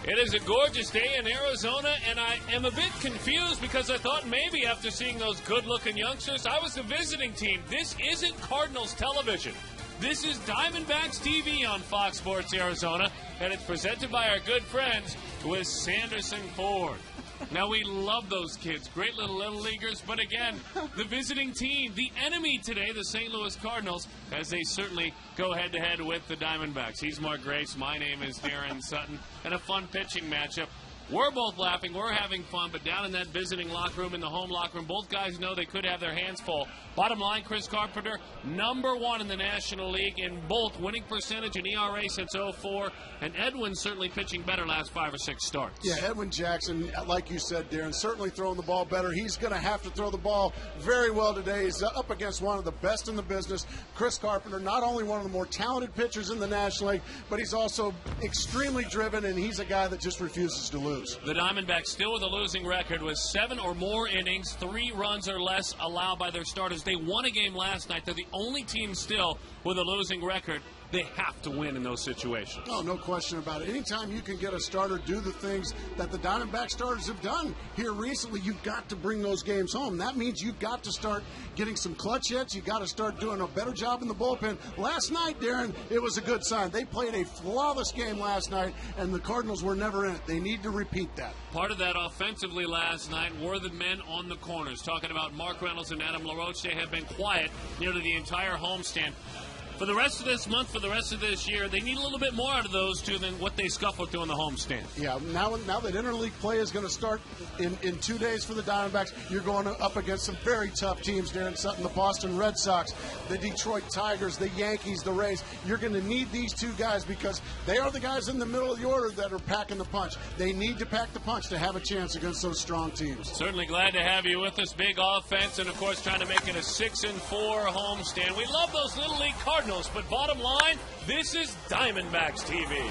It is a gorgeous day in Arizona, and I am a bit confused because I thought maybe after seeing those good-looking youngsters, I was the visiting team. This isn't Cardinals television. This is Diamondbacks TV on Fox Sports Arizona, and it's presented by our good friends with Sanderson Ford. Now, we love those kids, great little leaguers, but again, the visiting team, the enemy today, the St. Louis Cardinals, as they certainly go head-to-head with the Diamondbacks. He's Mark Grace, my name is Darren Sutton, and a fun pitching matchup. We're both laughing, we're having fun, but down in that visiting locker room, in the home locker room, both guys know they could have their hands full. Bottom line, Chris Carpenter, #1 in the National League in both winning percentage and ERA since 04, and Edwin certainly pitching better last 5 or 6 starts. Yeah, Edwin Jackson, like you said, Darren, certainly throwing the ball better. He's going to have to throw the ball very well today. He's up against one of the best in the business. Chris Carpenter, not only one of the more talented pitchers in the National League, but he's also extremely driven, and he's a guy that just refuses to lose. The Diamondbacks still with a losing record with 7 or more innings, 3 runs or less allowed by their starters. They won a game last night. They're the only team still with a losing record. They have to win in those situations. Oh, no question about it. Anytime you can get a starter do the things that the Diamondback starters have done here recently, you've got to bring those games home. That means you've got to start getting some clutch hits. You've got to start doing a better job in the bullpen. Last night, Darren, it was a good sign. They played a flawless game last night, and the Cardinals were never in it. They need to repeat that. Part of that offensively last night were the men on the corners. Talking about Mark Reynolds and Adam LaRoche, they have been quiet nearly the entire homestand. For the rest of this month, for the rest of this year, they need a little bit more out of those two than what they scuffled through in the homestand. Yeah, now that interleague play is going to start in 2 days for the Diamondbacks, you're going up against some very tough teams, Darren Sutton, the Boston Red Sox, the Detroit Tigers, the Yankees, the Rays. You're going to need these two guys because they are the guys in the middle of the order that are packing the punch. They need to pack the punch to have a chance against those strong teams. Certainly glad to have you with us. Big offense, and of course trying to make it a 6-4 homestand. We love those Little League Cardinals. But bottom line, this is Diamondbacks TV.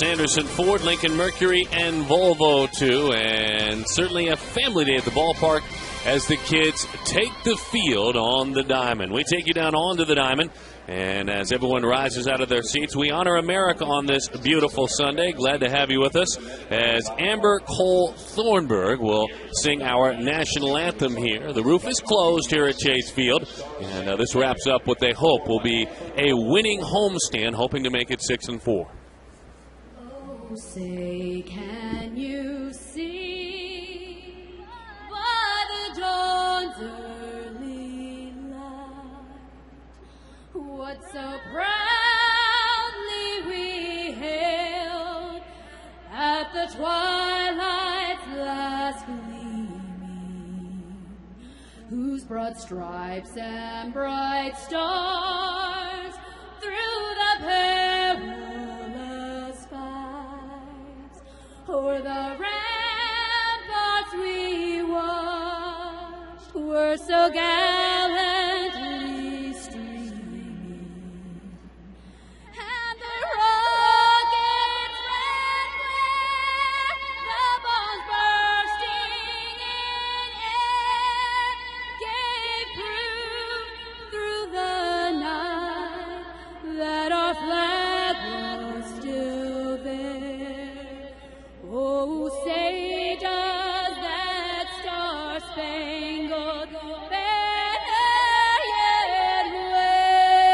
Sanderson Ford, Lincoln Mercury, and Volvo too. And certainly a family day at the ballpark as the kids take the field on the diamond. We take you down onto the diamond. And as everyone rises out of their seats, we honor America on this beautiful Sunday. Glad to have you with us as Amber Cole Thornburg will sing our national anthem here. The roof is closed here at Chase Field, and this wraps up what they hope will be a winning homestand, hoping to make it 6-4. Oh, say, can you see by the dawn's early light what so proudly we hailed at the twilight's last gleaming, whose broad stripes and bright stars through the perilous fights o'er the ramparts we watched were so gallantly streaming, and the rocket's red glare, the bombs bursting in air, gave proof through the night that our flag was still there. Oh, say does that star-spangled banner yet wave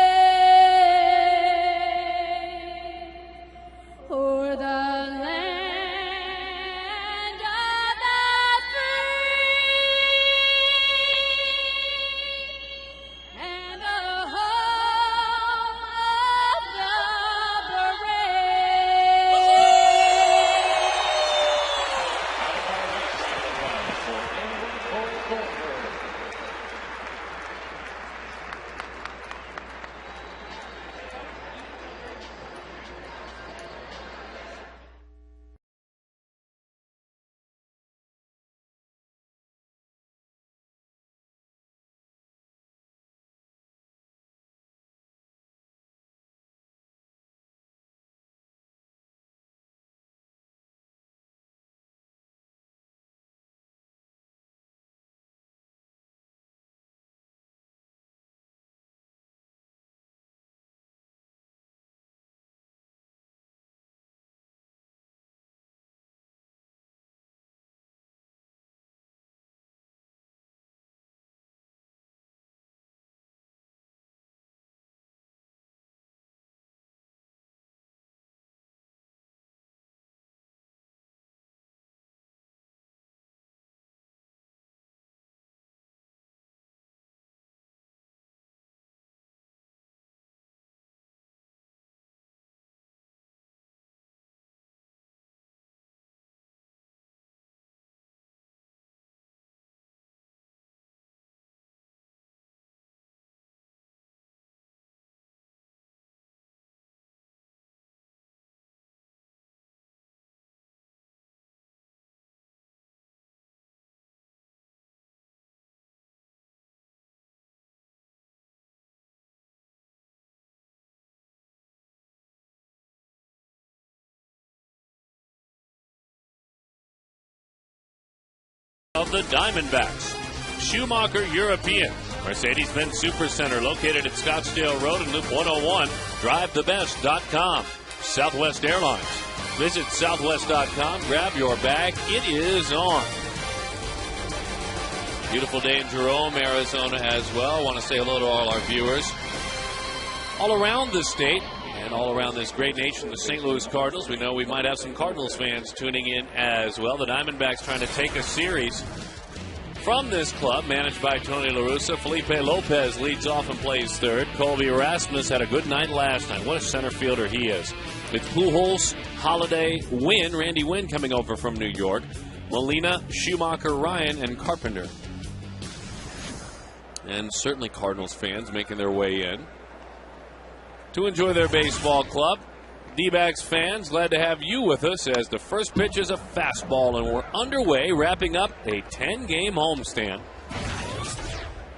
o'er the land of the free and the home of the of the Diamondbacks. Schumacher European, Mercedes-Benz Supercenter located at Scottsdale Road and Loop 101. DriveTheBest.com. Southwest Airlines. Visit Southwest.com. Grab your bag. It is on. Beautiful day in Jerome, Arizona as well. I want to say hello to all our viewers all around the state and all around this great nation, the St. Louis Cardinals. We know we might have some Cardinals fans tuning in as well. The Diamondbacks trying to take a series from this club, managed by Tony La Russa. Felipe Lopez leads off and plays third. Colby Erasmus had a good night last night. What a center fielder he is. It's Pujols, Holiday, Wynn, Randy Wynn coming over from New York. Molina, Schumacher, Ryan, and Carpenter. And certainly Cardinals fans making their way in to enjoy their baseball club. D-backs fans, glad to have you with us as the first pitch is a fastball, and we're underway, wrapping up a 10-game homestand.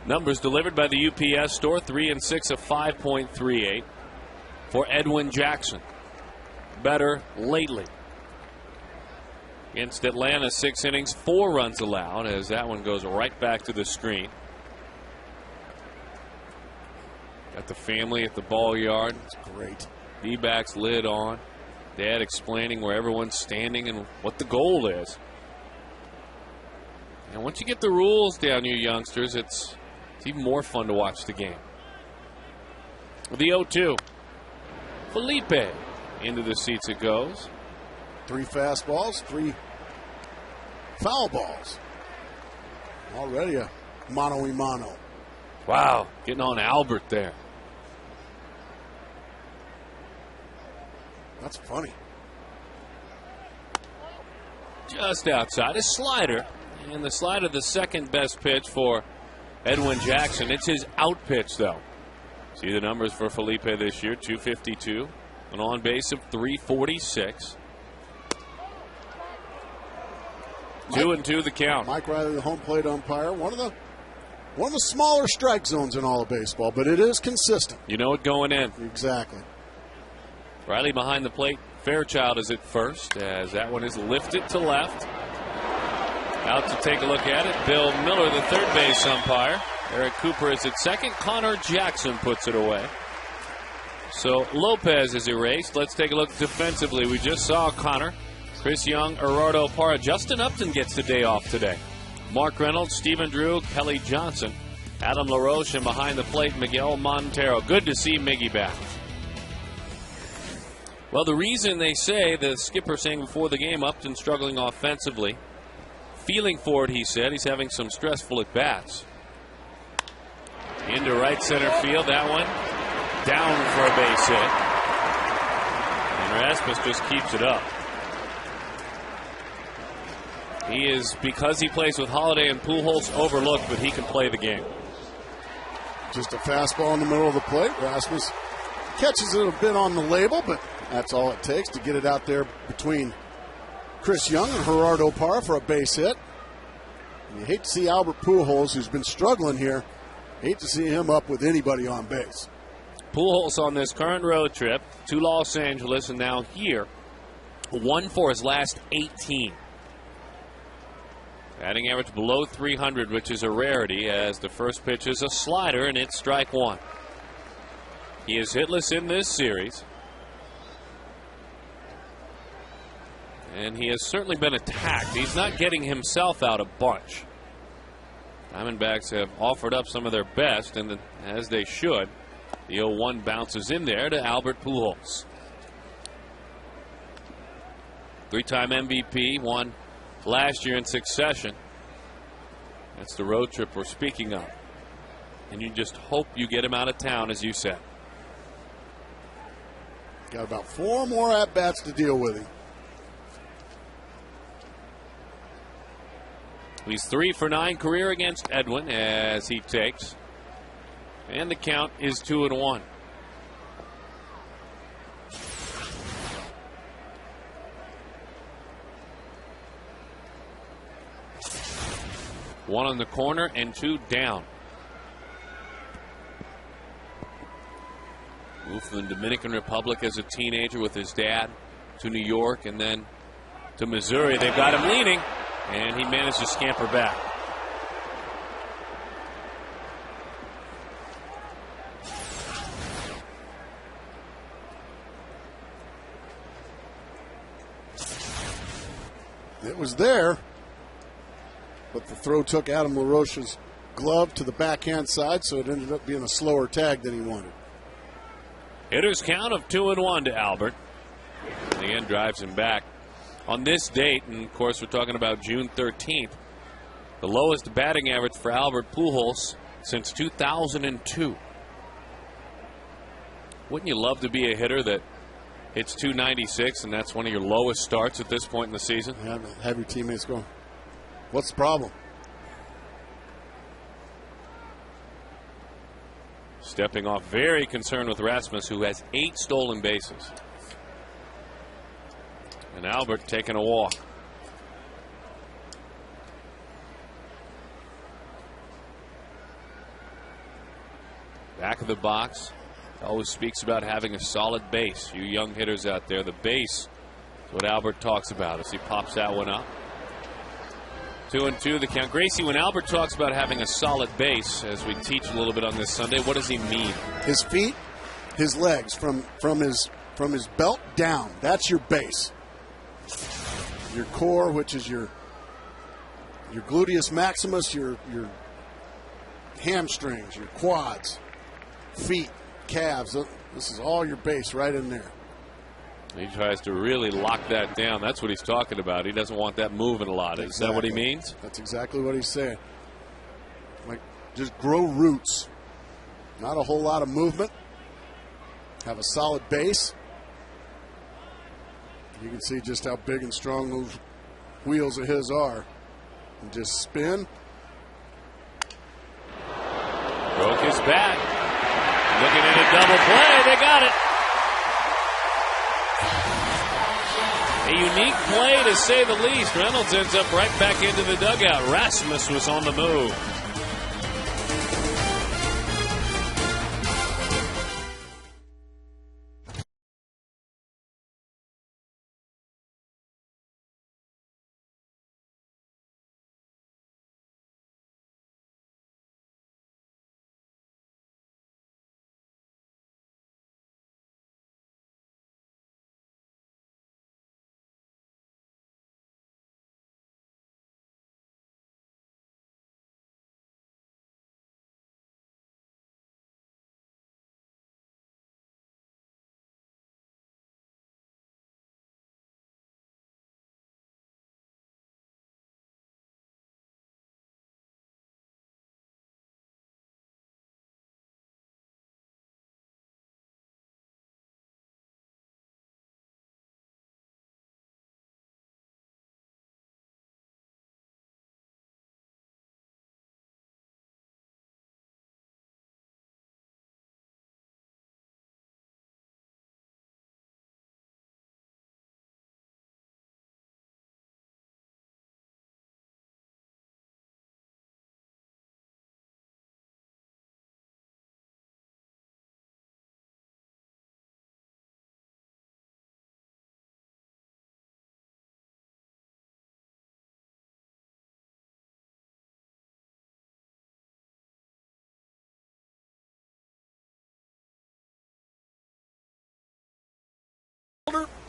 Numbers delivered by the UPS store, 3 and 6 of 5.38 for Edwin Jackson. better lately. Against Atlanta, 6 innings, 4 runs allowed, as that one goes right back to the screen. Got the family at the ball yard. It's great. D-backs lid on. Dad explaining where everyone's standing and what the goal is. And once you get the rules down, you youngsters, it's even more fun to watch the game. The 0-2. Felipe into the seats it goes. 3 fastballs, 3 foul balls. Already a mano-a-mano. Wow, getting on Albert there. That's funny. Just outside, a slider. And the slider, the second best pitch for Edwin Jackson. It's his out pitch, though. See the numbers for Felipe this year, 252. An on base of 346. 2-2 the count. Mike Riley, the home plate umpire, one of the smaller strike zones in all of baseball, but it is consistent. You know it going in. Exactly. Riley behind the plate. Fairchild is at first, as that one is lifted to left. Out to take a look at it. Bill Miller, the third base umpire. Eric Cooper is at second. Connor Jackson puts it away. So Lopez is erased. Let's take a look defensively. We just saw Connor, Chris Young, Gerardo Parra. Justin Upton gets the day off today. Mark Reynolds, Stephen Drew, Kelly Johnson, Adam LaRoche, and behind the plate, Miguel Montero. Good to see Miggy back. Well, the reason they say, the skipper saying before the game, Upton struggling offensively. Feeling for it, he said. He's having some stressful at-bats. Into right center field. That one down for a base hit. And Rasmus just keeps it up. He is, because he plays with Holiday and Pujols, overlooked, but he can play the game. Just a fastball in the middle of the plate. Rasmus catches it a bit on the label, but that's all it takes to get it out there between Chris Young and Gerardo Parra for a base hit. And you hate to see Albert Pujols, who's been struggling here, hate to see him up with anybody on base. Pujols on this current road trip to Los Angeles and now here, 1 for his last 18. Batting average below 300, which is a rarity, as the first pitch is a slider and it's strike 1. He is hitless in this series. And he has certainly been attacked. He's not getting himself out a bunch. Diamondbacks have offered up some of their best, and as they should. The 0-1 bounces in there to Albert Pujols. 3-time MVP, won last year in succession. That's the road trip we're speaking of. And you just hope you get him out of town, as you said. Got about 4 more at-bats to deal with him. He's 3 for 9 career against Edwin as he takes. And the count is 2-1. One on the corner and 2 down. Moved from the Dominican Republic as a teenager with his dad to New York and then to Missouri. They've got him leaning, and he managed to scamper back. It was there, but the throw took Adam LaRoche's glove to the backhand side, so it ended up being a slower tag than he wanted. Hitter's count of 2-1 to Albert. And again, drives him back. On this date, and of course we're talking about June 13th, the lowest batting average for Albert Pujols since 2002. Wouldn't you love to be a hitter that hits 296 and that's one of your lowest starts at this point in the season? Have your teammates go, what's the problem? Stepping off, very concerned with Rasmus, who has 8 stolen bases. And Albert taking a walk. Back of the box, Always speaks about having a solid base. You young hitters out there, the base is what Albert talks about as he pops that one up. 2-2 the count. Gracie, when Albert talks about having a solid base, as we teach a little bit on this Sunday, what does he mean? His feet, his legs, from his belt down. That's your base. Your core, which is your gluteus maximus, your hamstrings, your quads, feet, calves. This is all your base right in there. He tries to really lock that down. That's what he's talking about. He doesn't want that moving a lot. Is that what he means? That's exactly what he's saying. Like, just grow roots. Not a whole lot of movement. Have a solid base. You can see just how big and strong those wheels of his are. And just spin. Broke his bat. Looking at a double play. They got it. A unique play, to say the least. Reynolds ends up right back into the dugout. Rasmus was on the move.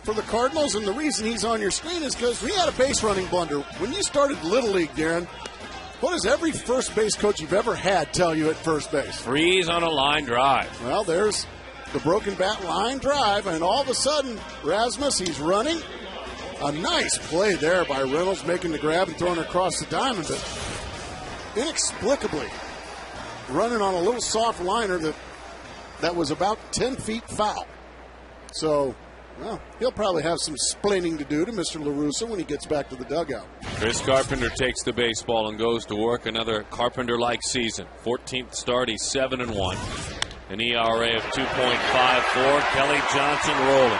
For the Cardinals, and the reason he's on your screen is because we had a base running blunder. When you started Little League, Darren, what does every first base coach you've ever had tell you at first base? Freeze on a line drive. Well, there's the broken bat line drive, and all of a sudden, Rasmus, he's running. A nice play there by Reynolds, making the grab and throwing it across the diamond, but inexplicably running on a little soft liner that was about 10 feet foul. So, well, he'll probably have some splaining to do to Mr. LaRussa when he gets back to the dugout. Chris Carpenter takes the baseball and goes to work. Another Carpenter-like season. 14th start, he's 7-1. An ERA of 2.54. Kelly Johnson rolling.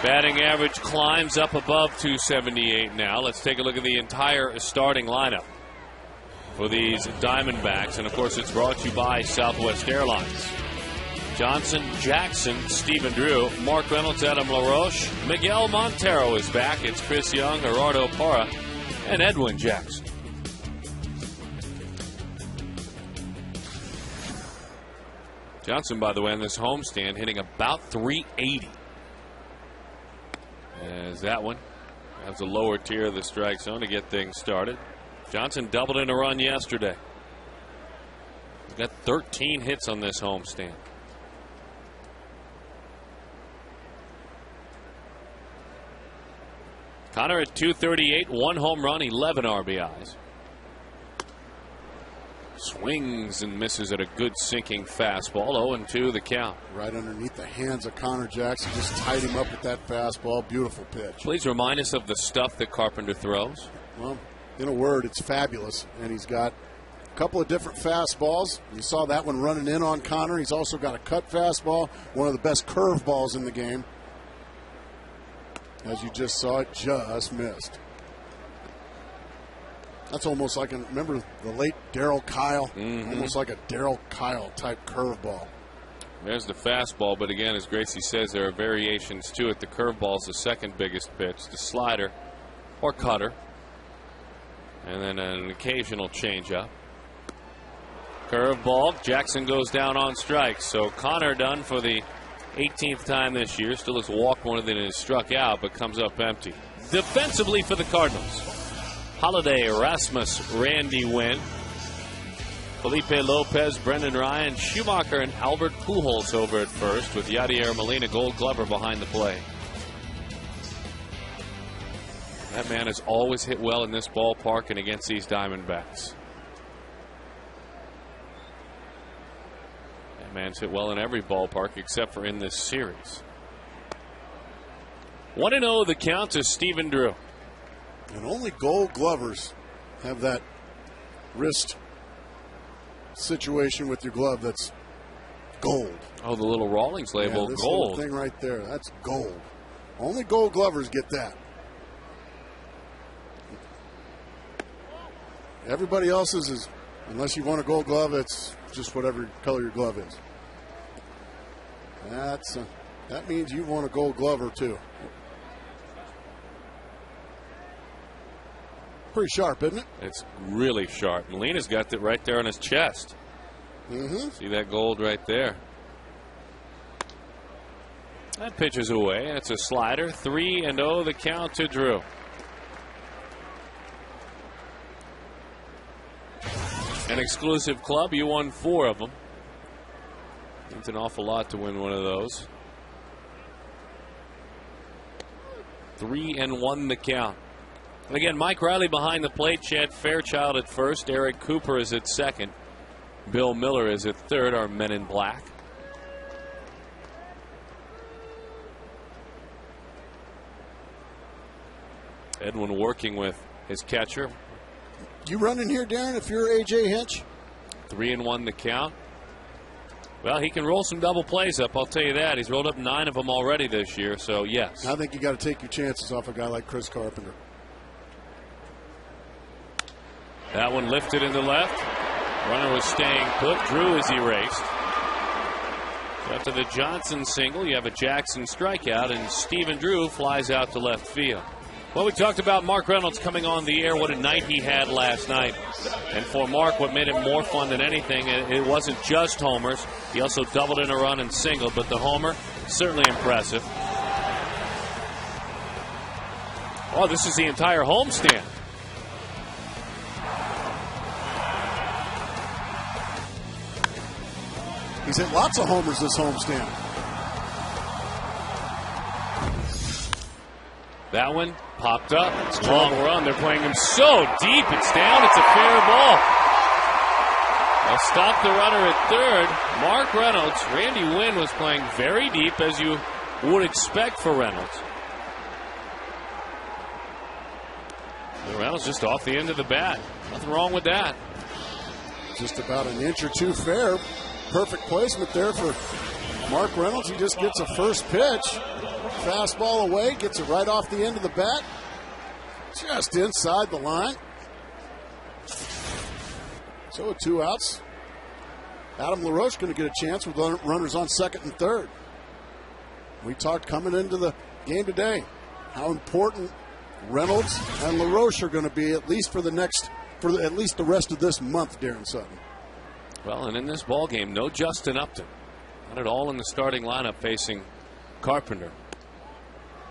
Batting average climbs up above 278 now. Let's take a look at the entire starting lineup for these Diamondbacks. And, of course, it's brought to you by Southwest Airlines. Johnson, Jackson, Stephen Drew, Mark Reynolds, Adam LaRoche, Miguel Montero is back. It's Chris Young, Gerardo Parra, and Edwin Jackson. Johnson, by the way, on this homestand, hitting about 380. As that one has a lower tier of the strike zone to get things started. Johnson doubled in a run yesterday. He's got 13 hits on this homestand. Connor at 238, 1 home run, 11 RBIs. Swings and misses at a good sinking fastball. 0-2 the count. Right underneath the hands of Connor Jackson. Just tied him up with that fastball. Beautiful pitch. Please remind us of the stuff that Carpenter throws. Well, in a word, it's fabulous. And he's got a couple of different fastballs. You saw that one running in on Connor. He's also got a cut fastball. One of the best curveballs in the game. As you just saw, it just missed. That's almost like, remember the late Darryl Kyle? Mm-hmm. Almost like a Darryl Kyle type curveball. There's the fastball, but again, as Gracie says, there are variations to it. The curveball's the second biggest pitch, the slider or cutter, and then an occasional changeup. Curveball, Jackson goes down on strikes. So Connor done for the 18th time this year. Still has walked more than has struck out, but comes up empty. Defensively for the Cardinals, Holiday, Erasmus, Randy Wynn, Felipe Lopez, Brendan Ryan, Schumacher, and Albert Pujols over at first, with Yadier Molina, Gold Glover, behind the plate. That man has always hit well in this ballpark and against these Diamondbacks. That man's hit well in every ballpark except for in this series. 1-0 the count to Stephen Drew. And only Gold Glovers have that wrist situation with your glove that's gold. Oh, the little Rawlings label, this gold. little thing right there, that's gold. Only Gold Glovers get that. Everybody else's is, unless you want a Gold Glove, it's just whatever color your glove is. That means you want a Gold Glove or two. Pretty sharp, isn't it? It's really sharp. Molina's got it right there on his chest. See that gold right there. That pitch is away. That's a slider. 3-0 the count to Drew. An exclusive club. You won 4 of them. It's an awful lot to win one of those. 3-1 the count. And again, Mike Riley behind the plate. Chad Fairchild at first. Eric Cooper is at second. Bill Miller is at third. Our men in black. Edwin working with his catcher. You running here, Darren, if you're A.J. Hinch? 3-1 the count. Well, he can roll some double plays up, I'll tell you that. He's rolled up 9 of them already this year, so yes. I think you got to take your chances off a guy like Chris Carpenter. That one lifted in the left. Runner was staying put. Drew is erased. So after the Johnson single, you have a Jackson strikeout, and Stephen Drew flies out to left field. Well, we talked about Mark Reynolds coming on the air. What a night he had last night. And for Mark, what made it more fun than anything, it wasn't just homers. He also doubled in a run and singled, but the homer, certainly impressive. Oh, this is the entire homestand. He's hit lots of homers this homestand. That one popped up. It's a long run. They're playing him so deep. It's down. It's a fair ball. They'll stop the runner at third. Mark Reynolds. Randy Wynn was playing very deep, as you would expect for Reynolds. And Reynolds just off the end of the bat. Nothing wrong with that. Just about an inch or two fair. Perfect placement there for Mark Reynolds. He just gets a first pitch. Fastball away, gets it right off the end of the bat. Just inside the line. So with 2 outs, Adam LaRoche going to get a chance with runners on second and third. We talked coming into the game today how important Reynolds and LaRoche are going to be, at least for at least the rest of this month, Darren Sutton. Well, and in this ball game, no Justin Upton. Not at all in the starting lineup facing Carpenter.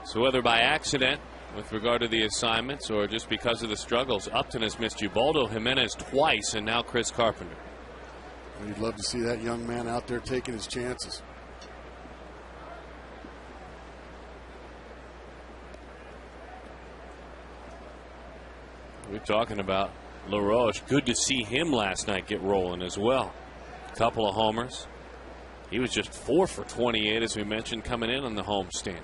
So whether by accident with regard to the assignments or just because of the struggles, Upton has missed Ubaldo Jimenez twice, and now Chris Carpenter. You'd love to see that young man out there taking his chances. We're talking about LaRoche. Good to see him last night get rolling as well. A couple of homers. He was just 4 for 28, as we mentioned, coming in on the homestand.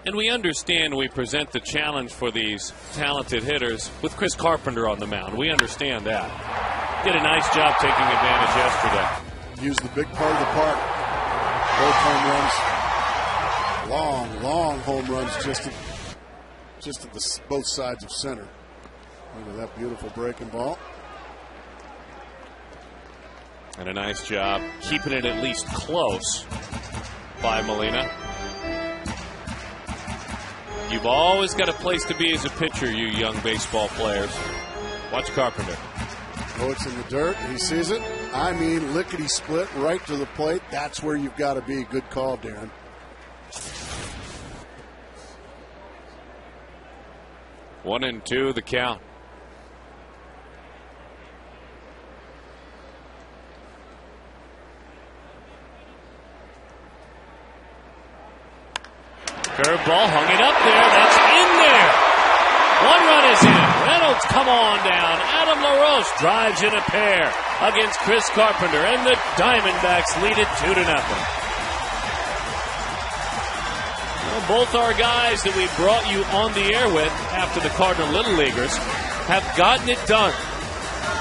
And we understand we present the challenge for these talented hitters with Chris Carpenter on the mound. We understand that. Did a nice job taking advantage yesterday. Used the big part of the park. Both home runs. Long home runs just at both sides of center. Look at that beautiful breaking ball. And a nice job keeping it at least close by Molina. You've always got a place to be as a pitcher, you young baseball players. Watch Carpenter. Oh, it's in the dirt. He sees it. I mean, lickety split right to the plate. That's where you've got to be. Good call, Darren. One and two, the count. Curveball, hung it up there. That's in there. One run is in. Reynolds come on down. Adam LaRoche drives in a pair against Chris Carpenter, and the Diamondbacks lead it 2-0. Well, both our guys that we brought you on the air with after the Cardinal Little Leaguers have gotten it done.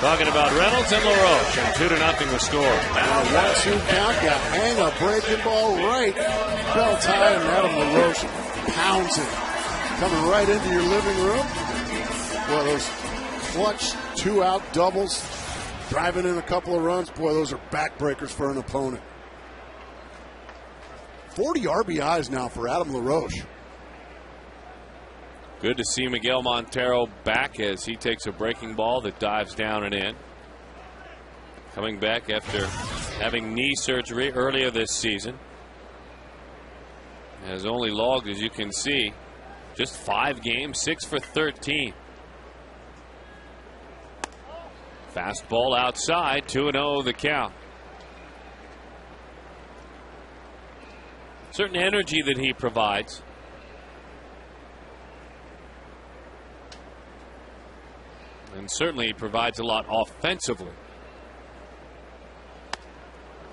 Talking about Reynolds and LaRoche, and 2-0 the score. Now, 1-2 count, got hang a breaking ball right. Belt high, and Adam LaRoche pounds it. Coming right into your living room. Boy, those clutch 2-out doubles, driving in a couple of runs. Boy, those are backbreakers for an opponent. 40 RBIs now for Adam LaRoche. Good to see Miguel Montero back as he takes a breaking ball that dives down and in. Coming back after having knee surgery earlier this season. Has only logged, as you can see, just 5 games, 6 for 13. Fastball outside, 2-0 the count. Certain energy that he provides. And certainly he provides a lot offensively.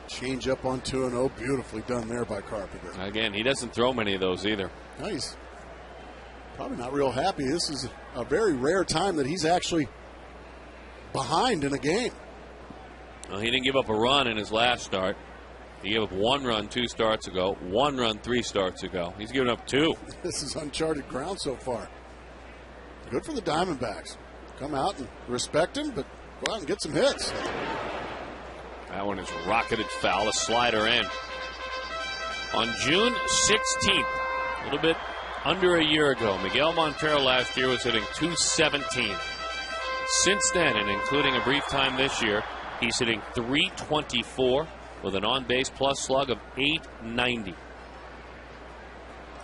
Change up on 2-0. Beautifully done there by Carpenter. Again, he doesn't throw many of those either. Nice. Probably not real happy. This is a very rare time that he's actually behind in a game. Well, he didn't give up a run in his last start. He gave up 1 run 2 starts ago, 1 run 3 starts ago. He's given up 2. This is uncharted ground so far. Good for the Diamondbacks. Come out and respect him, but go out and get some hits. That one is rocketed foul, a slider in. On June 16th, a little bit under a year ago, Miguel Montero last year was hitting .217. Since then, and including a brief time this year, he's hitting .324 with an on-base plus slug of .890.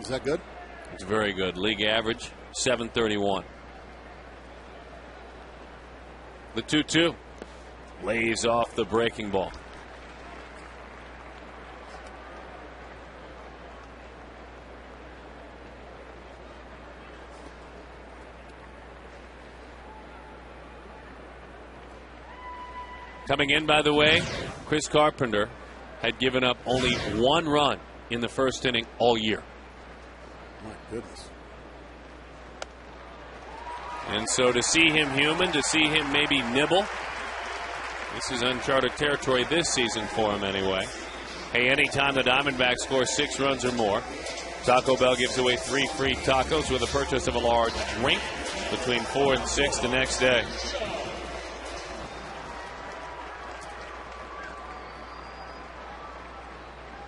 Is that good? It's very good. League average, .731. The 2-2 lays off the breaking ball. Coming in, by the way, Chris Carpenter had given up only 1 run in the first inning all year. My goodness. And so to see him human, to see him maybe nibble, this is uncharted territory this season for him anyway. Hey, anytime the Diamondbacks score 6 runs or more, Taco Bell gives away 3 free tacos with the purchase of a large drink between 4 and 6 the next day.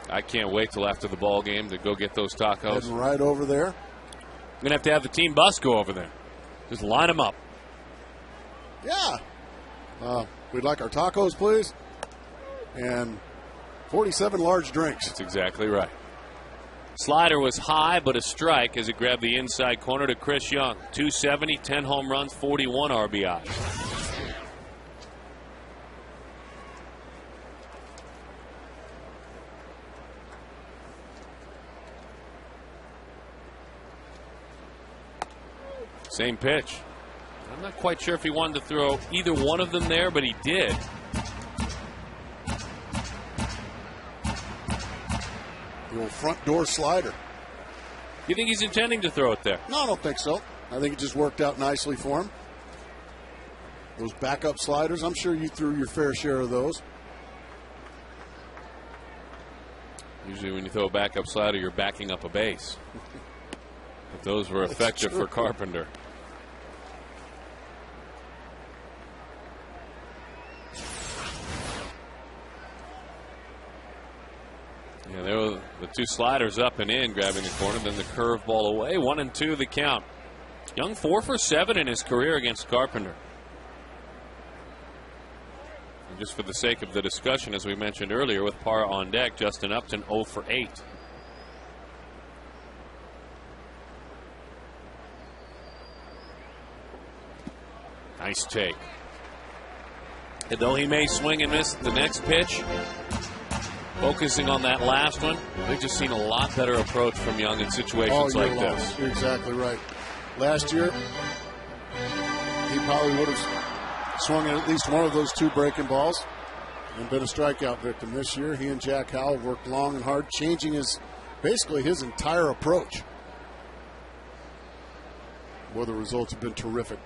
I can't wait till after the ball game to go get those tacos. Heading right over there. I'm going to have the team bus go over there. Just line them up. Yeah. We'd like our tacos, please. And 47 large drinks. That's exactly right. Slider was high, but a strike as it grabbed the inside corner to Chris Young. 270, 10 home runs, 41 RBI. Same pitch. I'm not quite sure if he wanted to throw either one of them there, but he did. The old front door slider. You think he's intending to throw it there? No, I don't think so. I think it just worked out nicely for him. Those backup sliders, I'm sure you threw your fair share of those. Usually when you throw a backup slider, you're backing up a base. But those were effective for Carpenter. The 2 sliders up and in, grabbing the corner, then the curveball away. 1-2 the count. Young 4 for 7 in his career against Carpenter. And just for the sake of the discussion, as we mentioned earlier, with par on deck, Justin Upton 0 for 8. Nice take. And though he may swing and miss the next pitch, focusing on that last one, we've just seen a lot better approach from Young in situations like this. You're exactly right. Last year, he probably would have swung at least one of those 2 breaking balls and been a strikeout victim. This year, he and Jack Howell worked long and hard, changing basically his entire approach. Boy, the results have been terrific.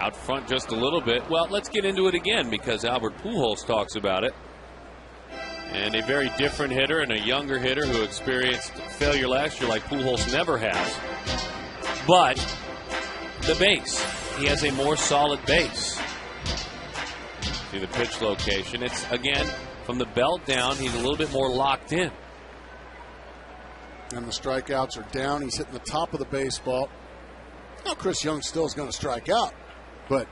Out front just a little bit. Well, let's get into it again because Albert Pujols talks about it. And a very different hitter and a younger hitter who experienced failure last year like Pujols never has. But the base. He has a more solid base. See the pitch location. It's, again, from the belt down, he's a little bit more locked in. And the strikeouts are down. He's hitting the top of the baseball. Now, Chris Young still is going to strike out, but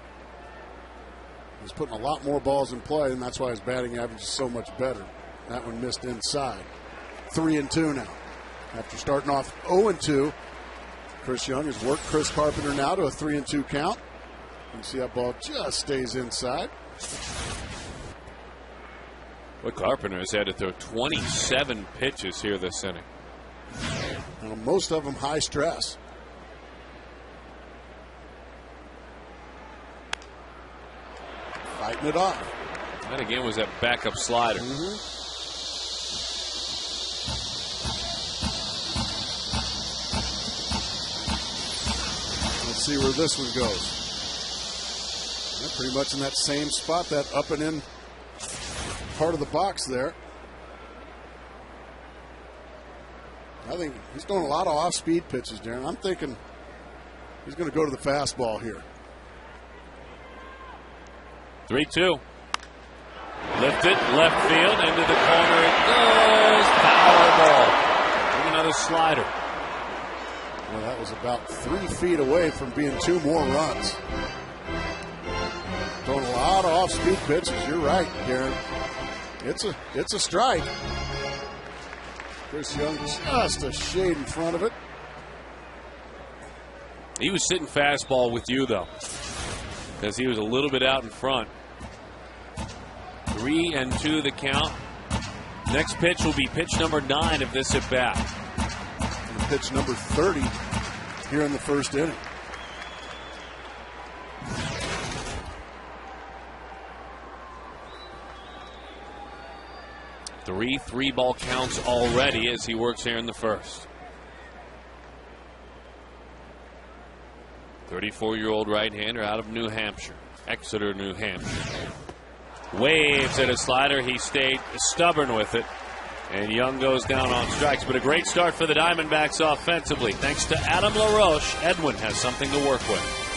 he's putting a lot more balls in play, and that's why his batting average is so much better. That one missed inside. 3-2 now. After starting off 0-2, Chris Young has worked Chris Carpenter now to a 3-2 count. You can see that ball just stays inside. Well, Carpenter has had to throw 27 pitches here this inning. Well, most of them high stress. Fighting it off. That again was that backup slider. Let's see where this one goes. Yeah, pretty much in that same spot, that up and in part of the box there. I think he's doing a lot of off-speed pitches, Darren. I'm thinking he's going to go to the fastball here. 3-2. Lifted, left field, into the corner it goes. Power ball. And another slider. Well, that was about 3 feet away from being 2 more runs. Throwing a lot of off-speed pitches. You're right, Darren. It's a strike. Chris Young just a shade in front of it. He was sitting fastball with you, though, because he was a little bit out in front. 3-2 the count. Next pitch will be pitch number 9 of this at bat. And pitch number 30 here in the first inning. Three ball counts already as he works here in the first. 34-year-old right-hander out of New Hampshire, Exeter, New Hampshire. Waves at a slider. He stayed stubborn with it. And Young goes down on strikes. But a great start for the Diamondbacks offensively. Thanks to Adam LaRoche, Edwin has something to work with.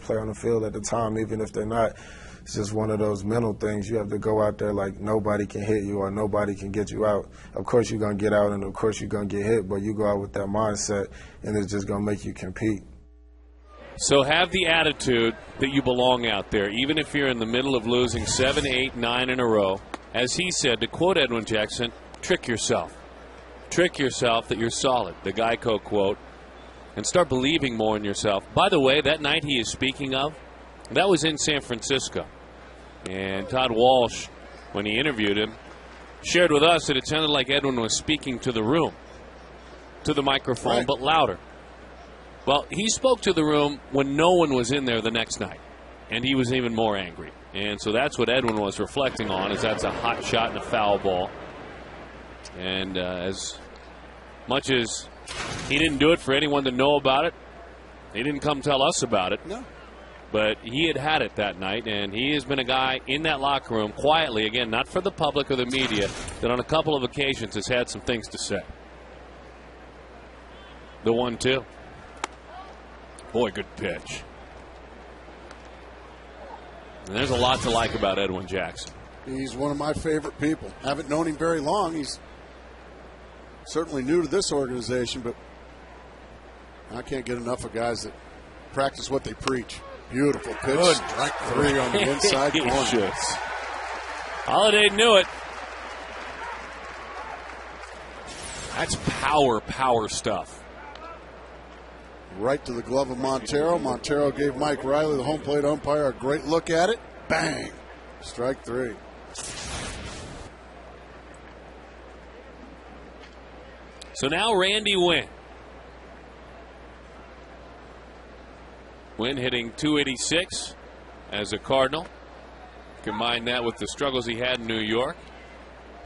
play on the field at the time, even if they're not. It's just one of those mental things. You have to go out there like nobody can hit you or nobody can get you out. Of course you're going to get out and of course you're going to get hit, but you go out with that mindset and it's just going to make you compete. So have the attitude that you belong out there, even if you're in the middle of losing 7, 8, 9 in a row. As he said, to quote Edwin Jackson, trick yourself. Trick yourself that you're solid, the Geico quote, and start believing more in yourself. By the way, that night he is speaking of, that was in San Francisco. And Todd Walsh, when he interviewed him, shared with us that it sounded like Edwin was speaking to the room, to the microphone, right, but louder. Well, he spoke to the room when no one was in there the next night, and he was even more angry. And so that's what Edwin was reflecting on, is that's a hot shot and a foul ball. And as much as he didn't do it for anyone to know about it, he didn't come tell us about it. No. But he had it that night, and he has been a guy in that locker room quietly, again, not for the public or the media, that on a couple of occasions has had some things to say. The 1-2. Boy, good pitch. And there's a lot to like about Edwin Jackson. He's one of my favorite people. Haven't known him very long. He's certainly new to this organization, but I can't get enough of guys that practice what they preach. Beautiful pitch. Good. Strike 3 on the inside corner. Holiday knew it. That's power stuff. Right to the glove of Montero. Montero gave Mike Riley, the home plate umpire, a great look at it. Bang. Strike 3. So now Randy Wynn. Wynn hitting .286 as a Cardinal. Combine that with the struggles he had in New York.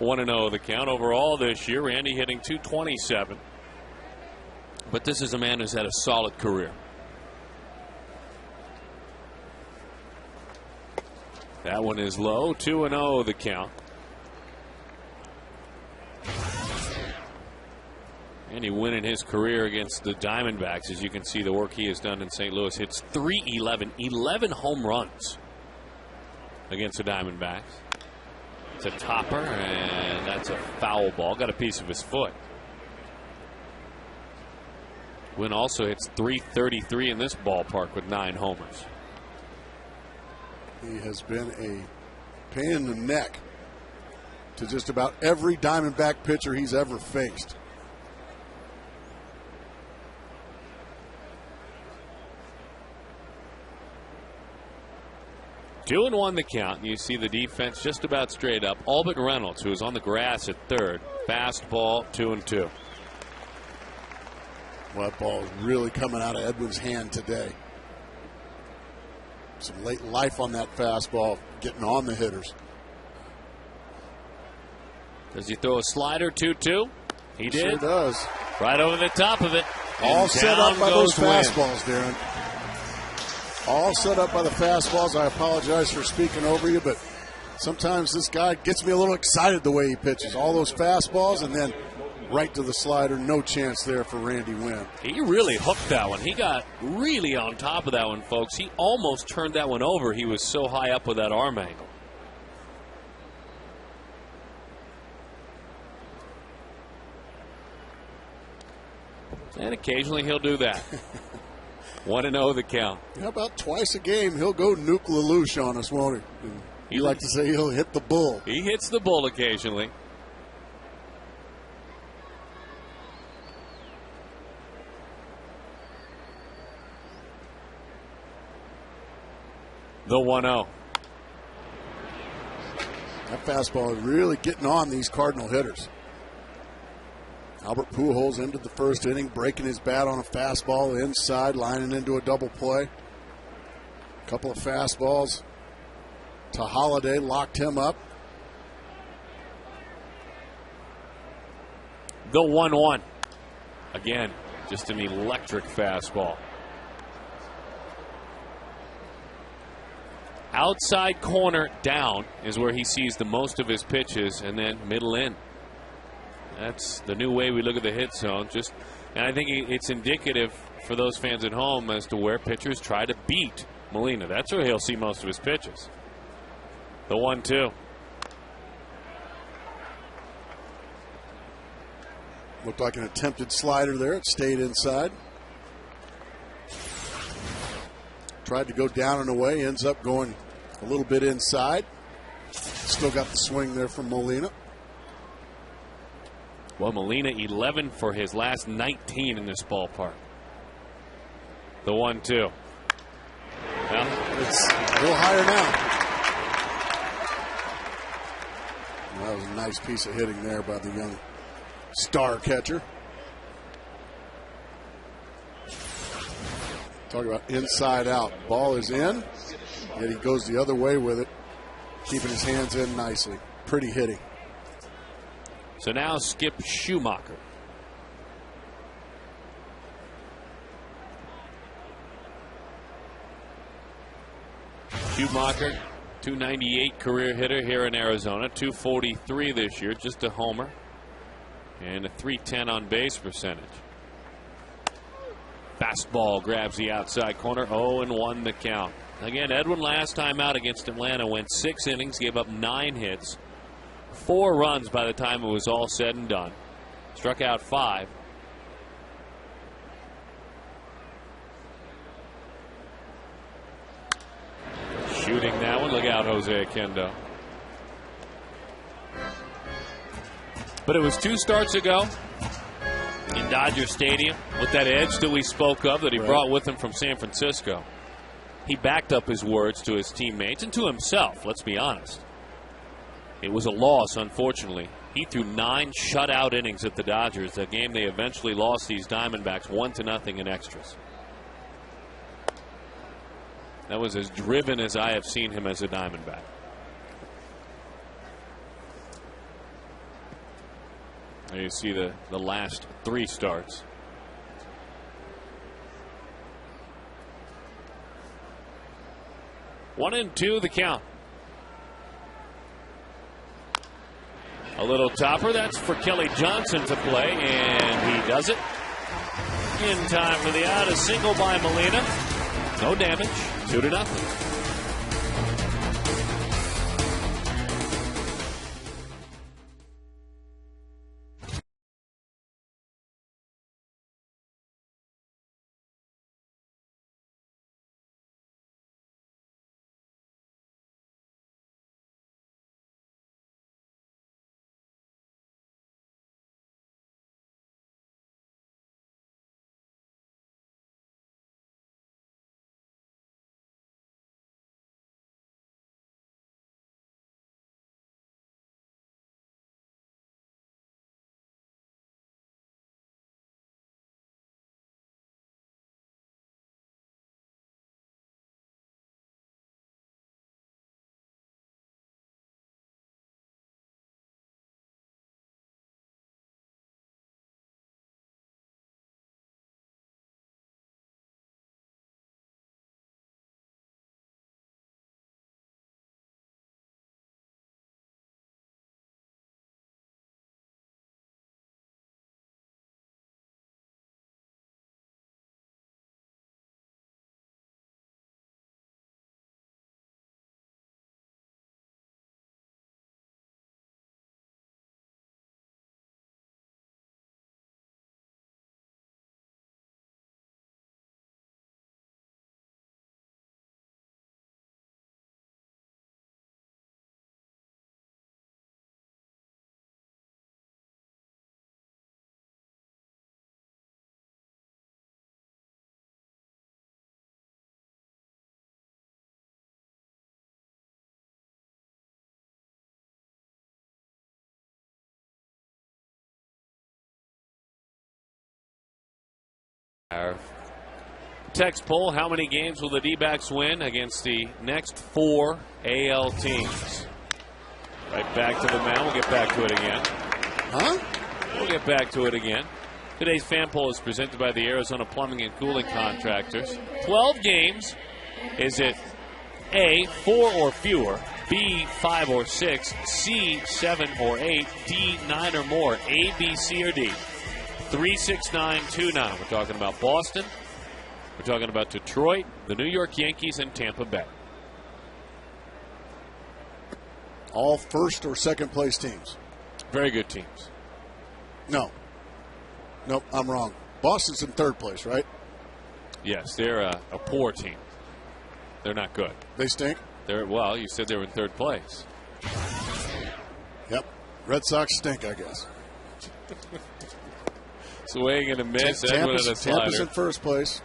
1-0 the count overall this year. Randy hitting .227. But this is a man who's had a solid career. That one is low. 2-0 the count. Randy Wynn in his career against the Diamondbacks, as you can see the work he has done in St. Louis, hits .311, 11 home runs against the Diamondbacks. It's a topper, and that's a foul ball. Got a piece of his foot. Wynn also hits .333 in this ballpark with 9 homers. He has been a pain in the neck to just about every Diamondback pitcher he's ever faced. Two and 1 the count. You see the defense just about straight up. All but Reynolds, who is on the grass at third. Fastball, 2-2. Well, that ball is really coming out of Edwin's hand today. Some late life on that fastball, getting on the hitters. Does he throw a slider 2-2? He did. Sure does. Right over the top of it. All set up by those Wynn. fastballs, Darren. All set up by the fastballs. I apologize for speaking over you, but sometimes this guy gets me a little excited the way he pitches. All those fastballs and then right to the slider. No chance there for Randy Wynn. He really hooked that one. He got really on top of that one, folks. He almost turned that one over. He was so high up with that arm angle. And occasionally he'll do that. 1-0 the count. How about twice a game he'll go nuke Lelouch on us, won't he? You like to say he'll hit the bull. He hits the bull occasionally. The 1-0. That fastball is really getting on these Cardinal hitters. Albert Pujols ended the first inning, breaking his bat on a fastball inside, lining into a double play. A couple of fastballs to Holiday, locked him up. The 1-1. Again, just an electric fastball. Outside corner down is where he sees the most of his pitches, and then middle in. That's the new way we look at the hit zone. And I think it's indicative for those fans at home as to where pitchers try to beat Molina. That's where he'll see most of his pitches. The 1-2. Looked like an attempted slider there. It stayed inside. Tried to go down and away. Ends up going a little bit inside. Still got the swing there from Molina. Well, Molina 11 for his last 19 in this ballpark. The 1-2. Well, it's a little higher now. That was a nice piece of hitting there by the young star catcher. Talk about inside out. Ball is in, yet he goes the other way with it, keeping his hands in nicely. Pretty hitting. So now Skip Schumacher. Schumacher, 298 career hitter here in Arizona, 243 this year, just a homer, and a 310 on base percentage. Fastball grabs the outside corner, 0-1 the count. Again, Edwin last time out against Atlanta went 6 innings, gave up 9 hits, 4 runs by the time it was all said and done. Struck out 5. Shooting that one. Look out, Jose Akendo. But it was 2 starts ago in Dodger Stadium with that edge that we spoke of that he brought with him from San Francisco. He backed up his words to his teammates and to himself, let's be honest. It was a loss, unfortunately. He threw 9 shutout innings at the Dodgers, a game they eventually lost these Diamondbacks 1-0 in extras. That was as driven as I have seen him as a Diamondback. There you see the last 3 starts. One and 2 the count. A little topper. That's for Kelly Johnson to play, and he does it. In time for the out. A single by Molina. No damage. 2-0. Our text poll: how many games will the D-backs win against the next 4 AL teams? Right back to the mound. We'll get back to it again. We'll get back to it again. Today's fan poll is presented by the Arizona Plumbing and Cooling Contractors. 12 games. Is it A, 4 or fewer, B, 5 or 6, C, 7 or 8, D, 9 or more, A, B, C, or D? 36929. We're talking about Boston, We're talking about Detroit, the New York Yankees, and Tampa Bay. All first or second place teams. Very good teams. No. Nope, I'm wrong. Boston's in third place, right? Yes, they're a poor team. They're not good. They stink? Well, you said they were in third place. Yep. Red Sox stink, I guess. Swing and a miss. Tampa's in first place.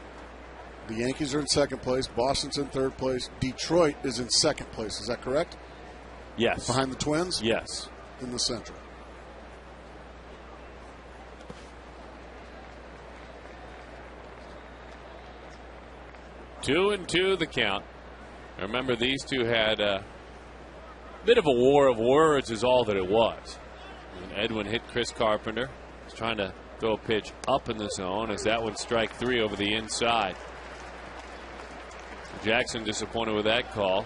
The Yankees are in second place. Boston's in third place. Detroit is in second place. Is that correct? Yes. Behind the Twins? Yes. In the Central. Two and two the count. Remember, these two had a bit of a war of words is all that it was. And Edwin hit Chris Carpenter. He's trying to throw a pitch up in the zone as that one strike three over the inside. Jackson disappointed with that call.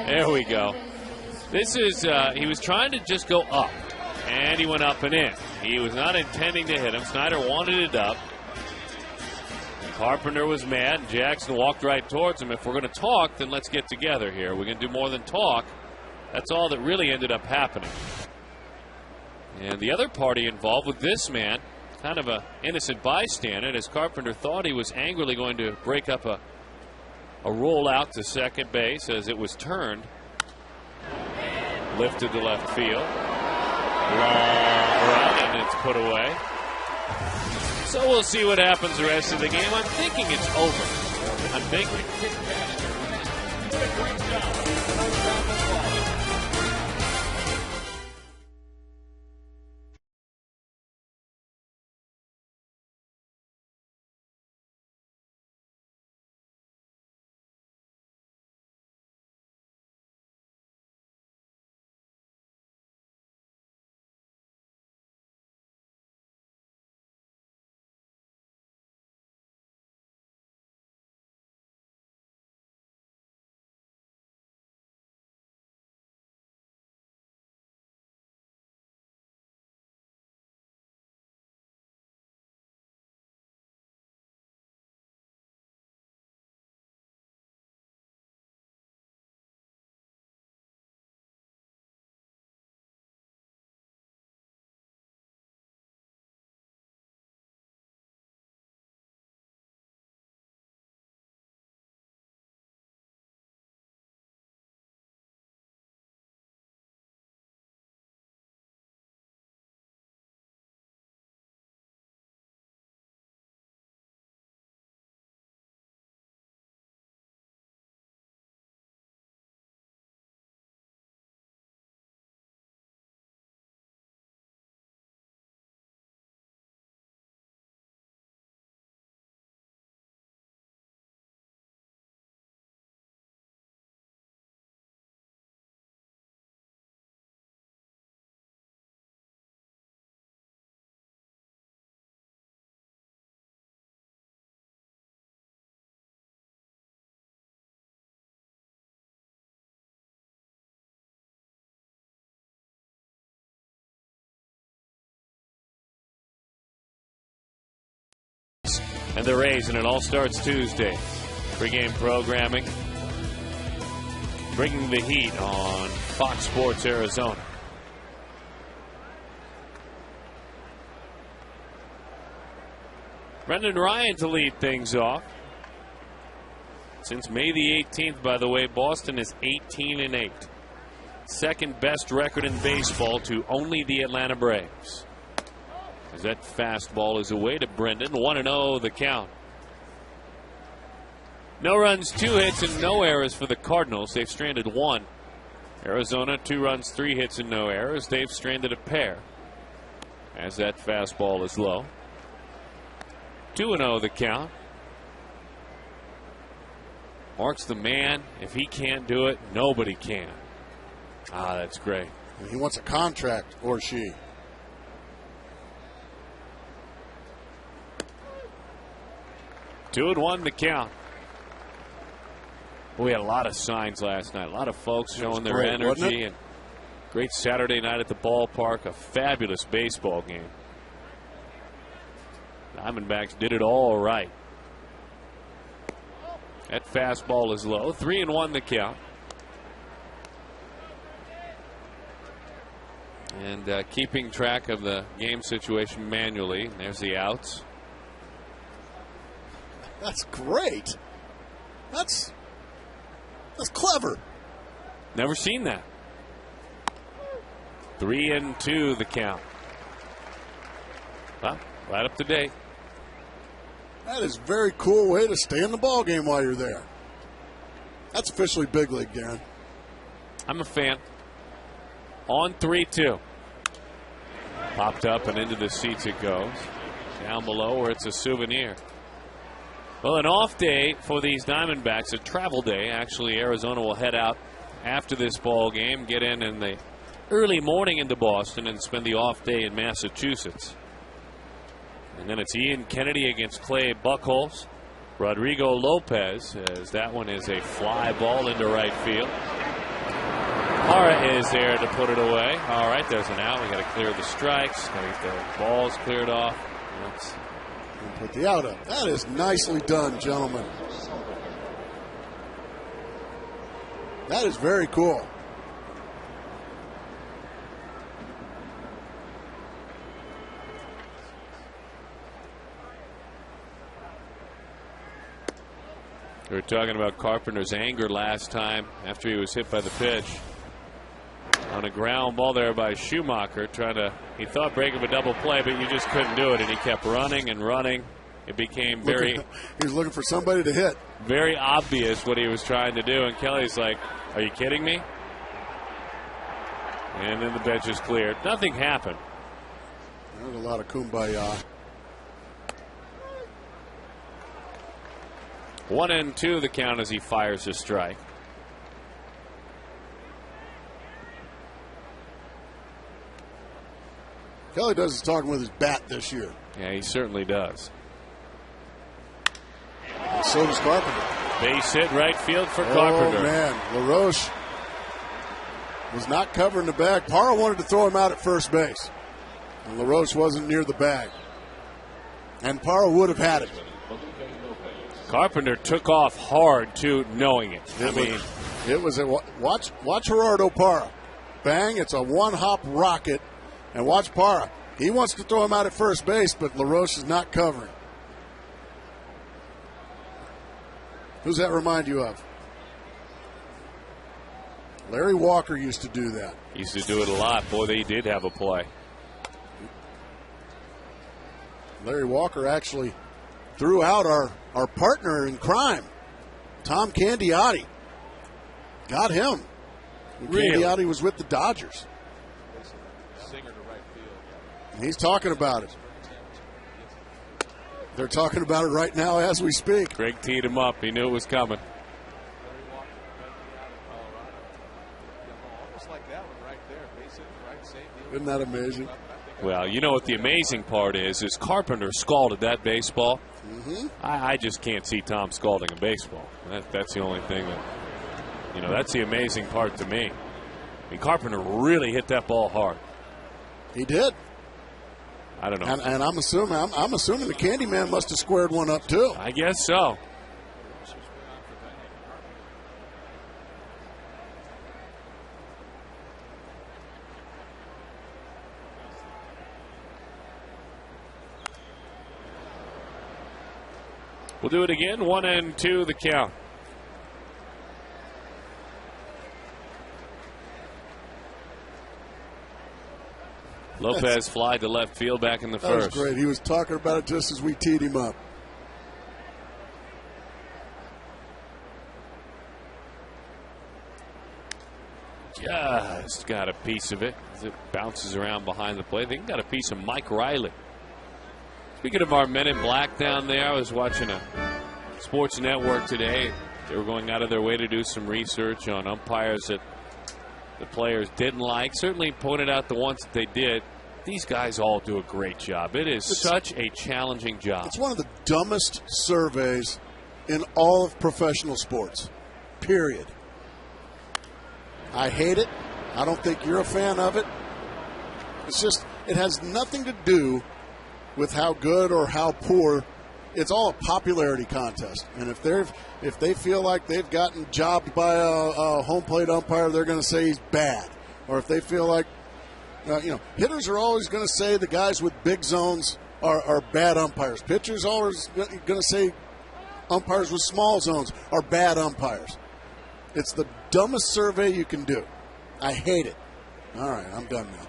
There we go. This is, he was trying to just go up, and he went up and in. He was not intending to hit him. Snyder wanted it up. Carpenter was mad, and Jackson walked right towards him. If we're going to talk, then let's get together here. We're going to do more than talk. That's all that really ended up happening. And the other party involved with this man, kind of an innocent bystander, as Carpenter thought he was angrily going to break up a roll out to second base as it was turned. Lifted to left field. Long run, and it's put away. So we'll see what happens the rest of the game. I'm thinking it's over. I'm thinking. And the Rays, and it all starts Tuesday. Pre-game programming, bringing the heat on Fox Sports Arizona. Brendan Ryan to lead things off. Since May the 18th, by the way, Boston is 18-8. Second best record in baseball to only the Atlanta Braves. As that fastball is away to Brendan. 1-0 the count. No runs, 2 hits, and no errors for the Cardinals. They've stranded 1. Arizona, 2 runs, 3 hits, and no errors. They've stranded a pair. As that fastball is low. 2-0 the count. Mark's the man. If he can't do it, nobody can. Ah, that's great. He wants a contract, or she. Two and one to count. We had a lot of signs last night. A lot of folks showing their energy. And great Saturday night at the ballpark. A fabulous baseball game. Diamondbacks did it all right. That fastball is low. 3-1 the count. And keeping track of the game situation manually. There's the outs. That's great. That's clever. Never seen that. 3-2 the count. Well, right up to date. That is a very cool way to stay in the ball game while you're there. That's officially big league, Darren. I'm a fan. On 3-2. Popped up and into the seats it goes. Down below where it's a souvenir. Well, an off day for these Diamondbacks, a travel day. Actually, Arizona will head out after this ball game, get in the early morning into Boston, and spend the off day in Massachusetts. And then it's Ian Kennedy against Clay Buchholz. Rodrigo Lopez, as that one is a fly ball into right field. Parra is there to put it away. All right, there's an out. We got to clear the strikes. Got to get the balls cleared off. And put the out up. That is nicely done, gentlemen. That is very cool. We were talking about Carpenter's anger last time after he was hit by the pitch. On a ground ball there by Schumacher, he thought break of a double play, but you just couldn't do it, and he kept running and running. It became he was looking for somebody to hit. Very obvious what he was trying to do, and Kelly's like, "Are you kidding me?" And then the bench is cleared. Nothing happened. There's a lot of kumbaya. 1-2 the count as he fires his strike. Kelly does his talking with his bat this year. Yeah, he certainly does. And so does Carpenter. Base hit right field for Carpenter. Oh, man. LaRoche was not covering the bag. Parra wanted to throw him out at first base. And LaRoche wasn't near the bag. And Parra would have had it. Carpenter took off hard, too, knowing it. It was a watch Gerardo Parra. Bang, it's a one-hop rocket. And watch Parra. He wants to throw him out at first base, but LaRoche is not covering. Who's that remind you of? Larry Walker used to do that. Used to do it a lot. Boy, they did have a play. Larry Walker actually threw out our partner in crime, Tom Candiotti. Got him. Really? Candiotti was with the Dodgers. And he's talking about it. They're talking about it right now as we speak. Greg teed him up. He knew it was coming. Isn't that amazing? Well, you know what the amazing part is Carpenter scalded that baseball. Mm-hmm. I just can't see Tom scalding a baseball. That's the only thing that's the amazing part to me. I mean, Carpenter really hit that ball hard. He did. I don't know. And I'm assuming the Candyman must have squared one up too. I guess so. We'll do it again. 1-2 the count. Lopez fly to left field back in the first. That was great. He was talking about it just as we teed him up. Just got a piece of it as it bounces around behind the plate. They got a piece of Mike Riley. Speaking of our men in black down there, I was watching a sports network today. They were going out of their way to do some research on umpires that the players didn't like. Certainly pointed out the ones that they did. These guys all do a great job. It's such a challenging job. It's one of the dumbest surveys in all of professional sports, period. I hate it. I don't think you're a fan of it. It's just, it has nothing to do with how good or how poor. It's all a popularity contest, and if they feel like they've gotten jobbed by a home plate umpire, they're going to say he's bad. Or if they feel like, hitters are always going to say the guys with big zones are bad umpires. Pitchers are always going to say umpires with small zones are bad umpires. It's the dumbest survey you can do. I hate it. All right, I'm done now.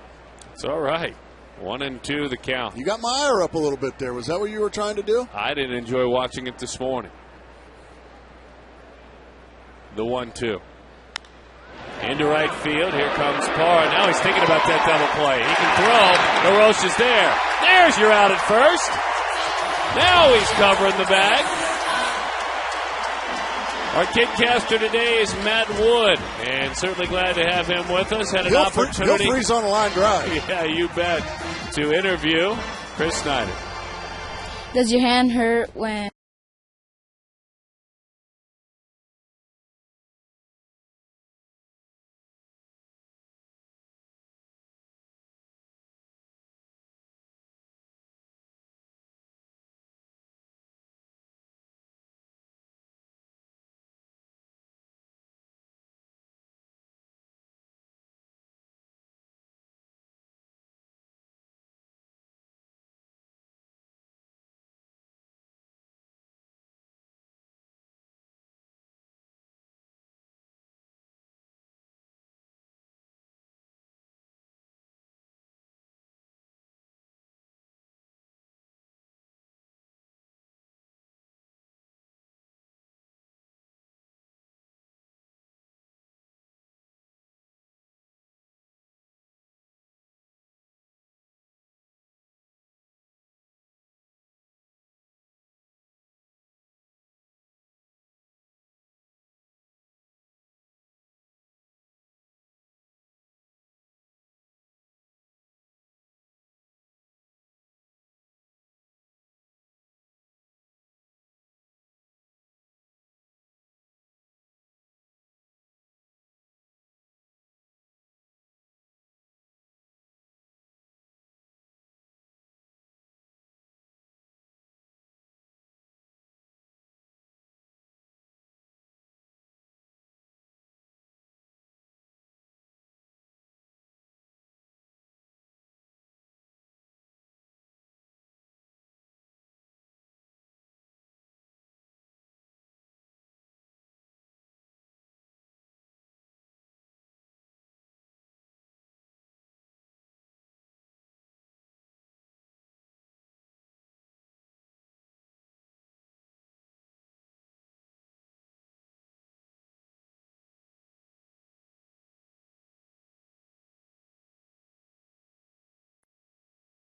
It's all right. 1-2 the count. You got my ire up a little bit there. Was that what you were trying to do? I didn't enjoy watching it this morning. The 1-2. Into right field. Here comes Parr. Now he's thinking about that double play. He can throw. LaRoche is there. There's your out at first. Now he's covering the bag. Our kidcaster today is Matt Wood, and certainly glad to have him with us. Had an opportunity. He'll freeze on a line drive. Yeah, you bet. To interview Chris Snyder. Does your hand hurt when...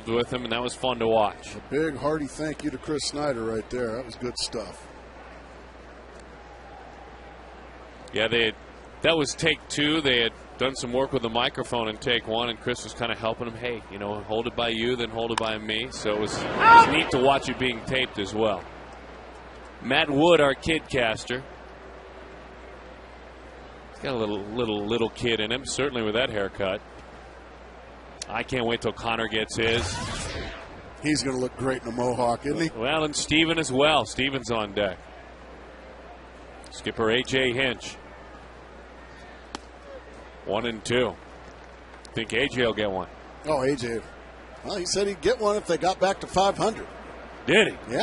with him, and that was fun to watch. A big, hearty thank you to Chris Snyder right there. That was good stuff. Yeah, that was take two. They had done some work with the microphone in take one, and Chris was kind of helping him. Hey, hold it by you, then hold it by me. So it was neat to watch it being taped as well. Matt Wood, our kidcaster. He's got a little kid in him, certainly with that haircut. I can't wait till Connor gets his. He's going to look great in a mohawk, isn't he? Well, and Steven as well. Steven's on deck. Skipper A.J. Hinch. 1-2. Think A.J. will get one. Oh, A.J. Well, he said he'd get one if they got back to 500. Did he? Yeah.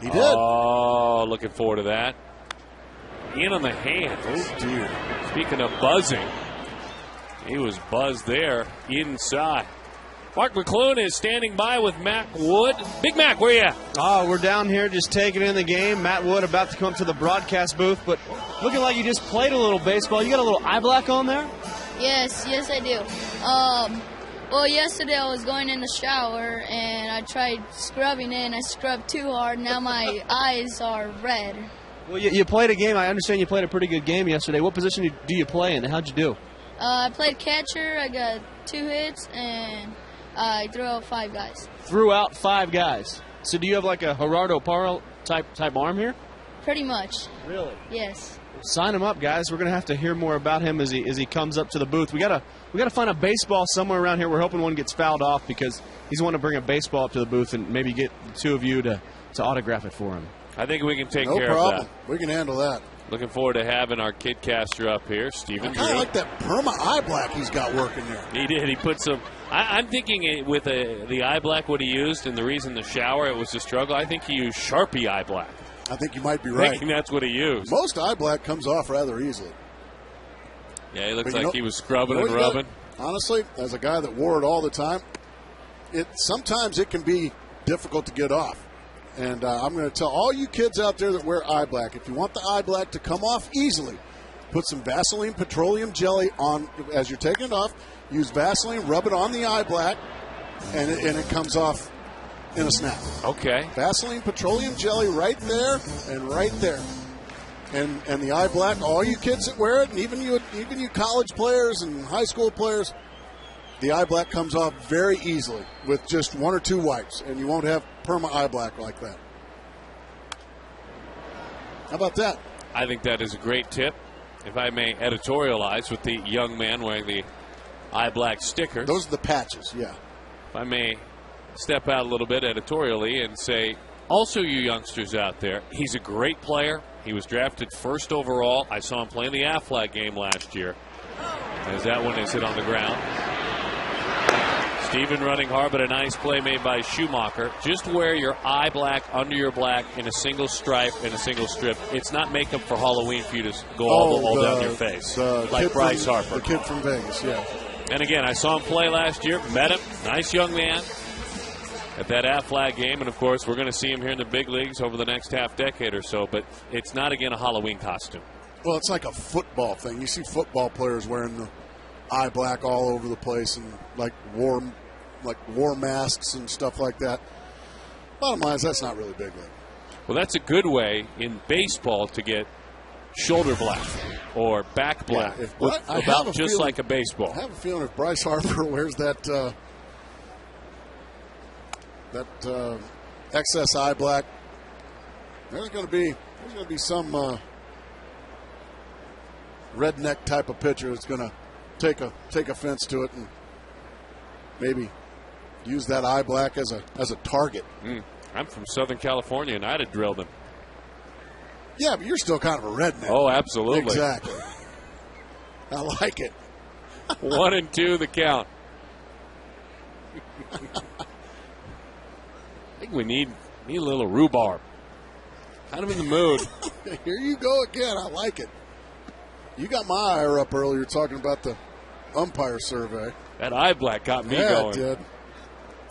He did. Oh, looking forward to that. In on the hands. Oh, dear. Speaking of buzzing, he was buzzed there inside. Mark McClune is standing by with Mac Wood. Big Mac, where you at? Oh, we're down here just taking in the game. Matt Wood about to come to the broadcast booth, but looking like you just played a little baseball. You got a little eye black on there? Yes, I do. Well, yesterday I was going in the shower, and I tried scrubbing it, and I scrubbed too hard. Now my eyes are red. Well, you played a game. I understand you played a pretty good game yesterday. What position do you play in, and how'd you do? I played catcher. I got 2 hits, and I threw out 5 guys. Threw out 5 guys. So do you have like a Gerardo Parra type arm here? Pretty much. Really? Yes. sign him up, guys. We're going to have to hear more about him as he comes up to the booth. We gotta find a baseball somewhere around here. We're hoping one gets fouled off because he's wanting to bring a baseball up to the booth and maybe get the two of you to autograph it for him. I think we can take No care problem. of that. We can handle that. Looking forward to having our kidcaster up here, Stephen. I kind of like that perma eye black he's got working there. He did. He put some. I'm thinking with the eye black, what he used, and the reason the shower it was a struggle. I think he used Sharpie eye black. I think you might be I right. think that's what he used. Most eye black comes off rather easily. Yeah, he looks But like he was scrubbing and rubbing. Honestly, as a guy that wore it all the time, sometimes it can be difficult to get off. And I'm going to tell all you kids out there that wear eye black, if you want the eye black to come off easily, put some Vaseline petroleum jelly on as you're taking it off. Use Vaseline, rub it on the eye black, and it comes off in a snap. Okay. Vaseline petroleum jelly right there and right there. And the eye black, all you kids that wear it, and even you college players and high school players, the eye black comes off very easily with just one or two wipes, and you won't have perma eye black like that. How about that? I think that is a great tip. If I may editorialize with the young man wearing the eye black stickers. Those are the patches, yeah. If I may step out a little bit editorially and say, also you youngsters out there, he's a great player. He was drafted first overall. I saw him play in the Aflac game last year. As that one is hit on the ground. Steven running hard, but a nice play made by Schumacher. Just wear your eye black under your black in a single stripe and a single strip. It's not makeup for Halloween for you to go all down your face. Like Bryce Harper. The kid from Vegas, yeah. And again, I saw him play last year, met him, nice young man at that Aflac game. And, of course, we're going to see him here in the big leagues over the next half decade or so. But it's not, again, a Halloween costume. Well, it's like a football thing. You see football players wearing the eye black all over the place and like war masks and stuff like that. Bottom line is that's not really big league. Well, that's a good way in baseball to get shoulder black or back black. Yeah, about just like a baseball. I have a feeling if Bryce Harper wears that excess eye black, there's going to be some redneck type of pitcher that's going to take offense to it and maybe use that eye black as a target. I'm from Southern California, and I'd have drilled him. Yeah, but you're still kind of a redneck. Oh, absolutely. Exactly. I like it. 1-2 the count. I think we need a little rhubarb. Kind of in the mood. Here you go again. I like it. You got my ire up earlier talking about the umpire survey. That eye black got me Yeah, going. it did.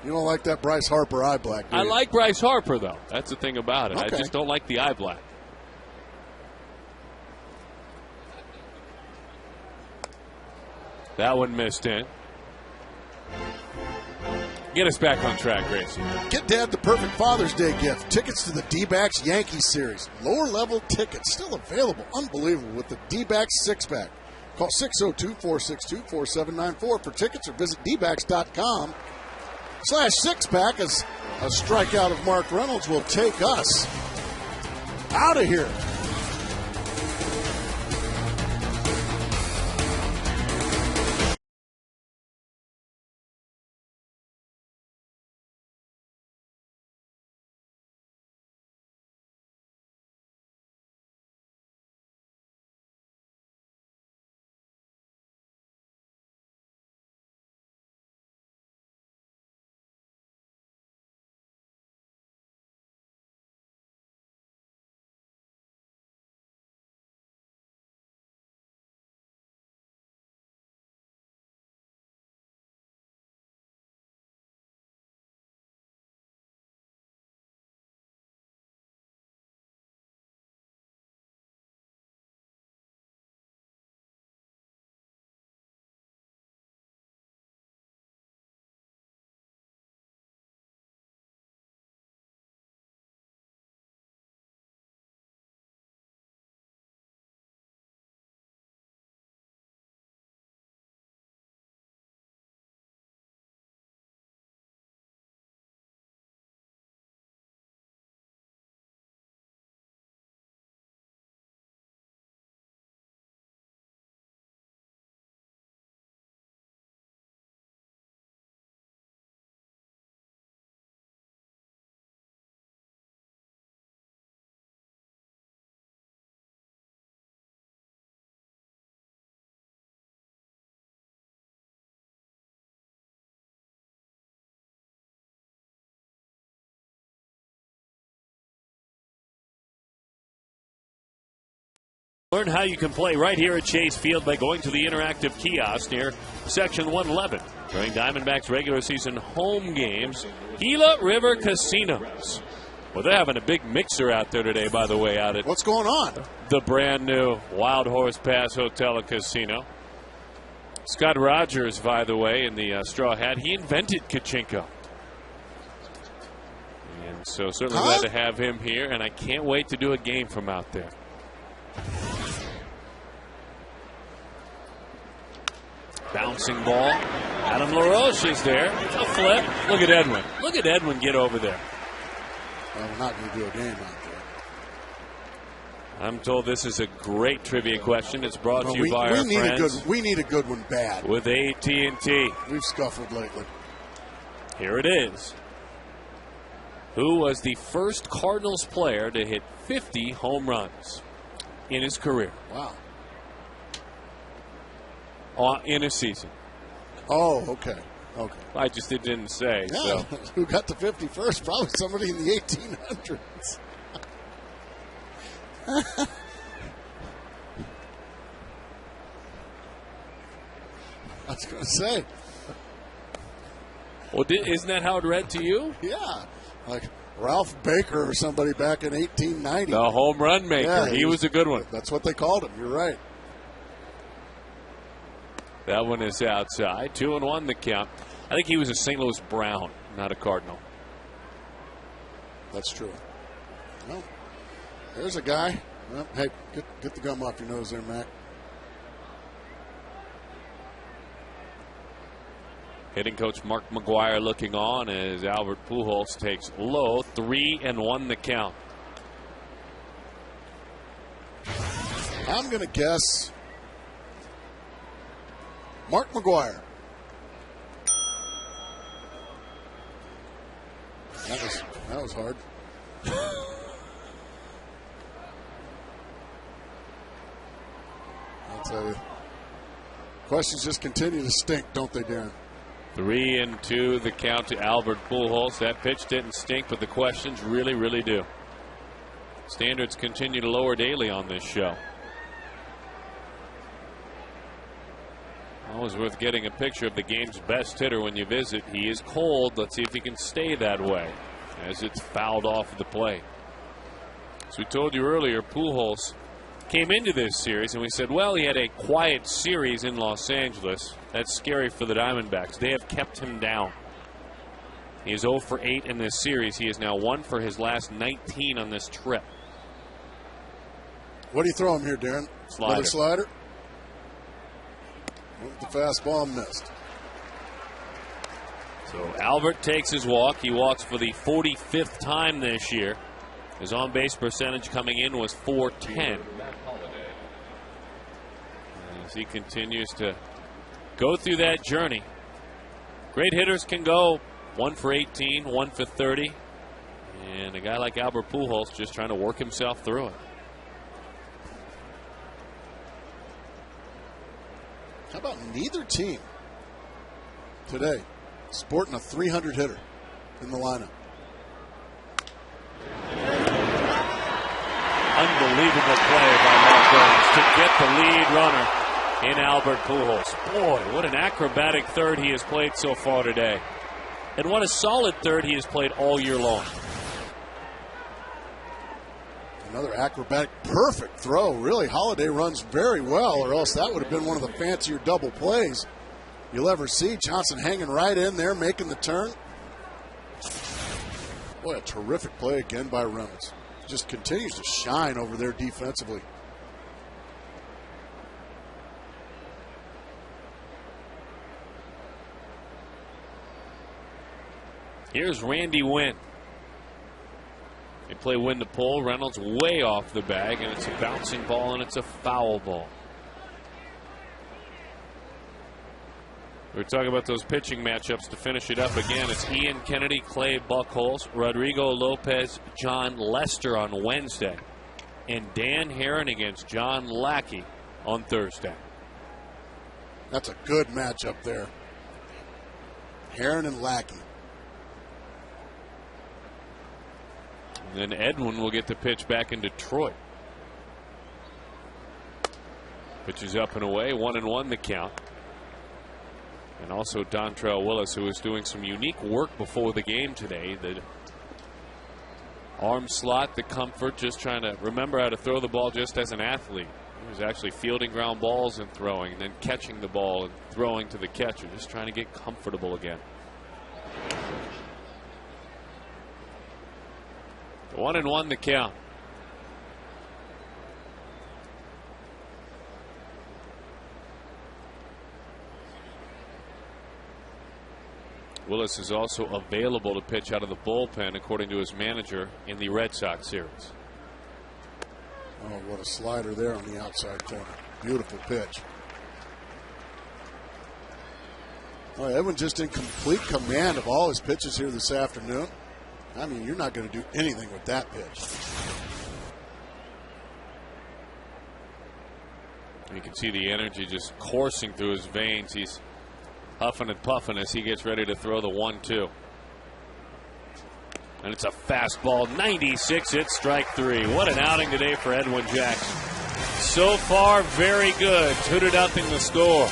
You don't like that Bryce Harper eye black, do I you? like Bryce Harper, though. That's the thing about it. Okay. I just don't like the eye black. That one missed in. Get us back on track, Gracie. Get Dad the perfect Father's Day gift. Tickets to the D-backs Yankees series. Lower level tickets still available. Unbelievable with the D-backs six-pack. Call 602-462-4794 for tickets or visit dbacks.com/six-pack as a strikeout of Mark Reynolds will take us out of here. Learn how you can play right here at Chase Field by going to the interactive kiosk near Section 111 during Diamondbacks regular season home games. Gila River Casinos. Well, they're having a big mixer out there today, by the way, out at What's going on? the brand new Wild Horse Pass Hotel and Casino. Scott Rogers, by the way, in the straw hat, he invented Kachinko. And so certainly glad to have him here, and I can't wait to do a game from out there. Bouncing ball. Adam LaRoche is there. A flip. Look at Edwin. Look at Edwin get over there. Well, we're not going to do a game out there. I'm told this is a great trivia question. It's brought to you by our friends. We need a good one bad. With AT&T. We've scuffled lately. Here it is. Who was the first Cardinals player to hit 50 home runs in his career? Wow. In a season. Oh, okay. Okay. I just didn't say. Yeah, So. who got to 50 first? Probably somebody in the 1800s. I was going to say. Well, isn't that how it read to you? Yeah. Like Ralph Baker or somebody back in 1890. The home run maker. Yeah, he was a good one. That's what they called him. You're right. That one is outside. 2-1 the count. I think he was a St. Louis Brown, not a Cardinal. That's true. Well, there's a guy. Well, hey, get the gum off your nose there, Mac. Hitting coach Mark McGuire looking on as Albert Pujols takes low. 3-1 the count. I'm going to guess Mark McGuire. That was hard. I'll tell you. Questions just continue to stink, don't they, Darren? 3-2 the count to Albert Pujols. That pitch didn't stink, but the questions really, really do. Standards continue to lower daily on this show. Always worth getting a picture of the game's best hitter when you visit. He is cold. Let's see if he can stay that way as it's fouled off of the plate. As we told you earlier, Pujols came into this series and we said, well, he had a quiet series in Los Angeles. That's scary for the Diamondbacks. They have kept him down. He is 0 for 8 in this series. He is now 1 for his last 19 on this trip. What do you throw him here, Darren? Slider. Another slider? With the fastball missed. So Albert takes his walk. He walks for the 45th time this year. His on-base percentage coming in was .410. As he continues to go through that journey. Great hitters can go 1 for 18, 1 for 30. And a guy like Albert Pujols just trying to work himself through it. How about neither team today sporting a 300 hitter in the lineup? Unbelievable play by Matt Burns to get the lead runner in Albert Pujols. Boy, what an acrobatic third he has played so far today. And what a solid third he has played all year long. Another acrobatic, perfect throw. Really, Holiday runs very well, or else that would have been one of the fancier double plays you'll ever see. Johnson hanging right in there, making the turn. Boy, a terrific play again by Reynolds. Just continues to shine over there defensively. Here's Randy Wynn. They play Wynn to pull. Reynolds way off the bag, and it's a bouncing ball, and it's a foul ball. We're talking about those pitching matchups to finish it up again. It's Ian Kennedy, Clay Buchholz, Rodrigo Lopez, John Lester on Wednesday, and Dan Herron against John Lackey on Thursday. That's a good matchup there. Herron and Lackey. And then Edwin will get the pitch back in Detroit. Pitch is up and away, 1-1 the count. And also Dontrell Willis, who was doing some unique work before the game today. The arm slot, the comfort, just trying to remember how to throw the ball just as an athlete. He was actually fielding ground balls and throwing, and then catching the ball and throwing to the catcher, just trying to get comfortable again. 1-1 the count. Willis is also available to pitch out of the bullpen, according to his manager, in the Red Sox series. Oh, what a slider there on the outside corner. Beautiful pitch. Oh, Edwin just in complete command of all his pitches here this afternoon. I mean, you're not going to do anything with that pitch. You can see the energy just coursing through his veins. He's huffing and puffing as he gets ready to throw the 1-2. And it's a fastball, 96, it's strike 3. What an outing today for Edwin Jackson. So far, very good. 2-0 the score.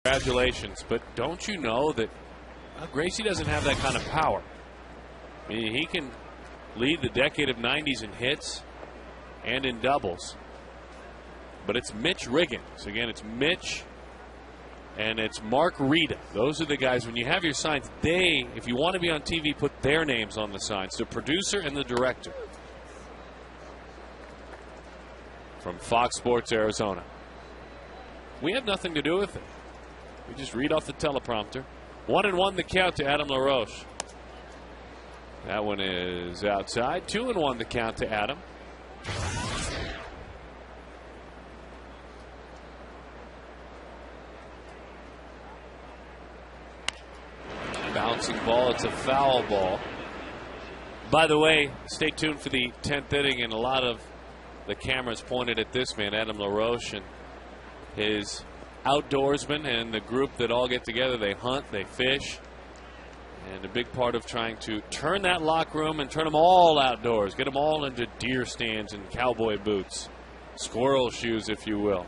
Congratulations, but don't you know that Gracie doesn't have that kind of power? I mean, he can lead the decade of 90s in hits and in doubles. But it's Mitch Riggins. Again, it's Mitch and it's Mark Rita. Those are the guys, when you have your signs, they, if you want to be on TV, put their names on the signs. The producer and the director. From Fox Sports Arizona. We have nothing to do with it. We just read off the teleprompter. 1-1 the count to Adam LaRoche. That one is outside. 2-1 the count to Adam. Bouncing ball. It's a foul ball. By the way, stay tuned for the 10th inning, and a lot of the cameras pointed at this man, Adam LaRoche, and his outdoorsmen and the group that all get together. They hunt, they fish, and a big part of trying to turn that locker room and turn them all outdoors, get them all into deer stands and cowboy boots, squirrel shoes, if you will.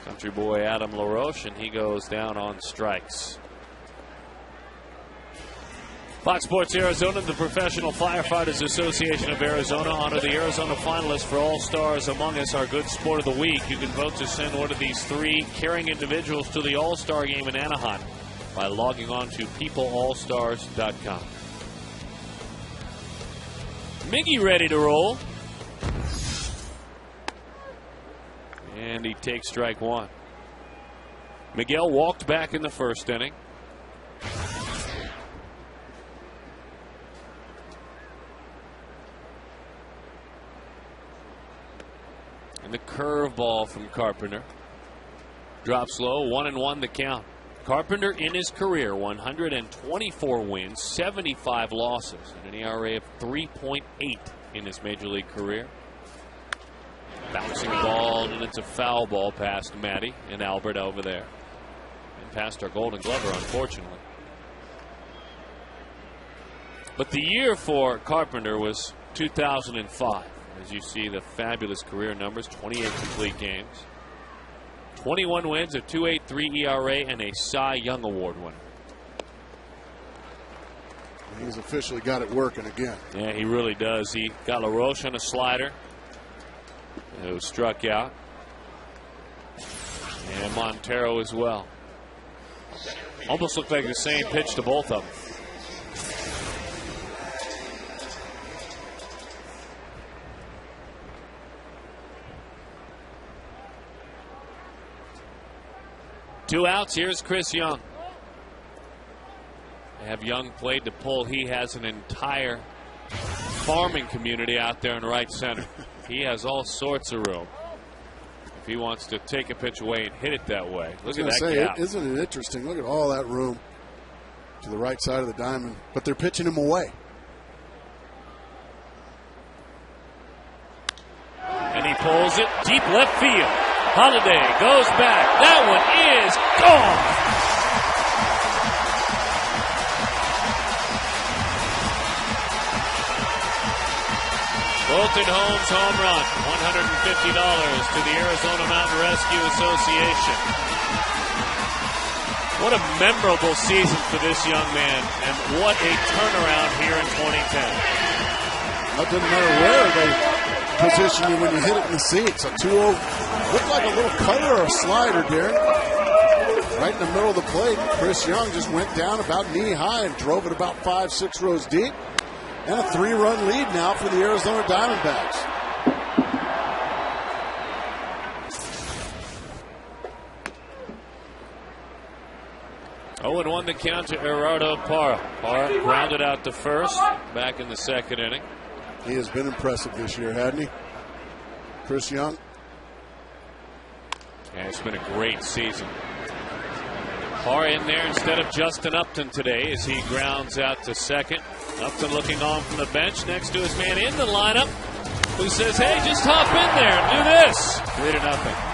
Country boy Adam LaRoche, and he goes down on strikes. Fox Sports Arizona, the Professional Firefighters Association of Arizona, honor the Arizona finalists for All Stars Among Us, our Good Sport of the Week. You can vote to send one of these three caring individuals to the All-Star game in Anaheim by logging on to peopleallstars.com. Miggy ready to roll. And he takes strike one. Miguel walked back in the first inning. And the curveball from Carpenter. Drops low, 1-1 the count. Carpenter in his career, 124 wins, 75 losses, and an ERA of 3.8 in his major league career. Bouncing ball, and it's a foul ball past Matty and Albert over there. And past our Golden Glover, unfortunately. But the year for Carpenter was 2005. As you see the fabulous career numbers, 28 complete games. 21 wins, a 2.83 ERA, and a Cy Young Award winner. He's officially got it working again. Yeah, he really does. He got LaRoche on a slider. It was struck out. And Montero as well. Almost looked like the same pitch to both of them. Two outs. Here's Chris Young. They have Young played to pull. He has an entire farming community out there in right center. He has all sorts of room. If he wants to take a pitch away and hit it that way. Look at that gap. Isn't it interesting? Look at all that room to the right side of the diamond. But they're pitching him away. And he pulls it deep left field. Holiday goes back. That one is gone. Bolton Holmes home run. $150 to the Arizona Mountain Rescue Association. What a memorable season for this young man, and what a turnaround here in 2010. It doesn't matter where they position you when you hit it in the seats. A 2-0 looked like a little cutter or a slider, Darren. Right in the middle of the plate. Chris Young just went down about knee high and drove it about 5-6 rows deep. And a 3-run lead now for the Arizona Diamondbacks. Oh, and 1 the count to Gerardo Parra. Parra grounded out to first back in the second inning. He has been impressive this year, hasn't he? Chris Young. Yeah, it's been a great season. Parra in there instead of Justin Upton today as he grounds out to second. Upton looking on from the bench next to his man in the lineup, who says, hey, just hop in there and do this. 3-0.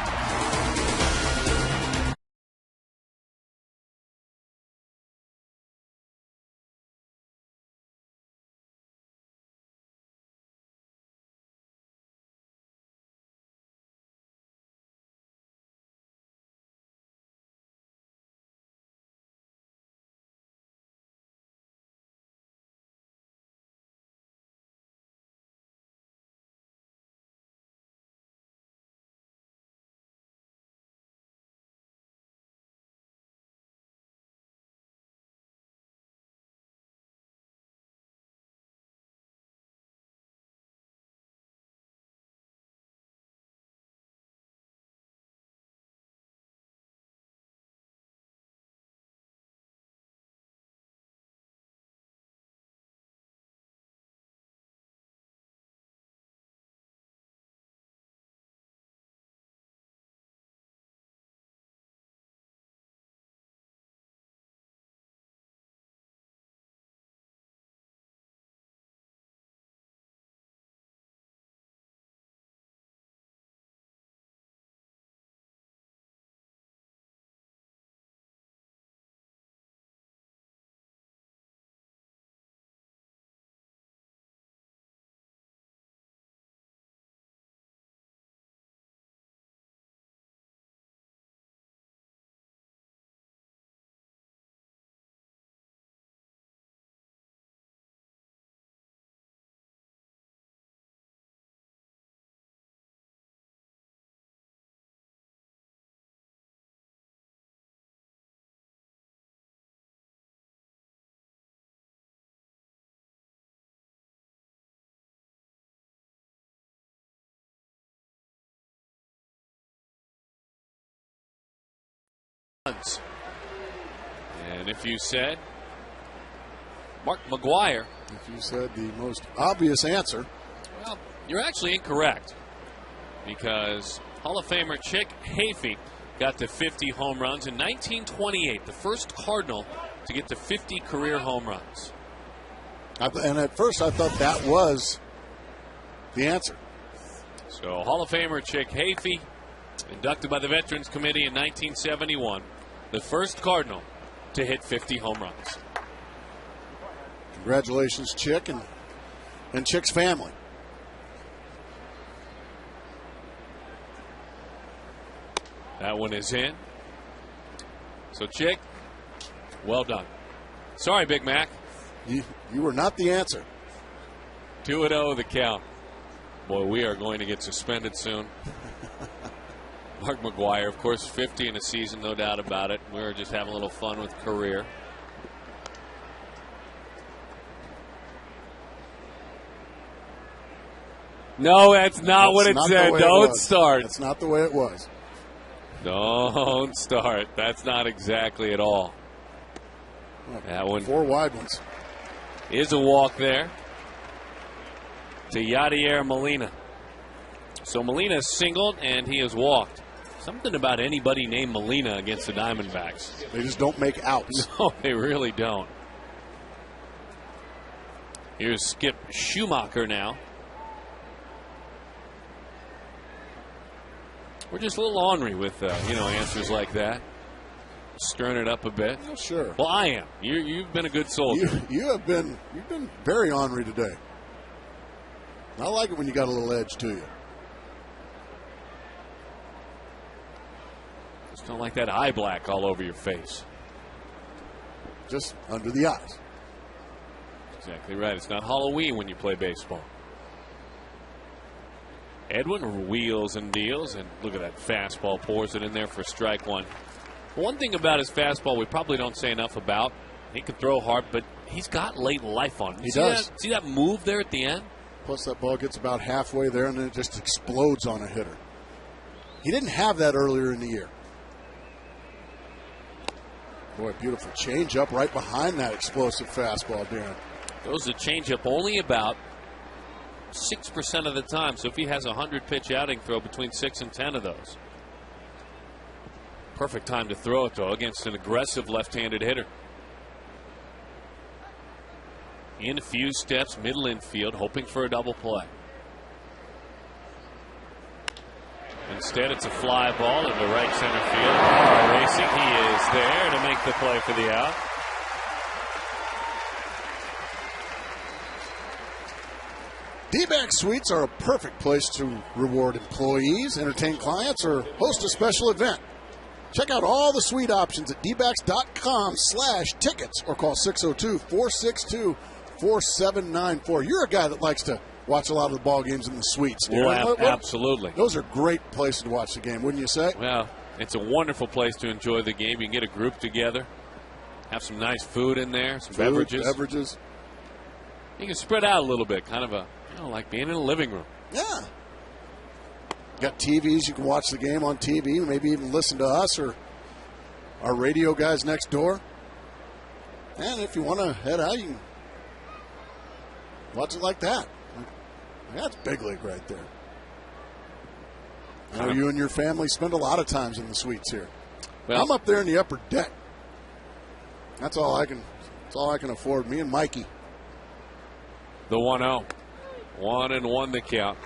And if you said Mark McGwire, if you said the most obvious answer, well, you're actually incorrect. because Hall of Famer Chick Hafey got to 50 home runs in 1928, the first Cardinal to get to 50 career home runs. And at first I thought that was the answer. So Hall of Famer Chick Hafey, inducted by the Veterans Committee in 1971, the first Cardinal to hit 50 home runs. Congratulations, Chick, and Chick's family. That one is in. So, Chick, well done. Sorry, Big Mac. You were not the answer. 2-0 the count. Boy, we are going to get suspended soon. Mark McGwire, of course, 50 in a season, no doubt about it. We were just having a little fun with career. No, that's not what it said. Don't start. That's not the way it was. Don't start. That's not exactly at all. That one. 4 wide ones. Is a walk there to Yadier Molina. So Molina is singled and he has walked. Something about anybody named Molina against the Diamondbacks. They just don't make outs. No, they really don't. Here's Skip Schumacher now. We're just a little ornery with answers like that. Stirring it up a bit. Oh, sure. Well, I am. You've been a good soldier. You've been very ornery today. I like it when you got a little edge to you. Just don't like that eye black all over your face. Just under the eyes. Exactly right. It's not Halloween when you play baseball. Edwin wheels and deals, and look at that fastball, pours it in there for strike one. One thing about his fastball we probably don't say enough about, he can throw hard, but he's got late life on him. He does. See that move there at the end? Plus that ball gets about halfway there, and then it just explodes on a hitter. He didn't have that earlier in the year. Boy, beautiful changeup right behind that explosive fastball, Darren. Throws the changeup only about 6% of the time. So if he has a 100-pitch outing, throw between 6 and 10 of those. Perfect time to throw it, though, against an aggressive left-handed hitter. In a few steps, middle infield, hoping for a double play. Instead, it's a fly ball into right center field. Car racing. He is there to make the play for the out. D-Back Suites are a perfect place to reward employees, entertain clients, or host a special event. Check out all the suite options at dbacks.com/tickets or call 602-462-4794. You're a guy that likes to watch a lot of the ball games in the suites. Well, absolutely. Those are great places to watch the game, wouldn't you say? Well, it's a wonderful place to enjoy the game. You can get a group together, have some nice food in there, some beverages. You can spread out a little bit, kind of like being in a living room. Yeah. Got TVs, you can watch the game on TV, maybe even listen to us or our radio guys next door. And if you want to head out, you can watch it like that. That's big league right there. I know you and your family spend a lot of times in the suites here. Well, I'm up there in the upper deck. That's all I can afford. Me and Mikey. The 1-0. 1-1 the count.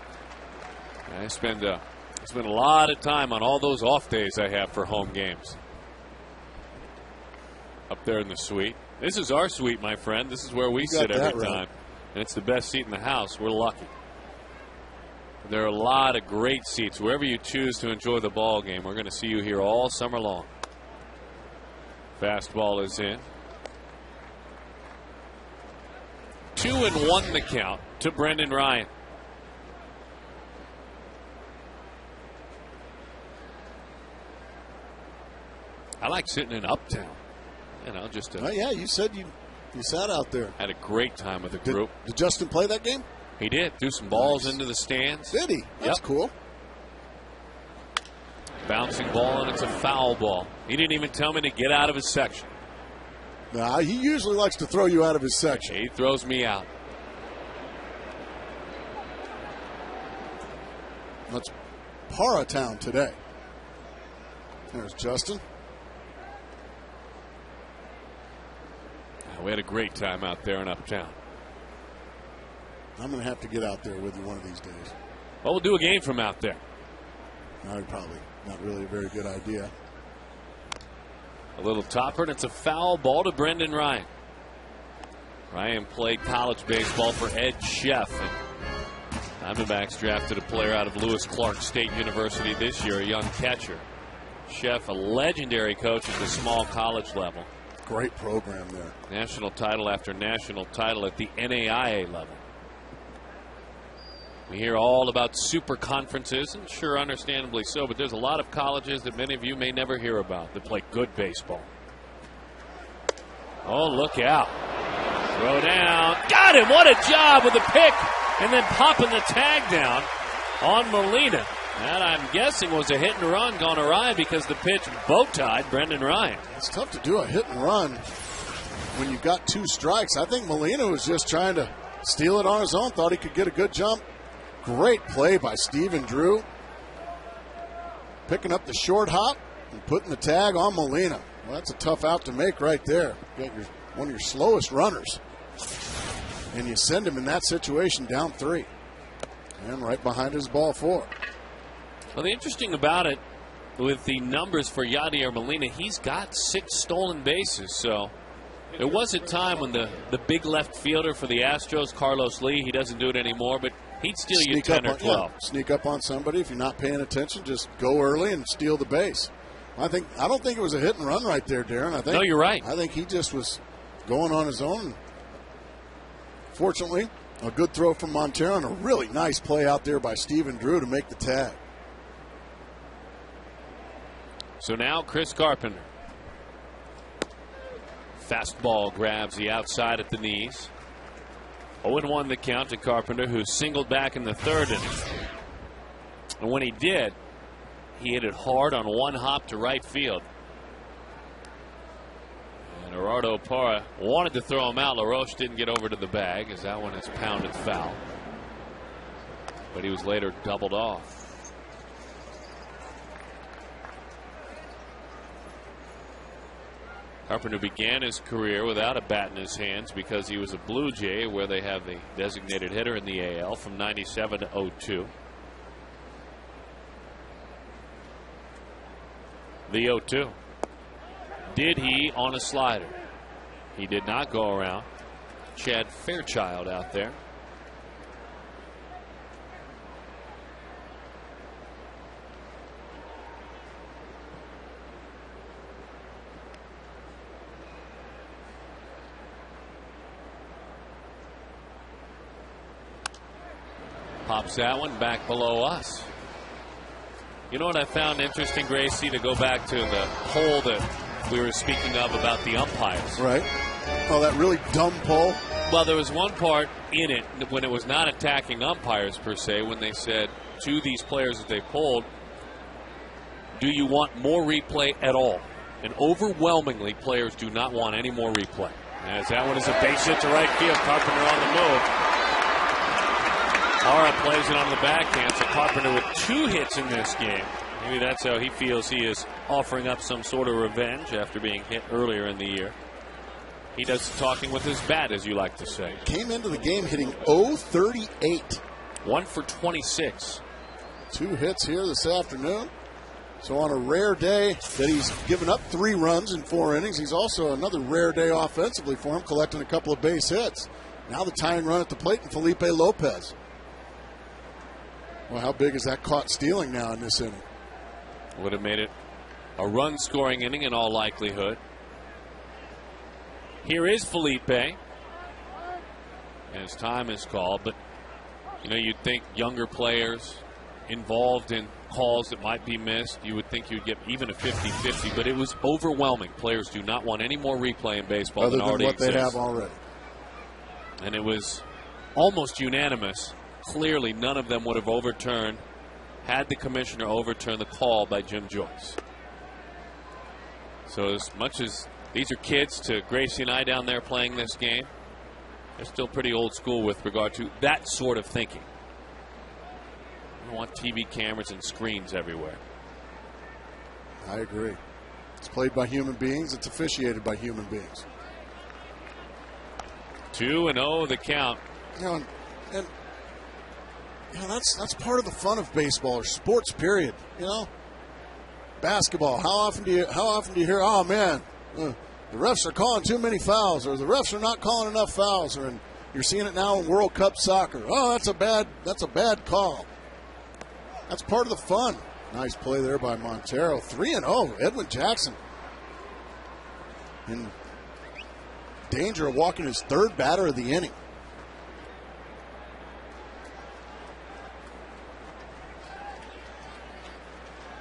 I spend a lot of time on all those off days I have for home games. Up there in the suite. This is our suite, my friend. This is where we sit every time. And it's the best seat in the house. We're lucky. There are a lot of great seats. Wherever you choose to enjoy the ball game, we're going to see you here all summer long. Fastball is in. 2-1 the count to Brendan Ryan. I like sitting in Uptown. you said you sat out there. Had a great time with the group. Did Justin play that game? He did. Threw some balls into the stands. Did he? That's cool. Bouncing ball, and it's a foul ball. He didn't even tell me to get out of his section. Nah, he usually likes to throw you out of his section. He throws me out. Paratown today. There's Justin. We had a great time out there in Uptown. I'm going to have to get out there with you one of these days. Well, we'll do a game from out there. Probably not really a very good idea. A little topper, and it's a foul ball to Brendan Ryan. Ryan played college baseball for Ed Sheff. And Diamondbacks drafted a player out of Lewis Clark State University this year, a young catcher. Sheff, a legendary coach at the small college level. Great program there. National title after national title at the NAIA level. We hear all about super conferences, and sure, understandably so, but there's a lot of colleges that many of you may never hear about that play good baseball. Oh, look out. Throw down. Got him. What a job with the pick, and then popping the tag down on Molina. That, I'm guessing, was a hit and run gone awry because the pitch bow-tied Brendan Ryan. It's tough to do a hit and run when you've got 2 strikes. I think Molina was just trying to steal it on his own, thought he could get a good jump. Great play by Stephen Drew. Picking up the short hop and putting the tag on Molina. Well, that's a tough out to make right there. You got one of your slowest runners. And you send him in that situation down 3. And right behind his ball 4. Well, the interesting about it, with the numbers for Yadier Molina, he's got 6 stolen bases. So there was a time when the big left fielder for the Astros, Carlos Lee, he doesn't do it anymore, but he'd steal you 10 or 12. Sneak up on somebody. If you're not paying attention, just go early and steal the base. I don't think it was a hit and run right there, Darren. No, you're right. I think he just was going on his own. Fortunately, a good throw from Montero and a really nice play out there by Stephen Drew to make the tag. So now Chris Carpenter. Fastball grabs the outside at the knees. 0-1 the count to Carpenter, who singled back in the 3rd inning. And when he did, he hit it hard on one hop to right field. And Gerardo Parra wanted to throw him out. LaRoche didn't get over to the bag as that one is pounded foul. But he was later doubled off. Carpenter began his career without a bat in his hands because he was a Blue Jay, where they have the designated hitter in the AL, from 97 to 02. The 0-2. Did he on a slider? He did not go around. Chad Fairchild out there. Pops that one back below us. You know what I found interesting, Gracie, to go back to the poll that we were speaking of about the umpires. Right. Oh, that really dumb poll? Well, there was one part in it when it was not attacking umpires per se, when they said to these players that they polled, do you want more replay at all? And overwhelmingly, players do not want any more replay. As that one is a base hit to right field. Carpenter on the move. Parra plays it on the backhand, so Carpenter with 2 hits in this game. Maybe that's how he feels he is offering up some sort of revenge after being hit earlier in the year. He does talking with his bat, as you like to say. Came into the game hitting .038. 1 for 26. 2 hits here this afternoon. So on a rare day that he's given up 3 runs in 4 innings, he's also another rare day offensively for him, collecting a couple of base hits. Now the tying run at the plate and Felipe Lopez. Well, how big is that caught stealing now in this inning? Would have made it a run-scoring inning in all likelihood. Here is Felipe. As time is called, but you know, you'd think younger players involved in calls that might be missed, you would think you'd get even a 50-50, but it was overwhelming. Players do not want any more replay in baseball other than than already what exists. they have already. And it was almost unanimous. Clearly, none of them would have overturned, had the commissioner overturn the call by Jim Joyce. So as much as these are kids to Gracie and I down there playing this game, they're still pretty old school with regard to that sort of thinking. I don't want TV cameras and screens everywhere. I agree. It's played by human beings. It's officiated by human beings. 2-0 the count. And that's part of the fun of baseball or sports. Period. Basketball. How often do you hear, oh man, the refs are calling too many fouls, or the refs are not calling enough fouls, and you're seeing it now in World Cup soccer. Oh, that's a bad call. That's part of the fun. Nice play there by Montero. 3-0. Edwin Jackson in danger of walking his third batter of the inning.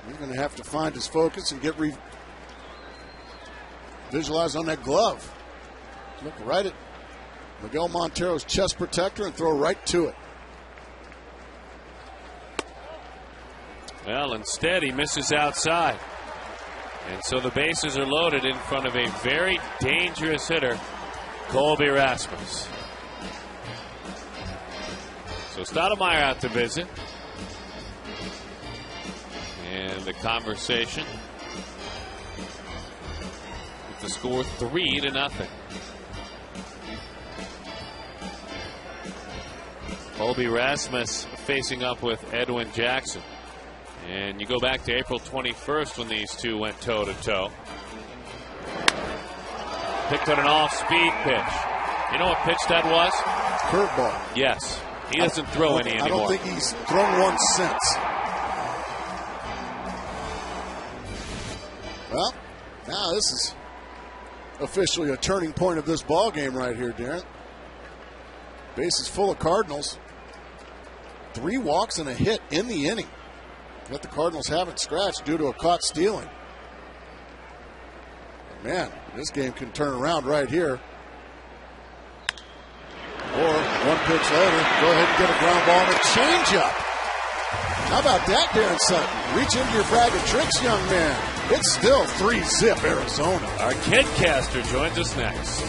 He's going to have to find his focus and get visualized on that glove. Look right at Miguel Montero's chest protector and throw right to it. Well, instead he misses outside. And so the bases are loaded in front of a very dangerous hitter, Colby Rasmus. So Stoudemire out to visit. And the conversation with the score 3-0. Colby Rasmus facing up with Edwin Jackson. And you go back to April 21st when these two went toe-to-toe. Picked on an off-speed pitch. You know what pitch that was? Curveball. Yes. He doesn't throw any anymore. I don't think he's thrown one since. Well, now this is officially a turning point of this ball game right here, Darren. Base is full of Cardinals. 3 walks and a hit in the inning. But the Cardinals haven't scratched due to a caught stealing. Man, this game can turn around right here. Or one pitch later, go ahead and get a ground ball and a changeup. How about that, Darren Sutton? Reach into your bag of tricks, young man. It's still 3-0 Arizona. Our Kidcaster joins us next.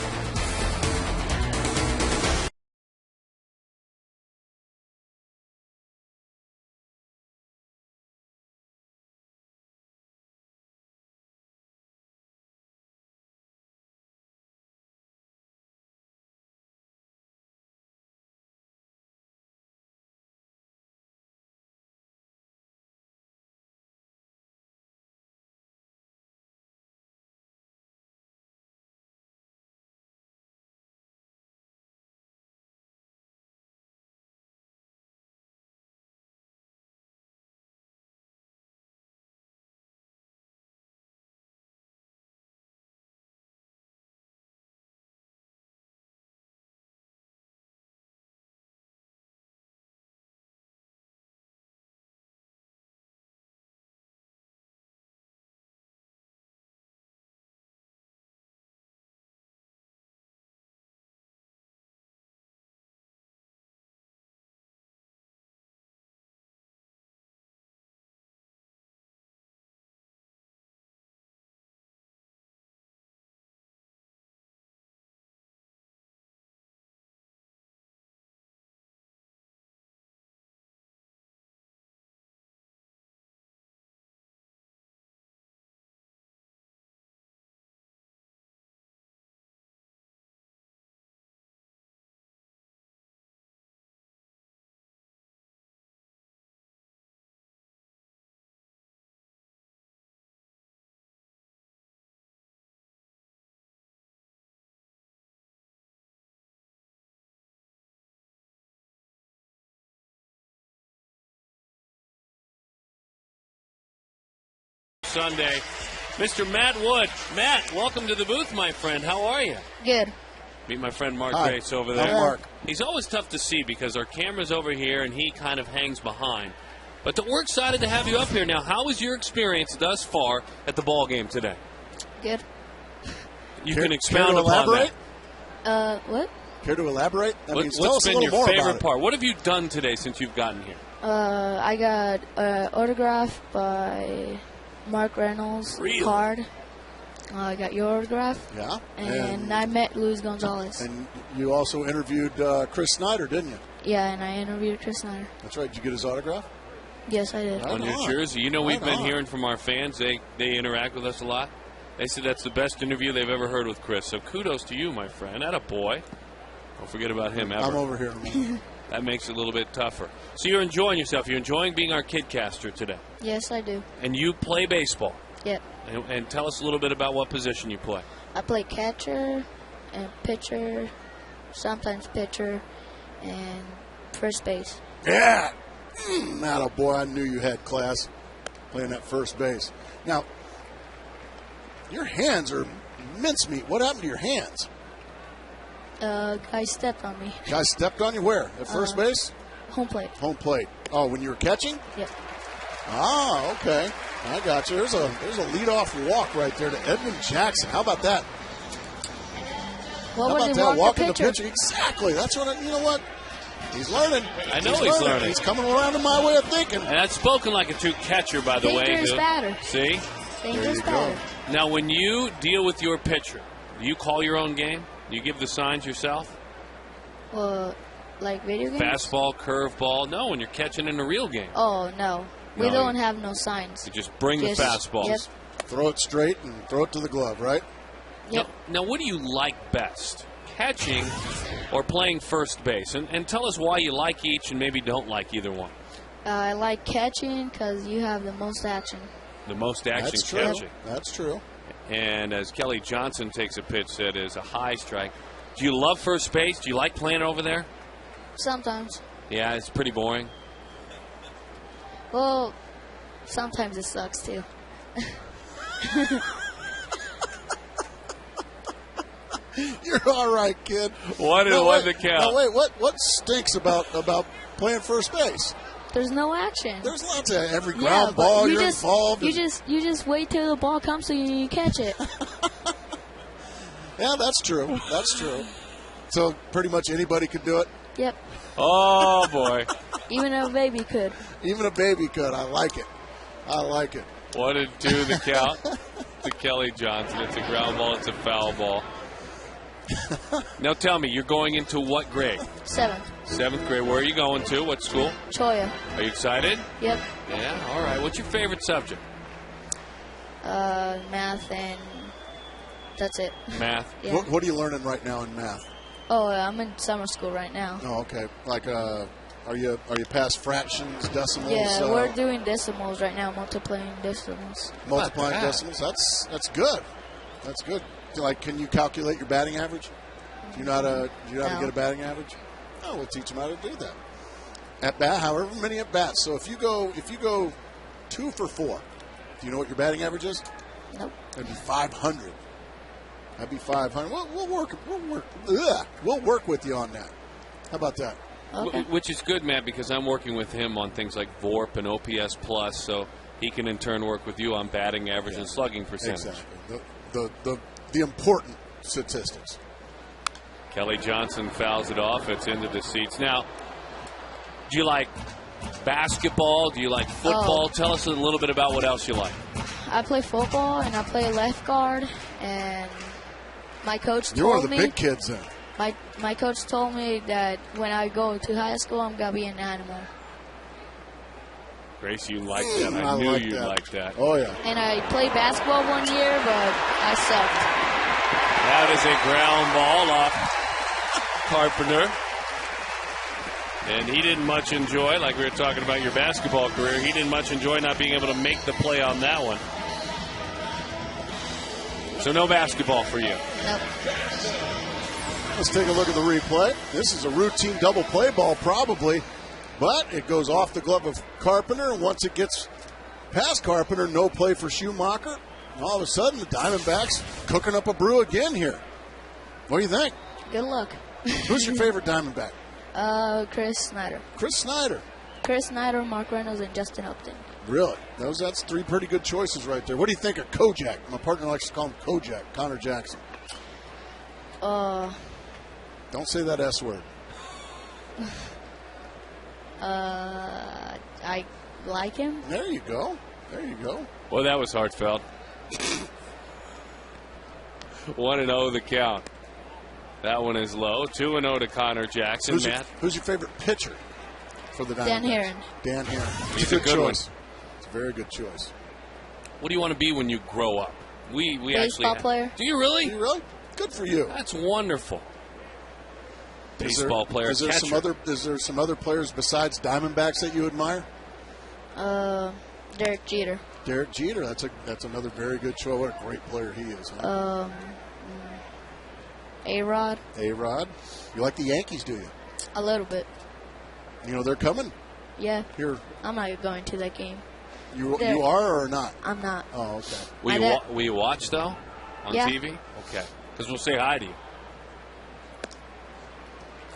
Sunday, Mr. Matt Wood. Matt, welcome to the booth, my friend. How are you? Good. Meet my friend Mark Hi. Grace over there. Hi, Mark. He's always tough to see because our camera's over here and he kind of hangs behind. But we're excited to have you up here. Now, how was your experience thus far at the ball game today? Good. You can expound upon that. What? Care to elaborate? What's been your favorite part? What have you done today since you've gotten here? I got autograph by Mark Reynolds card. I got your autograph. Yeah. And I met Luis Gonzalez. And you also interviewed Chris Snyder, didn't you? Yeah, and I interviewed Chris Snyder. That's right. Did you get his autograph? Yes, I did. On your jersey. You know, we've been hearing from our fans. They interact with us a lot. They said that's the best interview they've ever heard with Chris. So kudos to you, my friend. Atta boy. Don't forget about him ever. I'm over here. That makes it a little bit tougher. So you're enjoying yourself. You're enjoying being our kidcaster today. Yes, I do. And you play baseball. Yep. And tell us a little bit about what position you play. I play catcher and pitcher, sometimes pitcher, and first base. Yeah. Atta boy, I knew you had class playing that first base. Now, your hands are mincemeat. What happened to your hands? Guy stepped on me. Guy stepped on you where? At first base? Home plate. Home plate. Oh, when you were catching? Yep. Ah, okay. I got you. There's a leadoff walk right there to Edwin Jackson. How about that? What How was about it? that? Walking the the pitcher. Exactly. That's what you know what? He's learning. I know he's learning. He's coming around to my way of thinking. And that's spoken like a true catcher, by the way. Dangerous batter. See? Dangerous batter. Now, when you deal with your pitcher, do you call your own game? Do you give the signs yourself? Like video games? Fastball, curveball? No, when you're catching in a real game. Oh, no. We don't have no signs. You just bring the fastballs. Yep. Throw it straight and throw it to the glove, right? Yep. Now, what do you like best? Catching or playing first base? And tell us why you like each and maybe don't like either one. I like catching because you have the most action. The most action That's true. catching. That's true. And as Kelly Johnson takes a pitch that is a high strike, do you love first base? Do you like playing over there? Sometimes. Yeah, it's pretty boring. Well, sometimes it sucks too. You're all right, kid. One the count. No, wait. What stinks about playing first base? There's no action. There's lots of every ground ball you're involved. You just wait till the ball comes so you catch it. Yeah, that's true. That's true. So pretty much anybody could do it. Yep. Oh boy. Even a baby could. Even a baby could. I like it. I like it. 1-2 the count to Kelly Johnson. It's a ground ball. It's a foul ball. Now tell me, you're going into what grade? 7th. 7th grade. Where are you going to? What school? Choya. Are you excited? Yep. Yeah. All right. What's your favorite subject? Math and that's it. Math. Yeah. What are you learning right now in math? Oh, I'm in summer school right now. Oh, okay. Like, are you past fractions, decimals? Yeah, we're doing decimals right now, multiplying decimals. Multiplying decimals. That's good. That's good. Like, can you calculate your batting average? Do you know how to get a batting average? Oh, we'll teach them how to do that. At bat, however many at bats. So if you go 2 for 4, do you know what your batting average is? Nope. That'd be 500. That'd be 500. We'll work with you on that. How about that? Okay. Which is good, Matt, because I'm working with him on things like VORP and OPS plus, so he can in turn work with you on batting average and slugging percentage. Exactly. The important statistics. Kelly Johnson fouls it off. It's into the seats. Now, do you like basketball? Do you like football? Tell us a little bit about what else you like. I play football and I play left guard, and my coach told me. You're one of the big kids then. My coach told me that when I go to high school, I'm going to be an animal. Grace, you like that. I knew you'd like that. Oh, yeah. And I played basketball one year, but I sucked. That is a ground ball off Carpenter. And he didn't much enjoy, like we were talking about your basketball career, he didn't much enjoy not being able to make the play on that one. So no basketball for you. Nope. Let's take a look at the replay. This is a routine double play ball probably, but it goes off the glove of Carpenter, and once it gets past Carpenter, no play for Schumacher. And all of a sudden, the Diamondbacks cooking up a brew again here. What do you think? Good luck. Who's your favorite Diamondback? Chris Snyder. Chris Snyder. Chris Snyder, Mark Reynolds, and Justin Upton. Really? That's 3 pretty good choices right there. What do you think of Kojak? My partner likes to call him Kojak, Connor Jackson. Don't say that S word. I like him. There you go. Well, that was heartfelt. 1-0 the count. That one is low. 2-0 to Connor Jackson. Who's your favorite pitcher? for the Diamondbacks? Dan Herron. Dan Herron. He's a good one. It's a very good choice. What do you want to be when you grow up? We Baseball actually player. Do you really? You really? Good for you. That's wonderful. Baseball player. Is there some other players besides Diamondbacks that you admire? Derek Jeter. Derek Jeter. That's another very good choice. What a great player he is. Huh? A-Rod. A-Rod. You like the Yankees, do you? A little bit. You know they're coming Yeah. here. I'm not going to that game. You are or not? I'm not. Oh, okay. Will you watch though on Yeah. TV? Okay, because we'll say hi to you.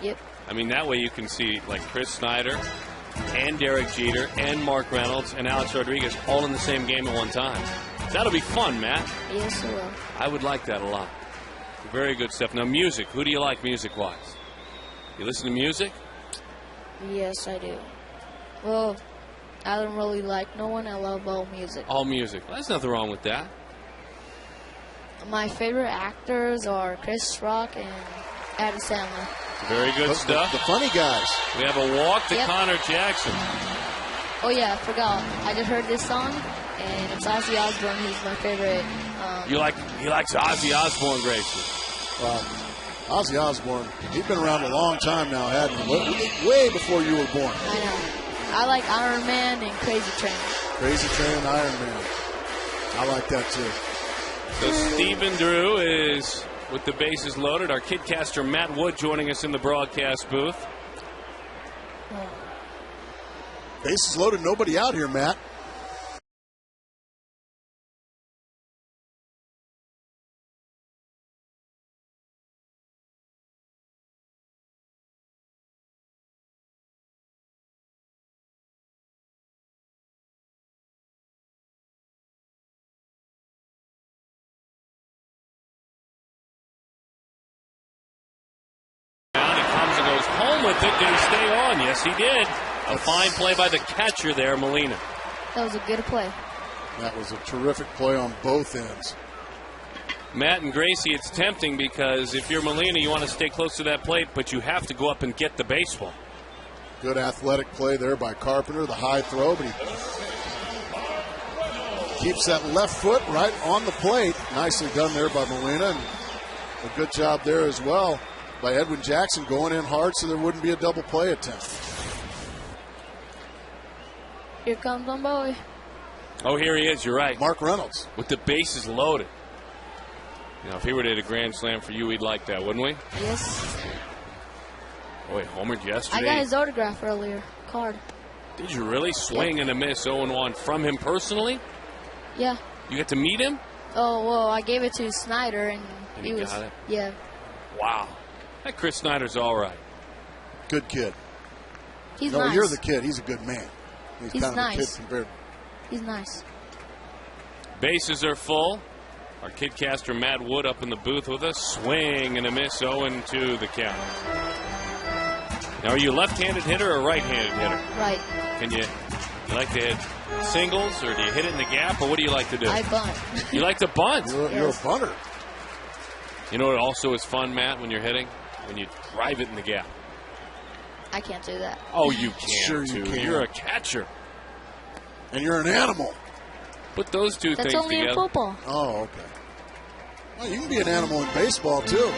Yep. I mean, that way you can see like Chris Snyder and Derek Jeter and Mark Reynolds and Alex Rodriguez all in the same game at one time. That'll be fun, Matt. Yes, it will. I would like that a lot. Very good stuff. Now, music. Who do you like music-wise? You listen to music? Yes, I do. Well, I don't really like no one. I love all music. All music. Well, there's nothing wrong with that. My favorite actors are Chris Rock and Adam Sandler. Very good stuff. The funny guys. We have a walk to Yep. Connor Jackson. Oh yeah, I forgot. I just heard this song, and it's Ozzy Osbourne. He's my favorite. He likes Ozzy Osbourne, Gracie. Well, Ozzy Osbourne, he's been around a long time now, hadn't he? Way before you were born. I know. I like Iron Man and Crazy Train. Crazy Train and Iron Man. I like that too. So Stephen Drew is with the bases loaded. Our kidcaster Matt Wood joining us in the broadcast booth. Bases loaded, nobody out here, Matt. Home with it. Did he stay on? Yes, he did. A fine play by the catcher there, Molina. That was a good play. That was a terrific play on both ends. Matt and Gracie, it's tempting because if you're Molina, you want to stay close to that plate, but you have to go up and get the baseball. Good athletic play there by Carpenter, the high throw, but he keeps that left foot right on the plate. Nicely done there by Molina, and a good job there as well by Edwin Jackson going in hard so there wouldn't be a double play attempt. Here comes my boy. Oh, here he is. You're right. Mark Reynolds. With the bases loaded. You know, if he were to hit a grand slam for you, we'd like that, wouldn't we? Yes. Boy, homered yesterday. I got his autograph earlier. Card. Did you really? Swing and a miss, 0-1 from him personally? Yeah. You got to meet him? Oh, well, I gave it to Snyder, and he was. got it? Yeah. Wow. That Chris Snyder's all right. Good kid. He's no, nice. you're the kid. He's a good man. He's kind of nice. a kid compared. He's nice. Bases are full. Our kidcaster Matt Wood up in the booth with us. Swing and a miss, 0-2 the count. Now, are you a left-handed hitter or right-handed hitter? Right. Can you like to hit singles, or do you hit it in the gap, or what do you like to do? I bunt. You like to bunt? You're a bunter. You know what also is fun, Matt, when you're hitting? When you drive it in the gap. I can't do that. Oh, you can, Sure you too. can. You're a catcher. And you're an animal. Put those two That's things only together. in football. Oh, okay. Well, you can be an animal in baseball, too.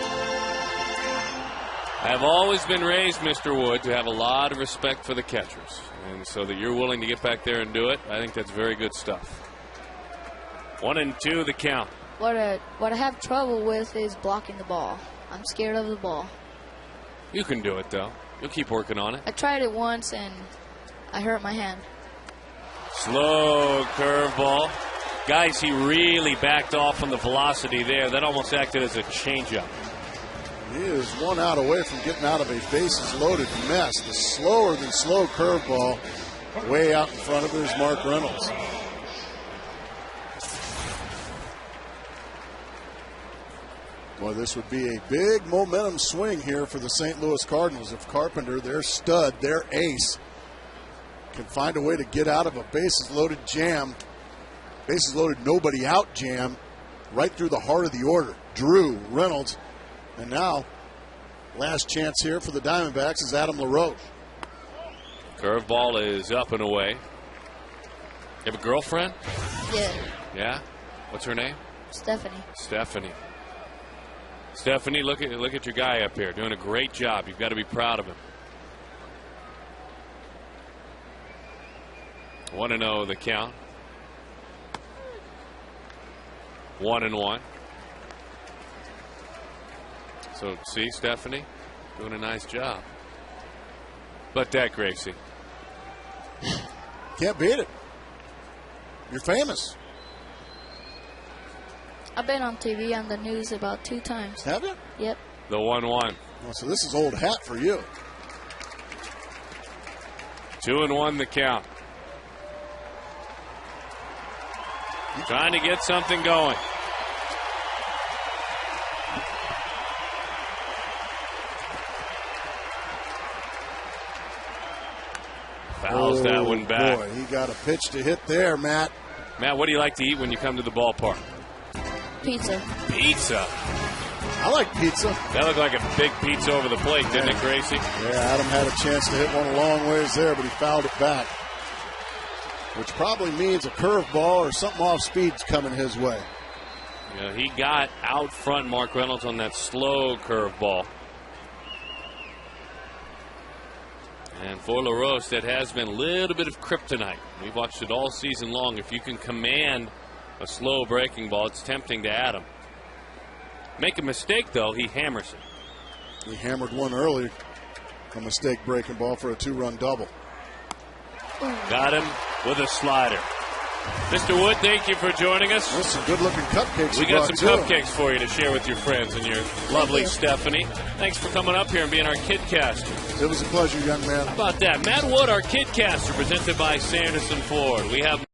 I have always been raised, Mr. Wood, to have a lot of respect for the catchers. And so that you're willing to get back there and do it, I think that's very good stuff. 1-2 the count. What I have trouble with is blocking the ball. I'm scared of the ball. You can do it, though. You'll keep working on it. I tried it once, and I hurt my hand. Slow curveball. Guys, he really backed off on the velocity there. That almost acted as a changeup. He is 1 out away from getting out of a bases-loaded mess. The slower-than-slow curveball way out in front of him is Mark Reynolds. Boy, this would be a big momentum swing here for the St. Louis Cardinals if Carpenter, their stud, their ace, can find a way to get out of a bases-loaded jam, bases-loaded nobody-out jam right through the heart of the order. Drew, Reynolds, and now last chance here for the Diamondbacks is Adam LaRoche. Curveball is up and away. You have a girlfriend? Yeah. Yeah? What's her name? Stephanie. Stephanie. Stephanie, look at your guy up here doing a great job. You've got to be proud of him. 1-0 the count. 1-1. So see, Stephanie doing a nice job. But that, Gracie. Can't beat it. You're famous. I've been on TV on the news about 2 times. Have you? Yep. The 1-1. Oh, so this is old hat for you. 2-1 the count. Trying to get something going. Fouls that one back. Boy, he got a pitch to hit there, Matt. Matt, what do you like to eat when you come to the ballpark? Pizza. Pizza. I like pizza. That looked like a big pizza over the plate, didn't it, Gracie? Yeah, Adam had a chance to hit one a long ways there, but he fouled it back. Which probably means a curveball or something off speed's coming his way. Yeah, he got out front Mark Reynolds on that slow curveball. And for LaRose, that has been a little bit of kryptonite. We've watched it all season long. If you can command a slow breaking ball, it's tempting to Adam. Make a mistake, though, he hammers it. He hammered one early, a mistake breaking ball for a 2-run double. Got him with a slider. Mr. Wood, thank you for joining us. There's some good-looking cupcakes. We got some cupcakes for you to share with your friends and your lovely Stephanie. Thanks for coming up here and being our Kidcaster. It was a pleasure, young man. How about that? Matt Wood, our Kidcaster, presented by Sanderson Ford. We have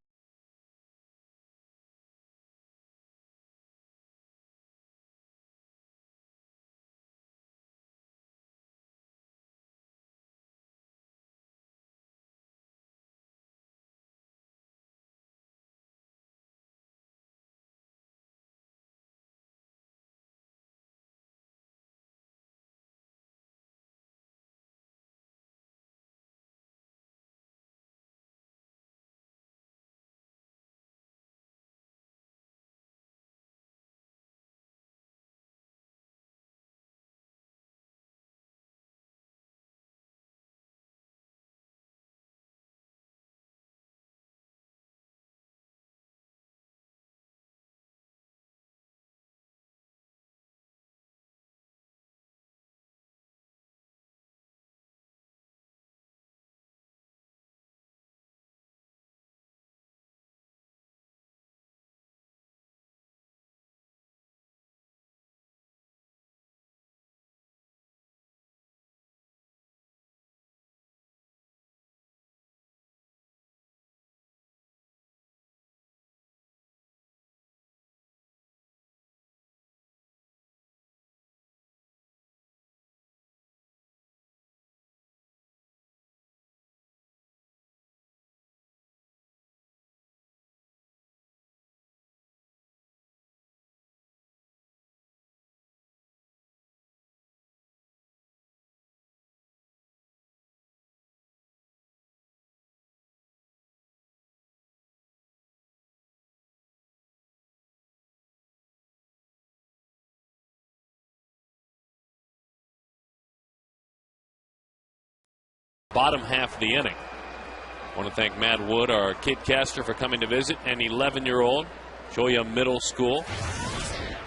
bottom half of the inning. I want to thank Matt Wood, our Kidcaster, for coming to visit, an 11-year-old, Joya Middle School.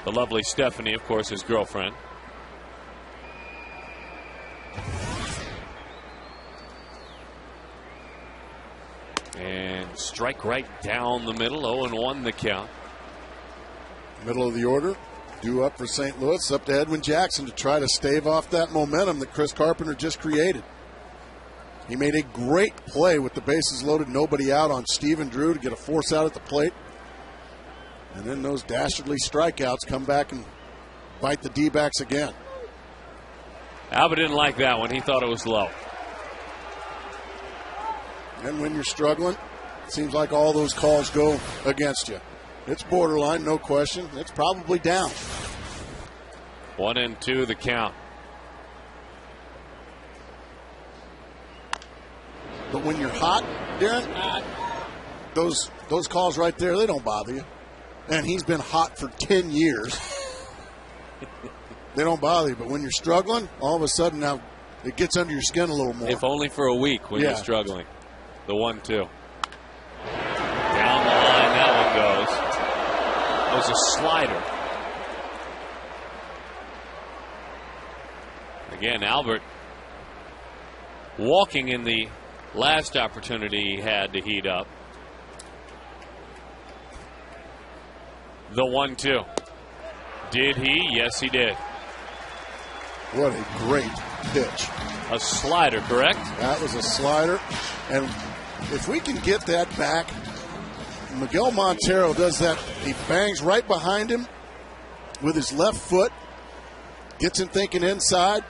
The lovely Stephanie, of course, his girlfriend. And strike right down the middle, 0-1 the count. Middle of the order, due up for St. Louis, up to Edwin Jackson to try to stave off that momentum that Chris Carpenter just created. He made a great play with the bases loaded, nobody out on Stephen Drew to get a force out at the plate. And then those dastardly strikeouts come back and bite the D-backs again. Albert didn't like that one. He thought it was low. And when you're struggling, it seems like all those calls go against you. It's borderline, no question. It's probably down. 1-2 the count. But when you're hot, Darren, those calls right there, they don't bother you. And he's been hot for 10 years. They don't bother you. But when you're struggling, all of a sudden now it gets under your skin a little more. If only for a week when you're struggling. The 1-2. Down the line, that one goes. It was a slider. Again, Albert walking in the last opportunity he had to heat up. The 1-2. Did he? Yes, he did. What a great pitch. A slider, correct? That was a slider. And if we can get that back, Miguel Montero does that. He bangs right behind him with his left foot, gets him thinking inside,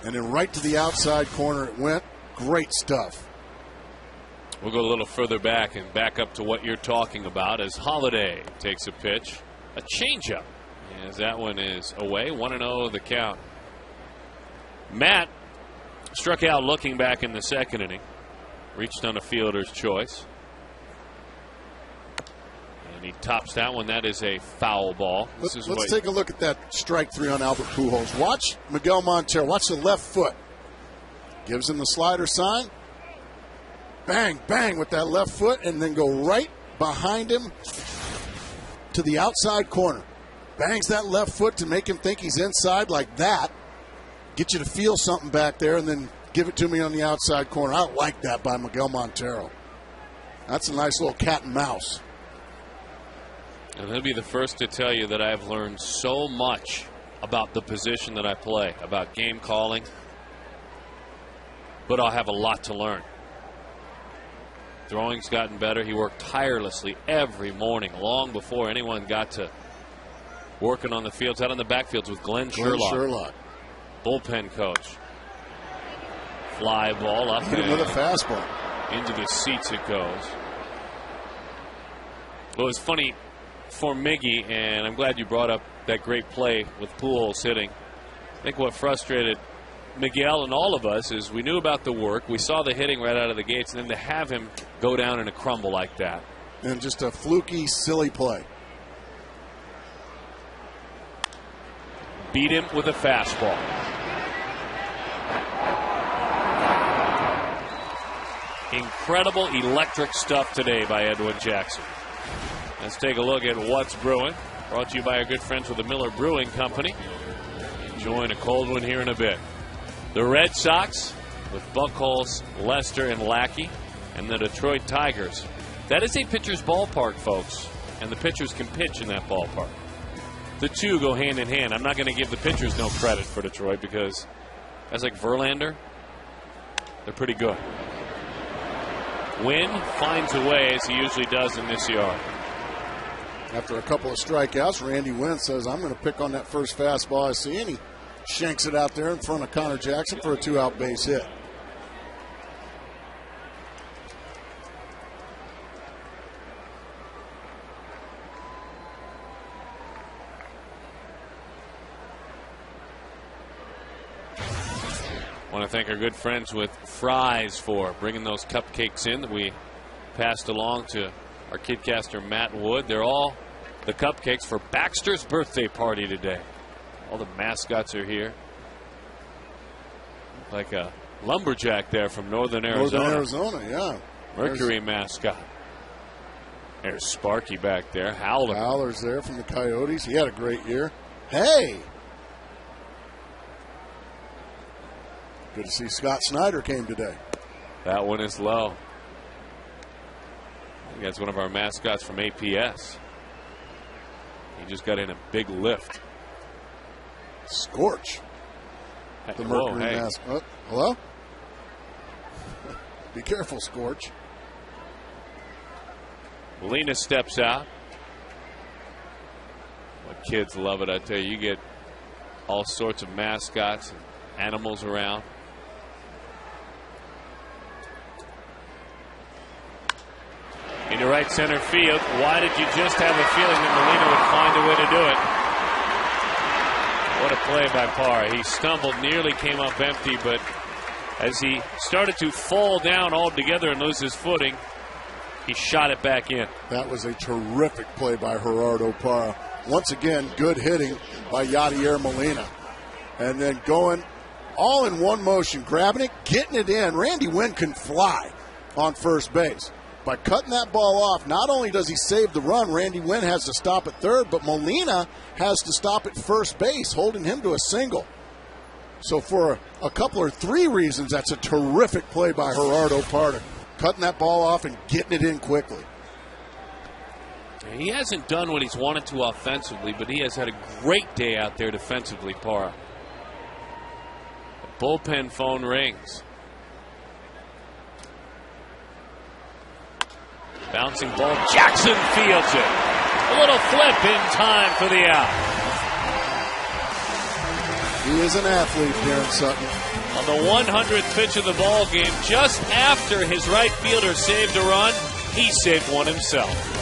and then right to the outside corner it went. Great stuff. We'll go a little further back and back up to what you're talking about as Holiday takes a pitch. A changeup. As that one is away. 1-0 the count. Matt struck out looking back in the second inning. Reached on a fielder's choice. And he tops that one. That is a foul ball. Let's take a look at that strike 3 on Albert Pujols. Watch Miguel Montero. Watch the left foot. Gives him the slider sign. Bang, bang with that left foot, and then go right behind him to the outside corner. Bangs that left foot to make him think he's inside like that. Get you to feel something back there, and then give it to me on the outside corner. I like that by Miguel Montero. That's a nice little cat and mouse. And he'll be the first to tell you that I've learned so much about the position that I play, about game calling, but I'll have a lot to learn. Throwing's gotten better. He worked tirelessly every morning, long before anyone got to working on the fields, out on the backfields with Glenn Sherlock. Bullpen coach. Fly ball up Hit him with a fastball. Into the seats it goes. Well, it was funny for Miggy, and I'm glad you brought up that great play with Pujols hitting. I think what frustrated Miguel and all of us is we knew about the work. We saw the hitting right out of the gates, and then to have him go down in a crumble like that. And just a fluky, silly play. Beat him with a fastball. Incredible electric stuff today by Edwin Jackson. Let's take a look at what's brewing. Brought to you by our good friends with the Miller Brewing Company. Enjoying a cold one here in a bit. The Red Sox with Buchholz, Lester, and Lackey, and the Detroit Tigers. That is a pitcher's ballpark, folks, and the pitchers can pitch in that ballpark. The two go hand in hand. I'm not going to give the pitchers no credit for Detroit because guys like Verlander, they're pretty good. Wynn finds a way, as he usually does in this yard. After a couple of strikeouts, Randy Wynn says, I'm going to pick on that first fastball I see, and he shanks it out there in front of Connor Jackson for a 2-out base hit. I want to thank our good friends with Fry's for bringing those cupcakes in that we passed along to our kidcaster Matt Wood. They're all the cupcakes for Baxter's birthday party today. All the mascots are here. Like a lumberjack there from Northern Arizona. Northern Arizona, yeah. Mercury mascot. There's Sparky back there. Howler. Howler's there from the Coyotes. He had a great year. Hey! Good to see Scott Snyder came today. That one is low. I think that's one of our mascots from APS. He just got in a big lift. Scorch. The Mercury mask. Oh, hello? Be careful, Scorch. Molina steps out. Well, kids love it, I tell you. You get all sorts of mascots and animals around. Into right center field. Why did you just have a feeling that Molina would find a way to do it? What a play by Parr. He stumbled, nearly came up empty, but As he started to fall down altogether and lose his footing, he shot it back in. That was a terrific play by Gerardo Parra. Once again, good hitting by Yadier Molina. And then going all in one motion, grabbing it, getting it in. Randy Wynn can fly on first base. By cutting that ball off, not only does he save the run, Randy Wynn has to stop at third, but Molina has to stop at first base, holding him to a single. So for a couple or three reasons, that's a terrific play by Gerardo Parra. Cutting that ball off and getting it in quickly. He hasn't done what he's wanted to offensively, but he has had a great day out there defensively, Parra. The bullpen phone rings. Bouncing ball, Jackson fields it. A little flip in time for the out. He is an athlete, Darren Sutton. On the 100th pitch of the ball game, just after his right fielder saved a run, he saved one himself.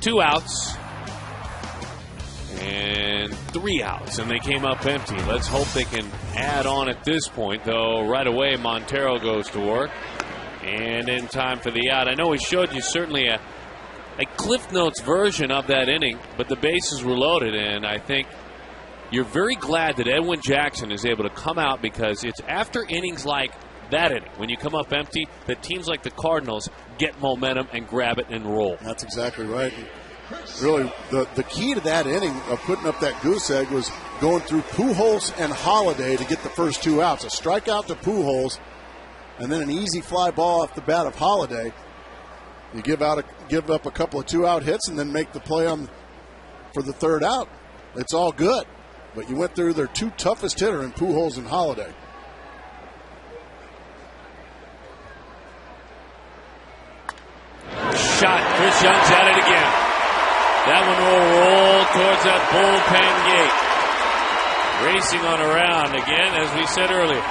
Two outs and three outs, and they came up empty. Let's hope they can add on at this point, though. Right away, Montero goes to work, and in time for the out. I know we showed you certainly a Cliff Notes version of that inning, but the bases were loaded, and I think you're very glad that Edwin Jackson is able to come out, because it's after innings like that inning, when you come up empty, that teams like the Cardinals get momentum and grab it and roll. That's exactly right. Really, the key to that inning of putting up that goose egg was going through Pujols and Holiday to get the first two outs. A strikeout to Pujols, and then an easy fly ball off the bat of Holiday. You give up a couple of two-out hits and then make the play for the third out. It's all good. But you went through their two toughest hitter in Pujols and Holiday. Shot. Chris Young's at it again. That one will roll towards that bullpen gate. Racing on around again, as we said earlier.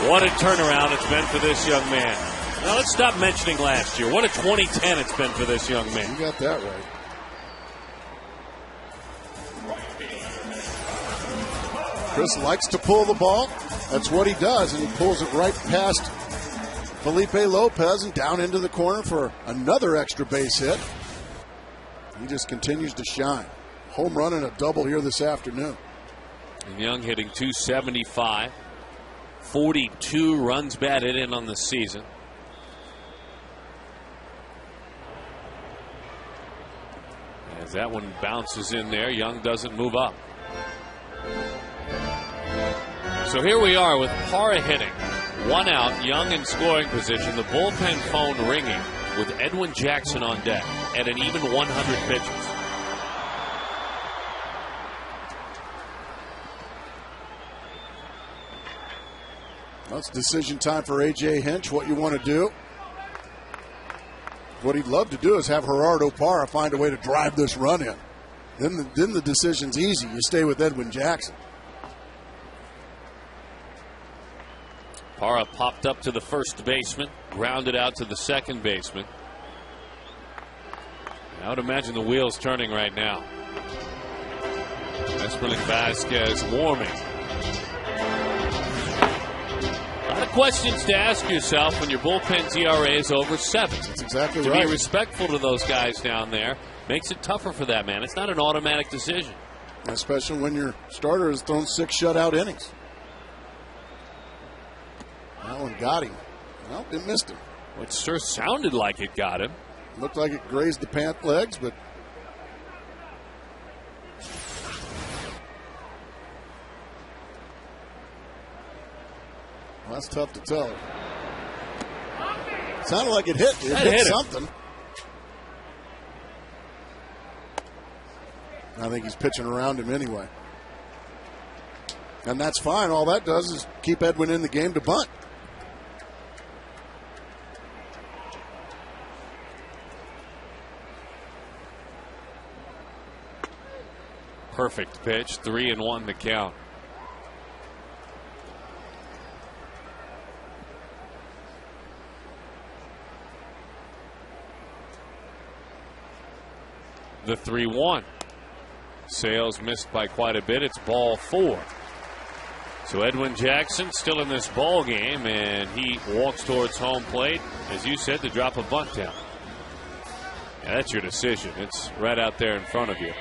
What a turnaround it's been for this young man. Now let's stop mentioning last year. What a 2010 it's been for this young man. You got that right. Chris likes to pull the ball. That's what he does, and he pulls it right past Felipe Lopez and down into the corner for another extra base hit. He just continues to shine. Home run and a double here this afternoon. And Young hitting .275. 42 runs batted in on the season. As that one bounces in there, Young doesn't move up. So here we are with Parra hitting. One out, Young in scoring position, the bullpen phone ringing. with Edwin Jackson on deck at an even 100 pitches. Well, it's decision time for A.J. Hinch, what you want to do. What he'd love to do is have Gerardo Parra find a way to drive this run in. Then the decision's easy. You stay with Edwin Jackson. Parra popped up to the first baseman, grounded out to the second baseman. I would imagine the wheels turning right now. Esperling Vasquez warming. A lot of questions to ask yourself when your bullpen's ERA is over 7. That's exactly right. To be respectful to those guys down there makes it tougher for that man. It's not an automatic decision. Especially when your starter has thrown 6 shutout innings. That one got him. Well, it missed him. Well, it sure sounded like it got him. Looked like it grazed the pant legs, but well, that's tough to tell. Sounded like it hit. It hit something. I think he's pitching around him anyway. And that's fine. All that does is keep Edwin in the game to bunt. Perfect pitch, 3-1 to count. The 3-1. Sales missed by quite a bit. It's ball 4. So Edwin Jackson still in this ball game, and he walks towards home plate, as you said, to drop a bunt down. Yeah, that's your decision. It's right out there in front of you.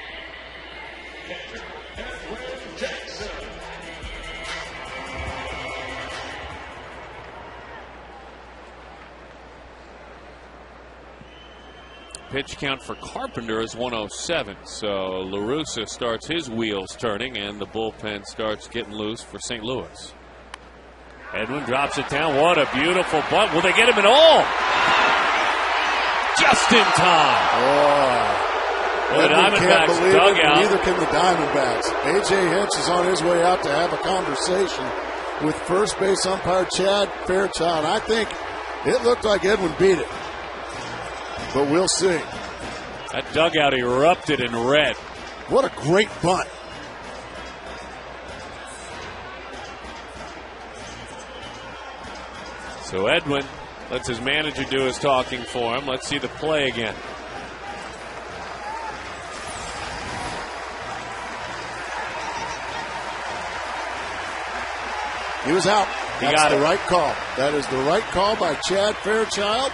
Pitch count for Carpenter is 107. So LaRussa starts his wheels turning, and the bullpen starts getting loose for St. Louis. Edwin drops it down. What a beautiful bunt. Will they get him at all? Just in time. Oh. Well, the Diamondbacks dugout. Neither can the Diamondbacks. A.J. Hinch is on his way out to have a conversation with first base umpire Chad Fairchild. I think it looked like Edwin beat it, but we'll see. That dugout erupted in red. What a great bunt. So Edwin lets his manager do his talking for him. Let's see the play again. He was out. That's the it. right call. That is the right call by Chad Fairchild.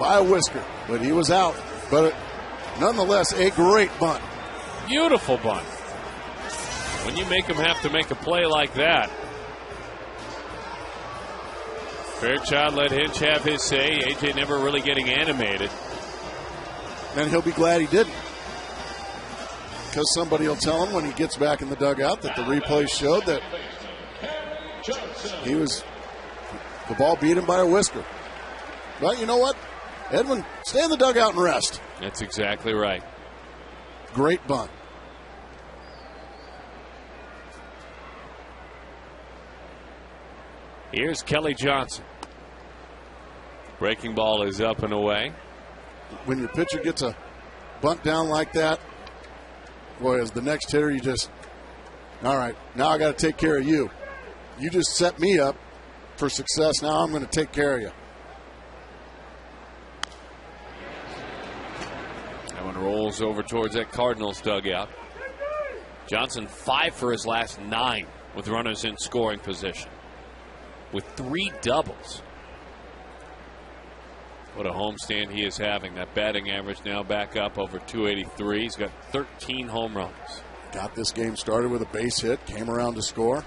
By a whisker, but he was out. But nonetheless, a great bunt. Beautiful bunt. When you make him have to make a play like that. Fairchild let Hinch have his say. AJ never really getting animated. And he'll be glad he didn't. Because somebody will tell him when he gets back in the dugout that the replay showed that the ball beat him by a whisker. But you know what? Edwin, stay in the dugout and rest. That's exactly right. Great bunt. Here's Kelly Johnson. Breaking ball is up and away. When your pitcher gets a bunt down like that, boy, as the next hitter, you just, all right, now I got to take care of you. You just set me up for success. Now I'm going to take care of you. That one rolls over towards that Cardinals dugout. Johnson 5 for his last 9 with runners in scoring position, with 3 doubles. What a homestand he is having. That batting average now back up over 283. He's got 13 home runs. Got this game started with a base hit, came around to score.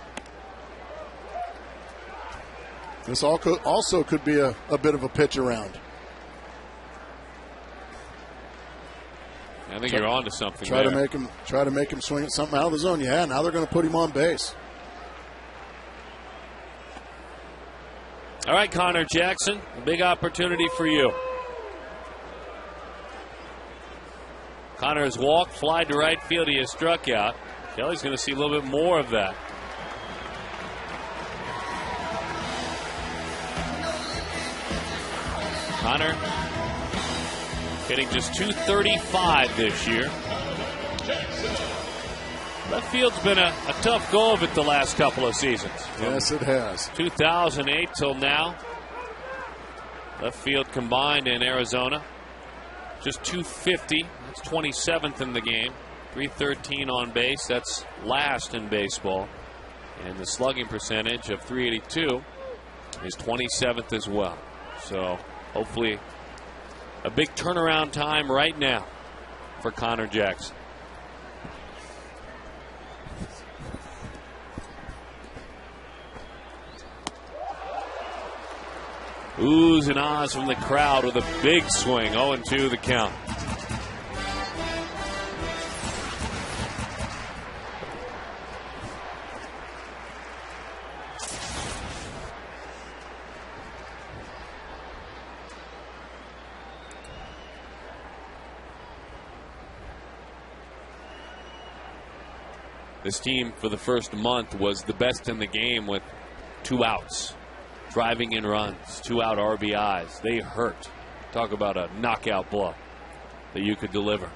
This also could be a bit of a pitch around. I think you're on to something Try there. to make him swing at something out of the zone. Yeah, now they're going to put him on base. All right, Connor Jackson, a big opportunity for you. Connor has walked, fly to right field. He has struck out. Kelly's going to see a little bit more of that. Connor hitting just .235 this year. Left field's been a tough go of it the last couple of seasons. Yes, it has. 2008 till now. Left field combined in Arizona. Just .250. That's 27th in the game. .313 on base. That's last in baseball. And the slugging percentage of .382 is 27th as well. So hopefully a big turnaround time right now for Connor Jackson. Oohs and ahs from the crowd with a big swing. 0-2 the count. This team for the first month was the best in the game with 2 outs. Driving in runs, 2-out RBIs. They hurt. Talk about a knockout blow that you could deliver.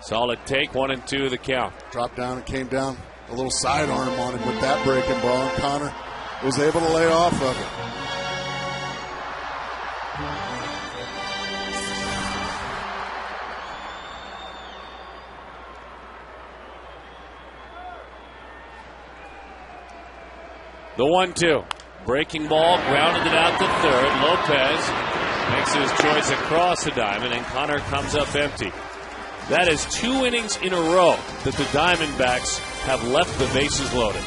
Solid take, 1-2 the count. Dropped down and came down. A little sidearm on him with that breaking ball, and Connor was able to lay off of it. The 1-2. Breaking ball, grounded it out to third. Lopez makes his choice across the diamond, and Connor comes up empty. That is 2 innings in a row that the Diamondbacks have left the bases loaded.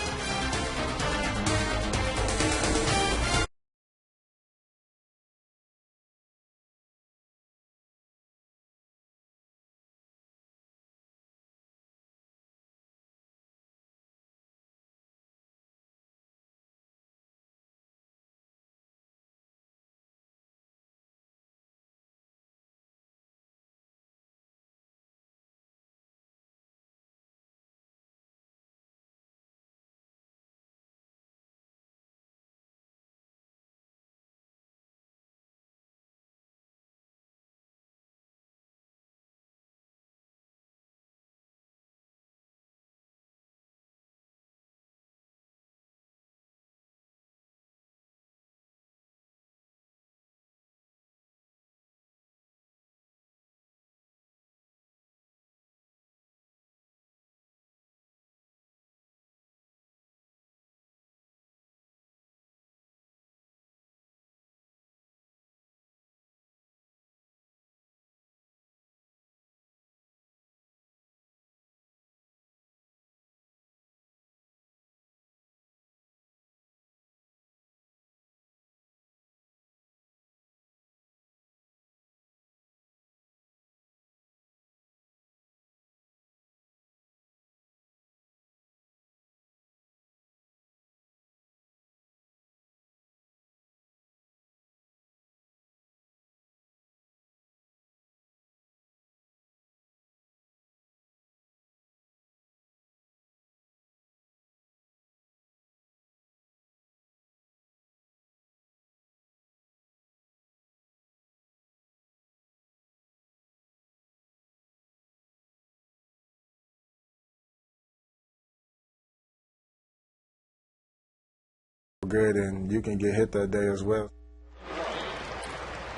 Good, and you can get hit that day as well.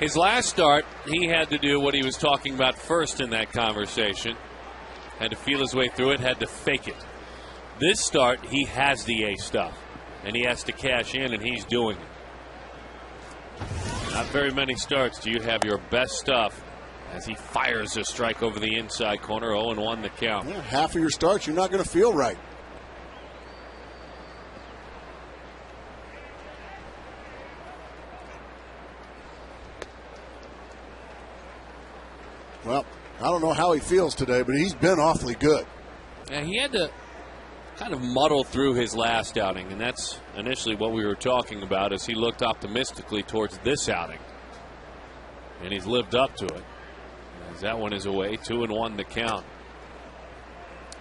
His last start, he had to do what he was talking about first in that conversation. Had to feel his way through it, had to fake it. This start, he has the A stuff, and he has to cash in, and he's doing it. Not very many starts do you have your best stuff as he fires a strike over the inside corner. 0-1 the count. Yeah, half of your starts, you're not going to feel right. Well, I don't know how he feels today, but he's been awfully good. Yeah, he had to kind of muddled through his last outing, and that's initially what we were talking about as he looked optimistically towards this outing. And he's lived up to it. As that one is away, 2-1 to count.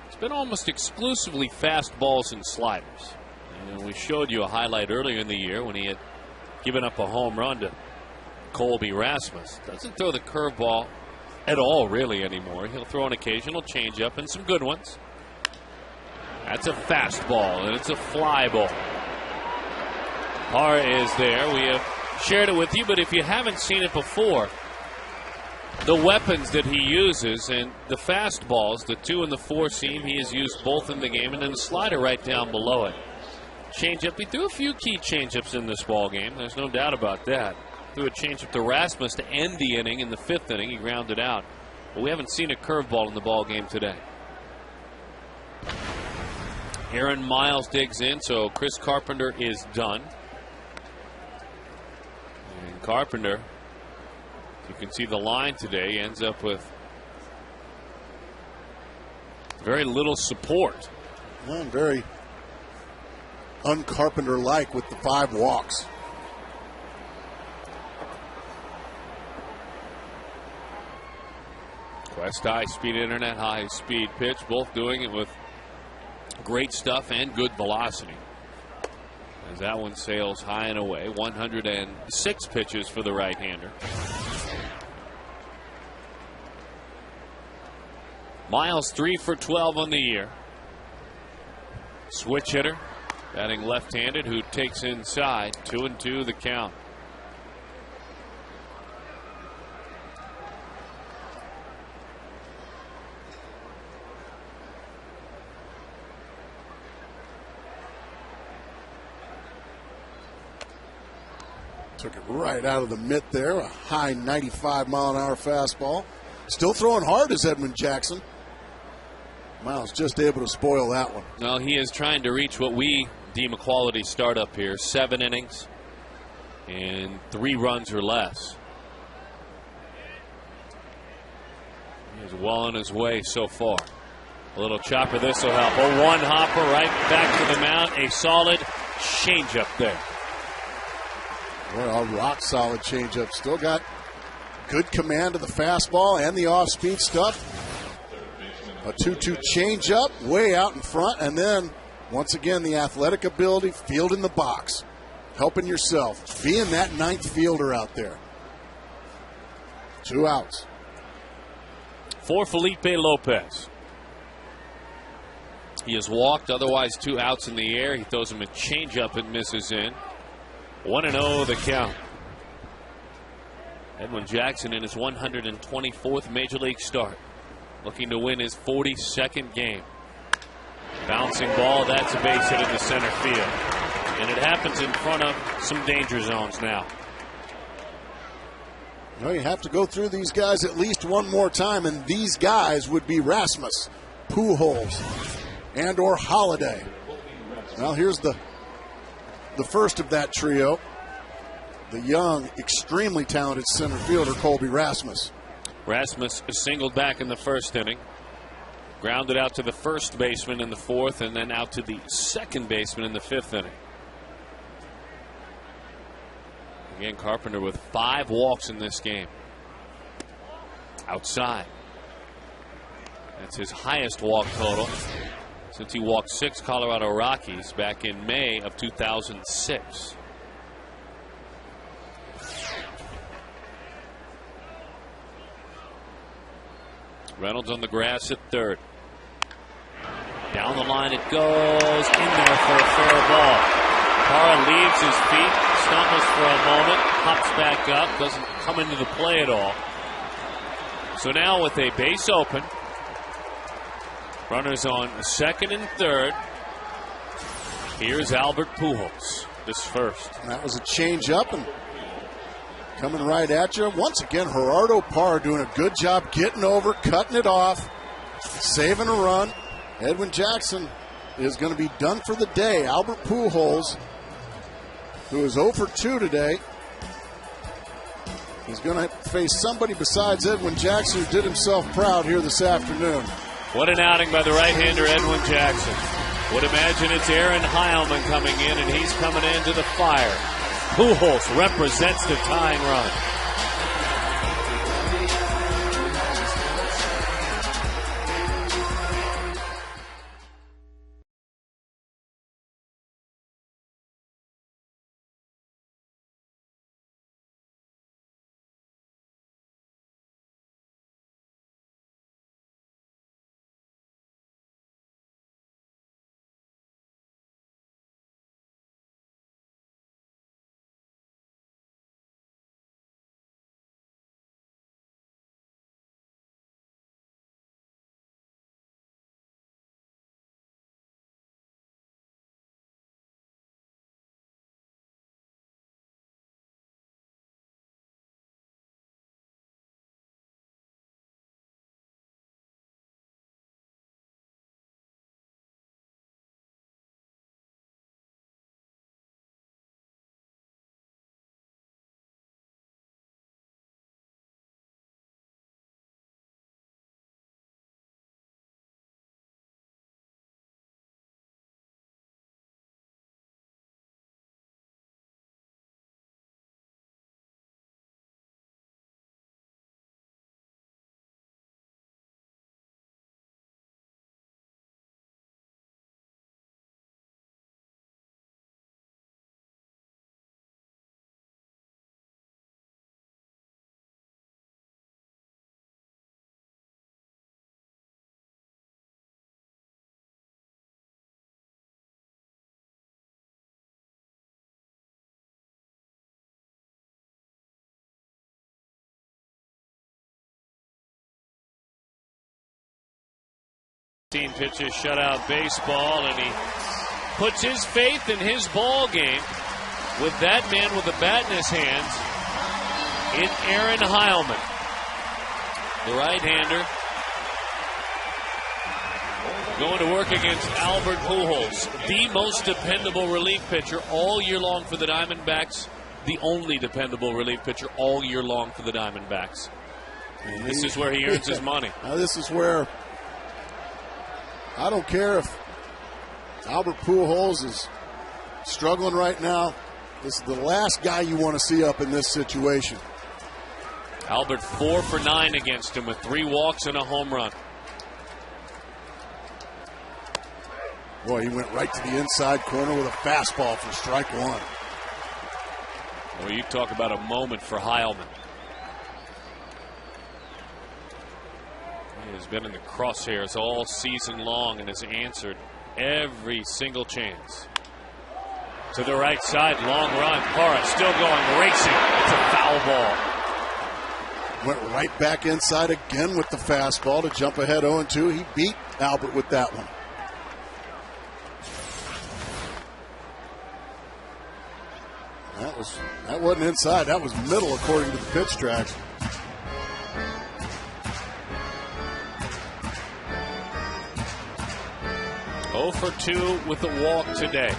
It's been almost exclusively fastballs and sliders. And we showed you a highlight earlier in the year when he had given up a home run to Colby Rasmus. Doesn't throw the curveball at all really anymore. He'll throw an occasional changeup and some good ones. That's a fastball, and it's a fly ball. Parr is there. We have shared it with you, but if you haven't seen it before, the weapons that he uses and the fastballs, the 2 and the 4 seam, he has used both in the game, and then the slider right down below it. Changeup, he threw a few key changeups in this ball game. There's no doubt about that. Threw a changeup to Rasmus to end the inning in the 5th inning. He grounded out. But we haven't seen a curveball in the ball game today. Aaron Miles digs in, so Chris Carpenter is done. And Carpenter, you can see the line today, ends up with very little support. Well, very un-Carpenter-like with the 5 walks. Quest high-speed internet, high-speed pitch, both doing it with great stuff and good velocity. As that one sails high and away, 106 pitches for the right-hander. Miles 3 for 12 on the year. Switch hitter, batting left-handed, who takes inside. 2-2 the count. Took it right out of the mitt there. A high 95-mile-an-hour fastball. Still throwing hard is Edwin Jackson. Miles just able to spoil that one. Well, he is trying to reach what we deem a quality startup here. 7 innings and 3 runs or less. He is well on his way so far. A little chopper, this will help. A 1-hopper right back to the mound. A solid changeup there. Well, a rock-solid changeup. Still got good command of the fastball and the off-speed stuff. A 2-2 changeup way out in front, and then once again the athletic ability, fielding the box, helping yourself, being that 9th fielder out there. 2 outs. For Felipe Lopez. He has walked, otherwise 2 outs in the air. He throws him a changeup and misses in. 1-0 the count. Edwin Jackson in his 124th Major League start, looking to win his 42nd game. Bouncing ball, that's a base hit into center field. And it happens in front of some danger zones now. Well, you have to go through these guys at least one more time, and these guys would be Rasmus, Pujols, and or Holiday. Well, here's the first of that trio. The young, extremely talented center fielder, Colby Rasmus. Rasmus singled back in the 1st inning. Grounded out to the 1st baseman in the 4th, and then out to the 2nd baseman in the 5th inning. Again, Carpenter with 5 walks in this game. Outside. That's his highest walk total since he walked 6 Colorado Rockies back in May of 2006. Reynolds on the grass at 3rd. Down the line it goes. In there for a fair ball. Parra leaves his feet, stumbles for a moment, hops back up, doesn't come into the play at all. So now with a base open, runners on 2nd and 3rd. Here's Albert Pujols, this first. And that was a change-up and coming right at you. Once again, Gerardo Parra doing a good job getting over, cutting it off, saving a run. Edwin Jackson is going to be done for the day. Albert Pujols, who is 0 for 2 today, is going to face somebody besides Edwin Jackson, who did himself proud here this afternoon. What an outing by the right-hander Edwin Jackson. Would imagine it's Aaron Heilman coming in, and he's coming into the fire. Pujols represents the tying run. Pitches shutout baseball, and he puts his faith in his ball game with that man with the bat in his hands, in Aaron Heilman, the right-hander, going to work against Albert Pujols, the most dependable relief pitcher all year long for the Diamondbacks, the only dependable relief pitcher all year long for the Diamondbacks. And this is where he earns his money. Now this is where I don't care if Albert Pujols is struggling right now. This is the last guy you want to see up in this situation. Albert 4 for 9 against him with 3 walks and a home run. Boy, he went right to the inside corner with a fastball for strike 1. Well, you talk about a moment for Heilman. He has been in the crosshairs all season long and has answered every single chance. To the right side, long run. Parra still going, racing. It's a foul ball. Went right back inside again with the fastball to jump ahead 0-2. He beat Albert with that one. That wasn't inside. That was middle according to the pitch track. Oh for 2 with the walk today.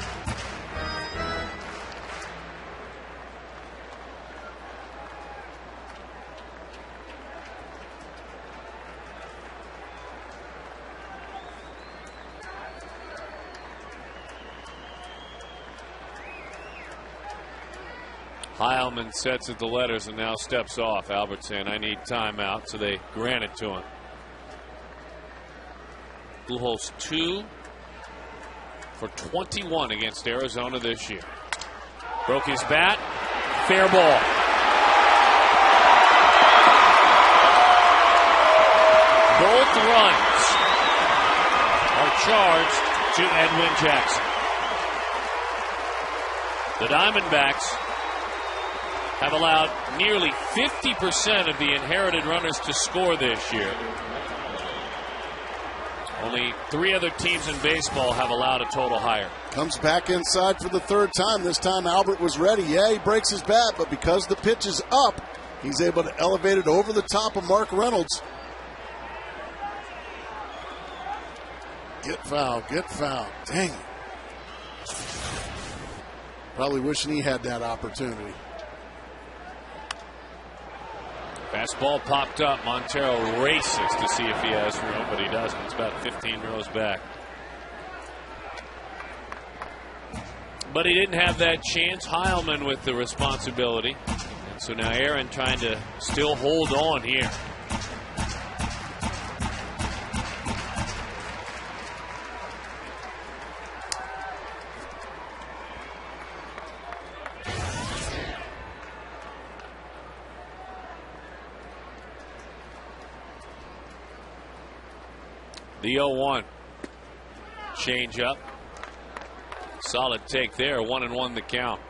Heilman sets at the letters and now steps off. Albert saying, I need timeout, so they grant it to him. Pujols 2 for 21 against Arizona this year. Broke his bat. Fair ball. Both runs are charged to Edwin Jackson. The Diamondbacks have allowed nearly 50% of the inherited runners to score this year. Only 3 other teams in baseball have allowed a total higher. Comes back inside for the 3rd time. This time Albert was ready. Yeah, he breaks his bat, but because the pitch is up, he's able to elevate it over the top of Mark Reynolds. Get foul, get foul. Dang it. Probably wishing he had that opportunity. Fastball popped up. Montero races to see if he has room, but he doesn't. It's about 15 rows back. but he didn't have that chance. Heilman with the responsibility. And so now Aaron trying to still hold on here. The 0-1. Change up. Solid take there. 1-1 the count.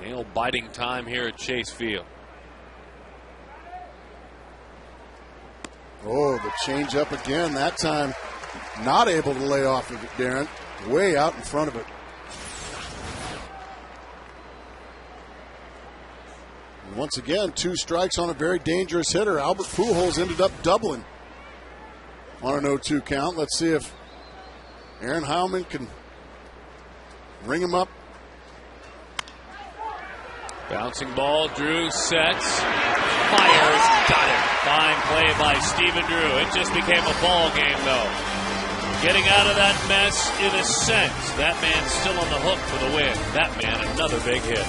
Nail biting time here at Chase Field. Oh, the change up again. That time not able to lay off of it, Darren. Way out in front of it. Once again, 2 strikes on a very dangerous hitter. Albert Pujols ended up doubling on an 0-2 count. Let's see if Aaron Heilman can ring him up. Bouncing ball, Drew sets, fires, got it. Fine play by Stephen Drew. It just became a ball game, though. Getting out of that mess in a sense. That man's still on the hook for the win. That man, another big hit.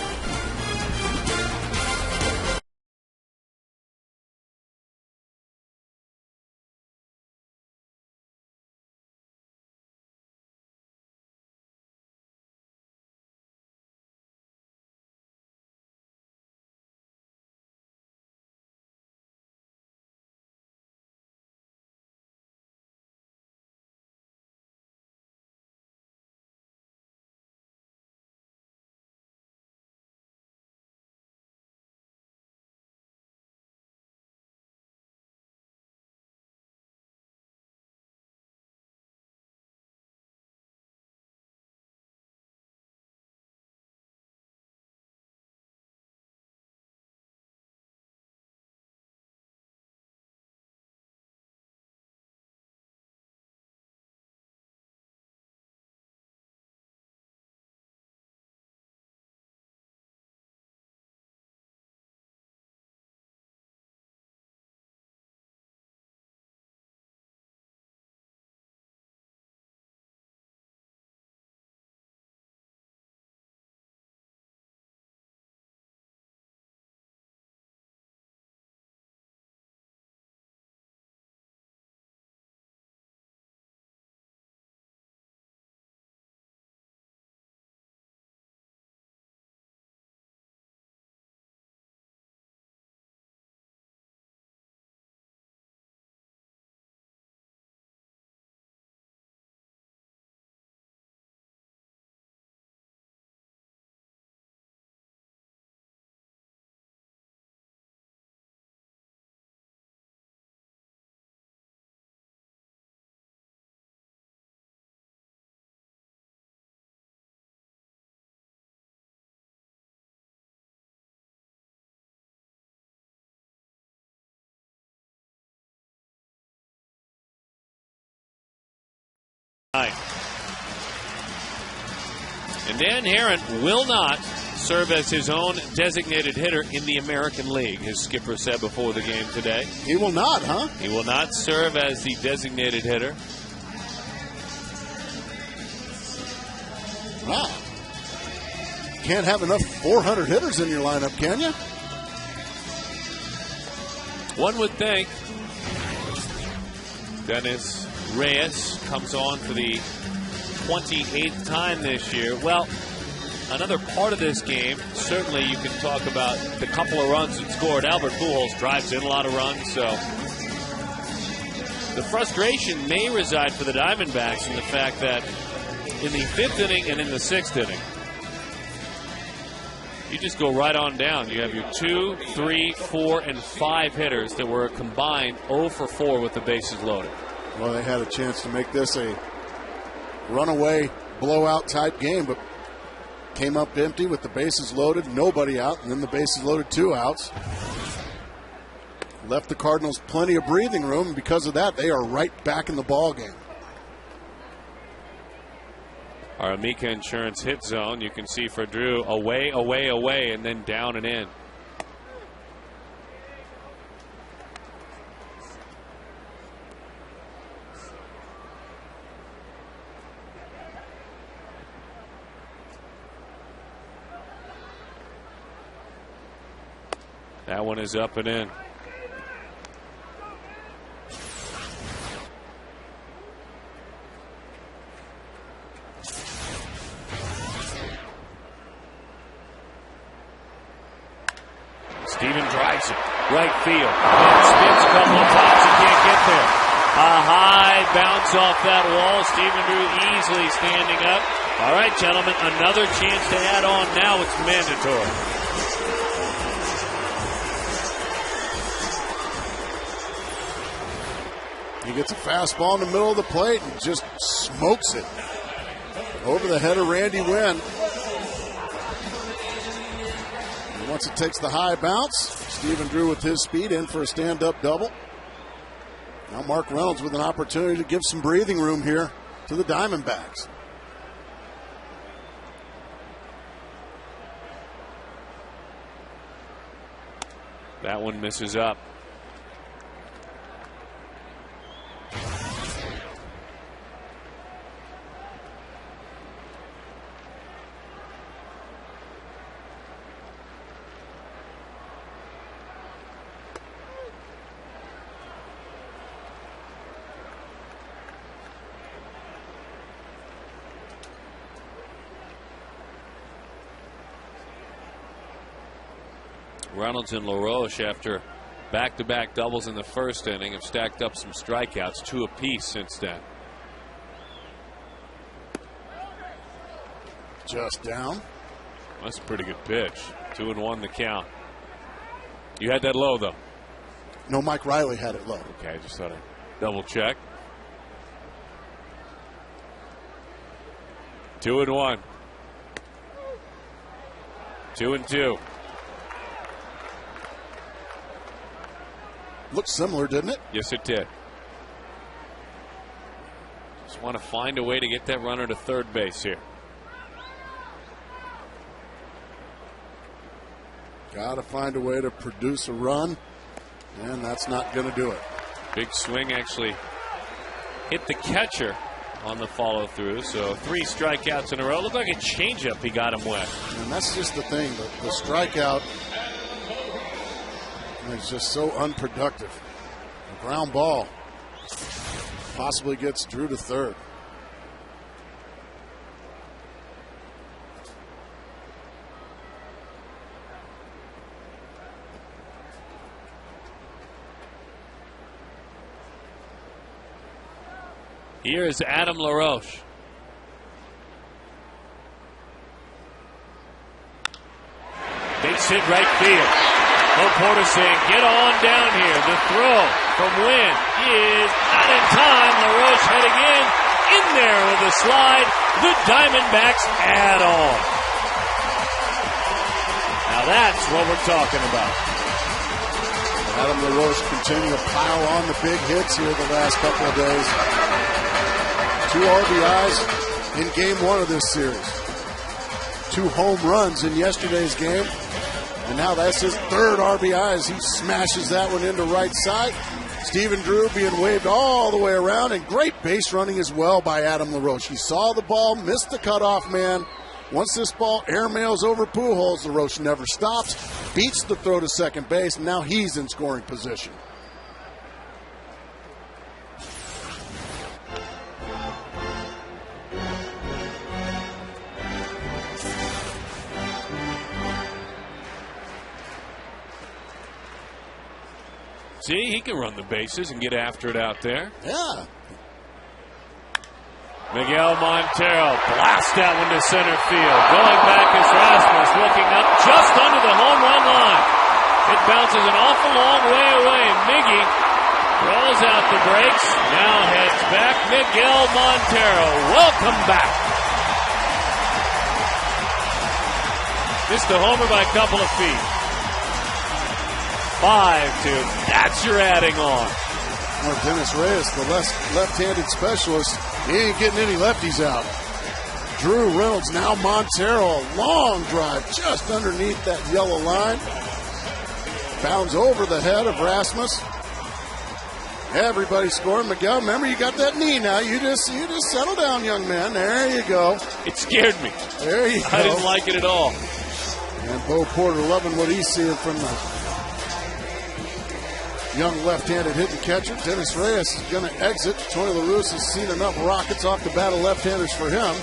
And Dan Herron will not serve as his own designated hitter in the American League, his skipper said before the game today. He will not, huh? He will not serve as the designated hitter. Wow. Can't have enough 400 hitters in your lineup, can you? One would think. Dennis Reyes comes on for the 28th time this year. Well, another part of this game, certainly you can talk about the couple of runs that scored. Albert Pujols drives in a lot of runs, so the frustration may reside for the Diamondbacks in the fact that in the 5th inning and in the 6th inning, you just go right on down. You have your 2, 3, 4, and 5 hitters that were combined 0 for 4 with the bases loaded. Well, they had a chance to make this a runaway blowout type game, but came up empty with the bases loaded, nobody out, and then the bases loaded 2 outs. Left the Cardinals plenty of breathing room, and because of that, they are right back in the ball game. Our Amica Insurance hit zone, you can see for Drew, away, away, away, and then down and in. That one is up and in. Steven drives it right field and spins a couple of times. He can't get there. A high bounce off that wall. Steven Drew easily standing up. All right, gentlemen, another chance to add on. Now it's mandatory. He gets a fastball in the middle of the plate and just smokes it over the head of Randy Wynn. And once it takes the high bounce, Steven Drew with his speed in for a stand-up double. Now Mark Reynolds with an opportunity to give some breathing room here to the Diamondbacks. That one misses up. Reynolds and LaRoche, after back-to-back doubles in the first inning, have stacked up some strikeouts, 2 apiece since then. Just down. That's a pretty good pitch. 2-1 the count. You had that low, though? No, Mike Riley had it low. Okay, I just thought I'd double check. 2-1. 2-2. Looked similar, didn't it? Yes, it did. Just want to find a way to get that runner to third base here. Got to find a way to produce a run, and that's not going to do it. Big swing actually hit the catcher on the follow-through, so 3 strikeouts in a row. Looked like a changeup he got him with. And that's just the thing, the strikeout is just so unproductive. A ground ball possibly gets Drew to third. Here is Adam LaRoche. Base hit right field. Bo Porter saying, get on down here. The throw from Wynn is not in time. LaRoche heading in there with a slide. The Diamondbacks add on. Now that's what we're talking about. Adam LaRoche continuing to pile on the big hits here the last couple of days. 2 RBIs in game 1 of this series. 2 home runs in yesterday's game. And now that's his 3rd RBI as he smashes that one into right side. Steven Drew being waved all the way around, and great base running as well by Adam LaRoche. He saw the ball, missed the cutoff man. Once this ball airmails over Pujols, LaRoche never stops, beats the throw to second base, and now he's in scoring position. See, he can run the bases and get after it out there. Yeah. Miguel Montero blasts that one to center field. Going back is Rasmus, looking up just under the home run line. It bounces an awful long way away. Miggy rolls out the brakes, now heads back. Miguel Montero, welcome back. Missed the homer by a couple of feet. 5-2. That's your adding on. Well, Dennis Reyes, the left-handed specialist, he ain't getting any lefties out. Drew Reynolds, now Montero, a long drive just underneath that yellow line. Bounds over the head of Rasmus. Everybody scoring. Miguel, remember, you got that knee now. You just settle down, young man. There you go. It scared me. There you go. I didn't like it at all. And Bo Porter loving what he's seeing from the young left-handed hitting catcher. Dennis Reyes is going to exit. Tony LaRusse has seen enough rockets off the bat of left-handers for him.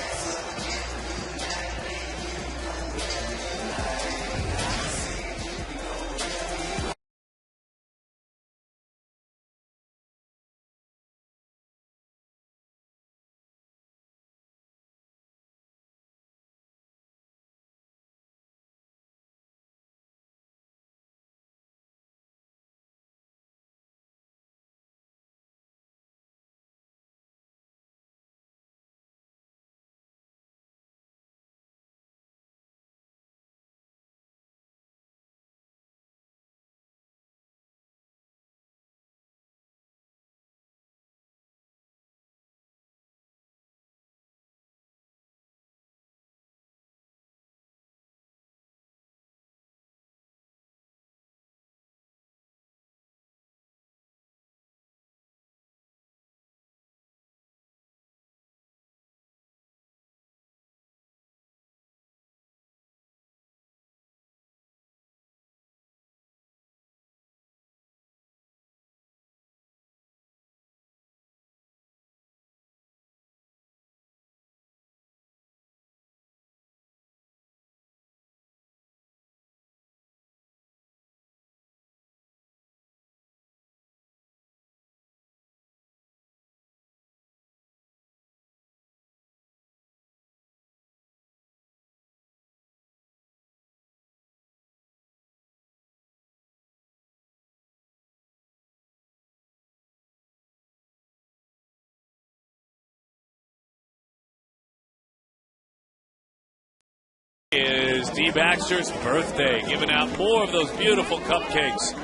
Is Dee Baxter's birthday, giving out more of those beautiful cupcakes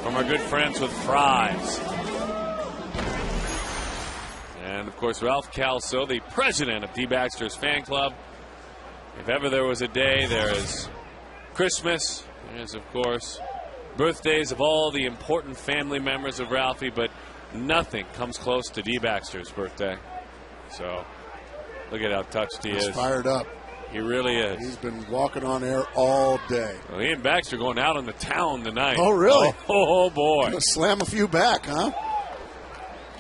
from our good friends with Fry's. And of course, Ralph Calso, the president of Dee Baxter's fan club. If ever there was a day, there is Christmas. There's, of course, birthdays of all the important family members of Ralphie, but nothing comes close to Dee Baxter's birthday. So look at how touched he is. He's fired up. He really is. He's been walking on air all day. Well, he and Baxter going out on the town tonight. Oh, really? Oh boy. Gonna slam a few back, huh?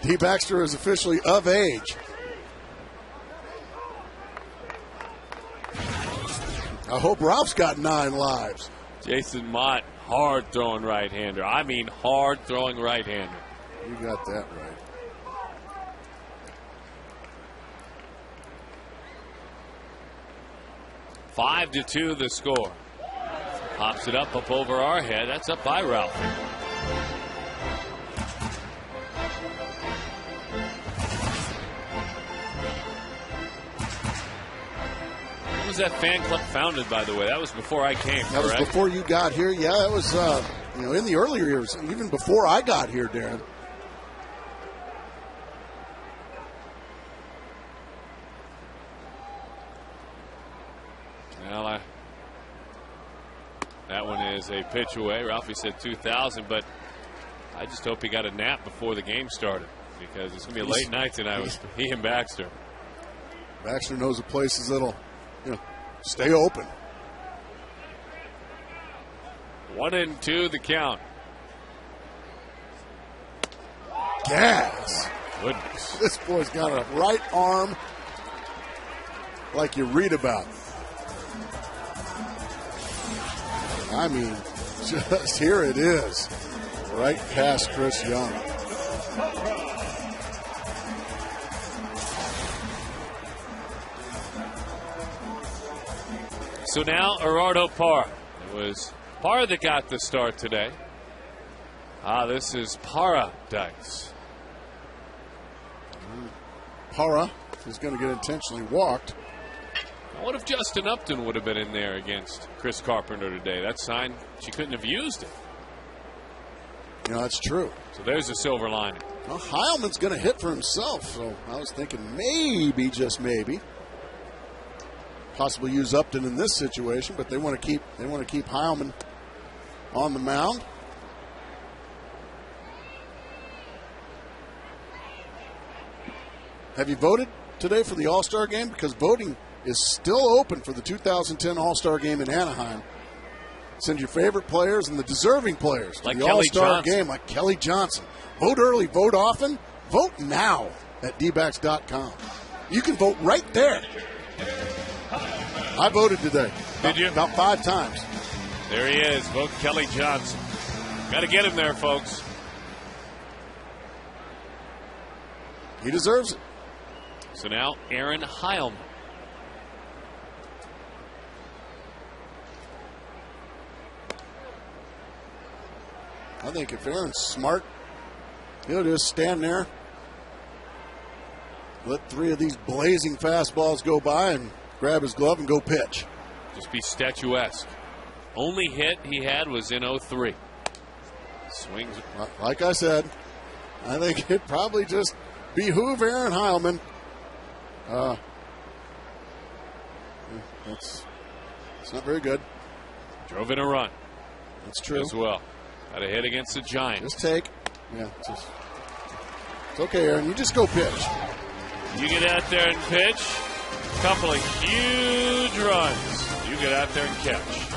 Dee Baxter is officially of age. I hope Ralph's got 9 lives. Jason Mott, hard throwing right-hander. I mean hard throwing right-hander. You got that right. Five to 2 the score. Pops it up over our head. That's up by Ralph. When was that fan club founded, by the way? That was before I came, That was before you got here. Yeah, that was in the earlier years, even before I got here, Darren. Well, that one is a pitch away. Ralphie said 2,000, but I just hope he got a nap before the game started because it's going to be a late night tonight with he and Baxter. Baxter knows the places that'll, stay open. 1-2 the count. Gas. Goodness. This boy's got a right arm like you read about. I mean, just here it is. Right past Chris Young. So now Gerardo Parra. It was Parra that got the start today. This is Paradise. Parra is going to get intentionally walked. What if Justin Upton would have been in there against Chris Carpenter today? That sign, she couldn't have used it. That's true. So there's a silver lining. Well, Heilman's going to hit for himself, so I was thinking maybe, just maybe, possibly use Upton in this situation, but they want to keep Heilman on the mound. Have you voted today for the All-Star game? Because voting is still open for the 2010 All-Star game in Anaheim. Send your favorite players and the deserving players to like the Kelly All-Star Johnson. game, like Kelly Johnson. Vote early, vote often, vote now at dbacks.com. You can vote right there. I voted today. Did you? About 5 times. There he is. Vote Kelly Johnson. Got to get him there, folks. He deserves it. So now Aaron Heilman. I think if Aaron's smart, he'll just stand there, let 3 of these blazing fastballs go by and grab his glove and go pitch. Just be statuesque. Only hit he had was in 03. Swings. Like I said, I think it probably just behoove Aaron Heilman. It's not very good. Drove in a run. That's true. As well. Had a hit against the Giants. Just take. Yeah, it's okay, Aaron. You just go pitch. You get out there and pitch. A couple of huge runs. You get out there and catch.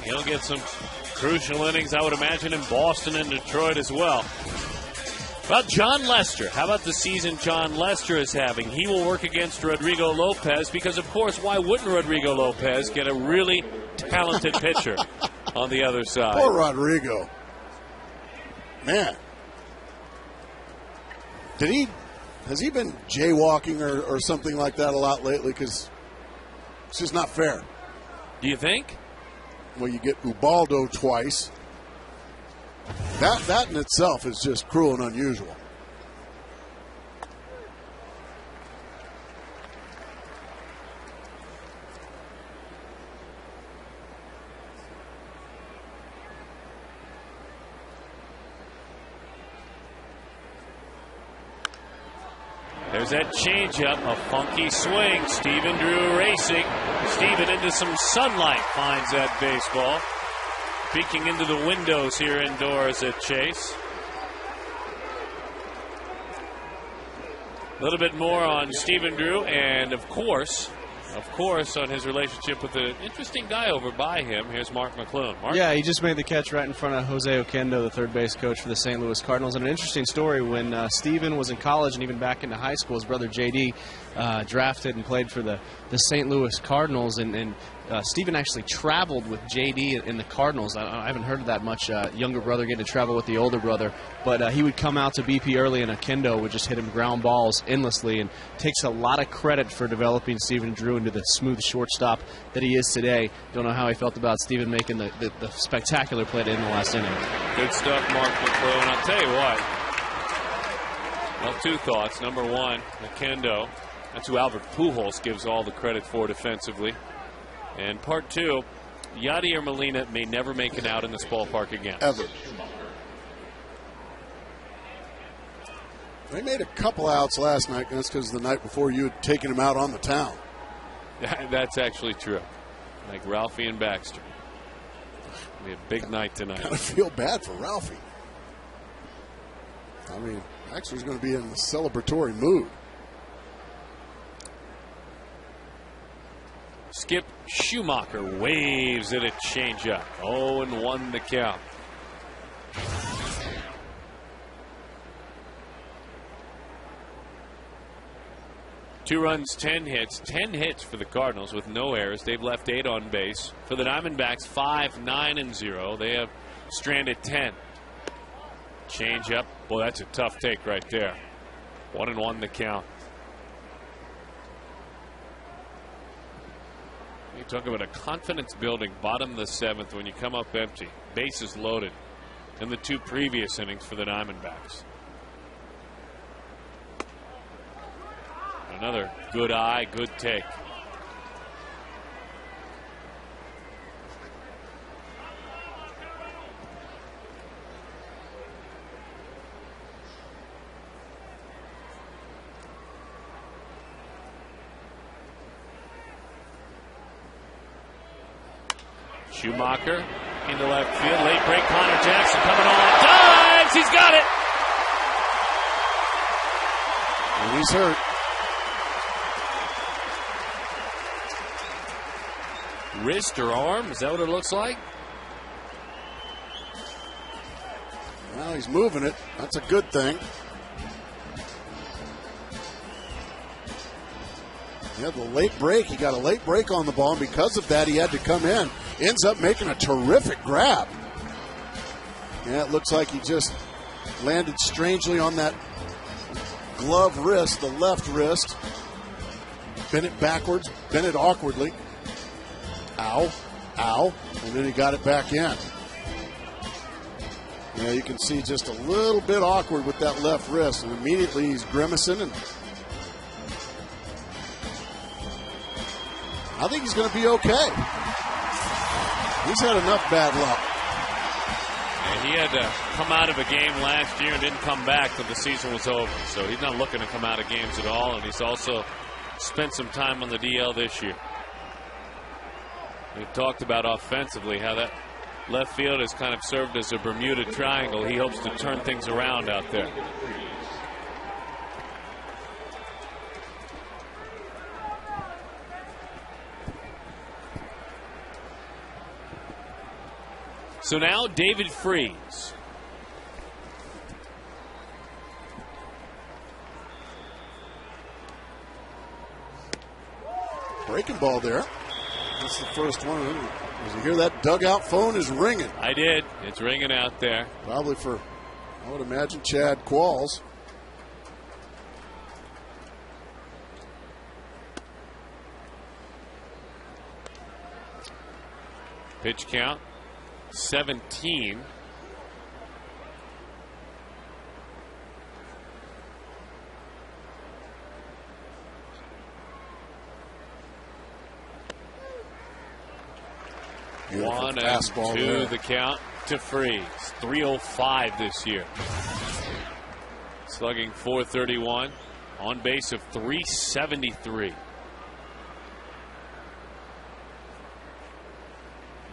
He'll get some crucial innings, I would imagine, in Boston and Detroit as well. Well, John Lester. How about the season John Lester is having? He will work against Rodrigo Lopez because, of course, why wouldn't Rodrigo Lopez get a really talented pitcher on the other side? Poor Rodrigo. Man. Has he been jaywalking or something like that a lot lately? Because it's just not fair. Do you think? Well, you get Ubaldo twice. That in itself is just cruel and unusual. There's that changeup, a funky swing. Stephen Drew racing. Stephen into some sunlight finds that baseball. Peeking into the windows here indoors at Chase. A little bit more on Stephen Drew, and of course, on his relationship with an interesting guy over by him. Here's Mark McClune. Mark? Yeah, he just made the catch right in front of Jose Oquendo, the third base coach for the St. Louis Cardinals. And an interesting story, when Stephen was in college and even back into high school, his brother J.D. Drafted and played for the St. Louis Cardinals, and Stephen actually traveled with J.D. in the Cardinals. I haven't heard of that much. Younger brother getting to travel with the older brother, but he would come out to BP early, and Oquendo would just hit him ground balls endlessly, and takes a lot of credit for developing Stephen Drew into the smooth shortstop that he is today. Don't know how he felt about Stephen making the spectacular play in the last inning. Good stuff, Mark McClune. I'll tell you what, Well, two thoughts. Number one, Kendo. That's who Albert Pujols gives all the credit for defensively. And part two, Yadier Molina may never make an out in this ballpark again. Ever. They made a couple outs last night. That's because the night before you had taken him out on the town. That's actually true. Like Ralphie and Baxter. We had a big night tonight. Kind of feel bad for Ralphie. I mean, Baxter's going to be in the celebratory mood. Skip Schumacher waves at a changeup. 0-1 the count. Two runs, 10 hits. 10 hits for the Cardinals with no errors. They've left 8 on base. For the Diamondbacks, 5-9-0. They have stranded 10. Changeup. Boy, that's a tough take right there. 1-1 the count. You talk about a confidence-building bottom of the 7th when you come up empty. Bases loaded in the 2 previous innings for the Diamondbacks. Another good eye, good take. Schumacher into left field. Late break. Connor Jackson coming on. Dives! He's got it! And he's hurt. Wrist or arm? Is that what it looks like? Well, he's moving it. That's a good thing. Yeah, the late break. He got a late break on the ball, and because of that, he had to come in. Ends up making a terrific grab. Yeah, it looks like he just landed strangely on that glove wrist, the left wrist. Bent it backwards, bent it awkwardly. Ow, ow, and then he got it back in. Yeah, you can see just a little bit awkward with that left wrist, and immediately he's grimacing, and I think he's going to be okay. He's had enough bad luck. And he had to come out of a game last year and didn't come back till the season was over. So he's not looking to come out of games at all, and he's also spent some time on the DL this year. We talked about offensively how that left field has kind of served as a Bermuda Triangle. He hopes to turn things around out there. So now David Freese. Breaking ball there. That's the first one. Did you hear that dugout phone is ringing? I did. It's ringing out there. Probably for, I would imagine, Chad Qualls. Pitch count 17. Beautiful 1-2 there. the count to Freese. 305 this year. Slugging .431. On base of .373.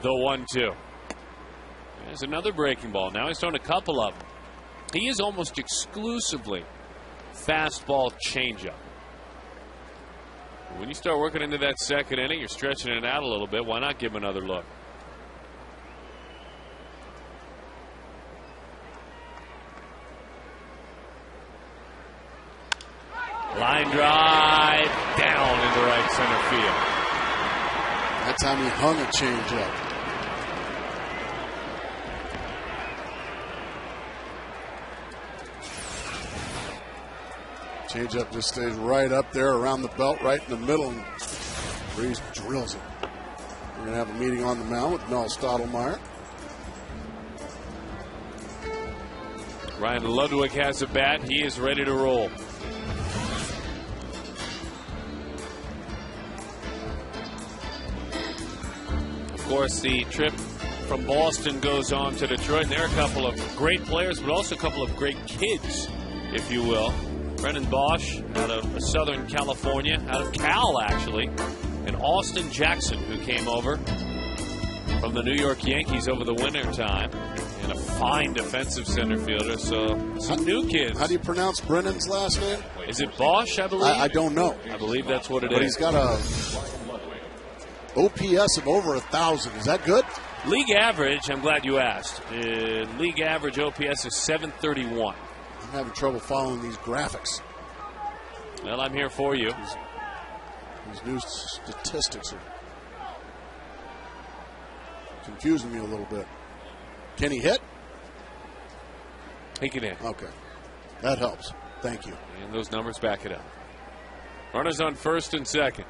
The 1-2. There's another breaking ball. Now he's thrown a couple of them. He is almost exclusively fastball changeup. When you start working into that second inning, you're stretching it out a little bit. Why not give him another look? Line drive down into right center field. That time he hung a changeup. Changeup just stays right up there around the belt, right in the middle, and Freese drills it. We're going to have a meeting on the mound with Mel Stottlemyre. Ryan Ludwig has a bat. He is ready to roll. Of course, the trip from Boston goes on to Detroit. And there are a couple of great players, but also a couple of great kids, if you will. Brennan Bosch out of Southern California, out of Cal, actually. And Austin Jackson, who came over from the New York Yankees over the winter time. And a fine defensive center fielder. So some new kids. How do you pronounce Brennan's last name? Is it Bosch, I believe? I don't know. I believe that's what it is. But he's got a OPS of over 1,000. Is that good? League average, I'm glad you asked. League average OPS is 731. I'm having trouble following these graphics. Well, I'm here for you. These new statistics are confusing me a little bit. Can he hit? He can hit. Okay. That helps. Thank you. And those numbers back it up. Runners on first and second.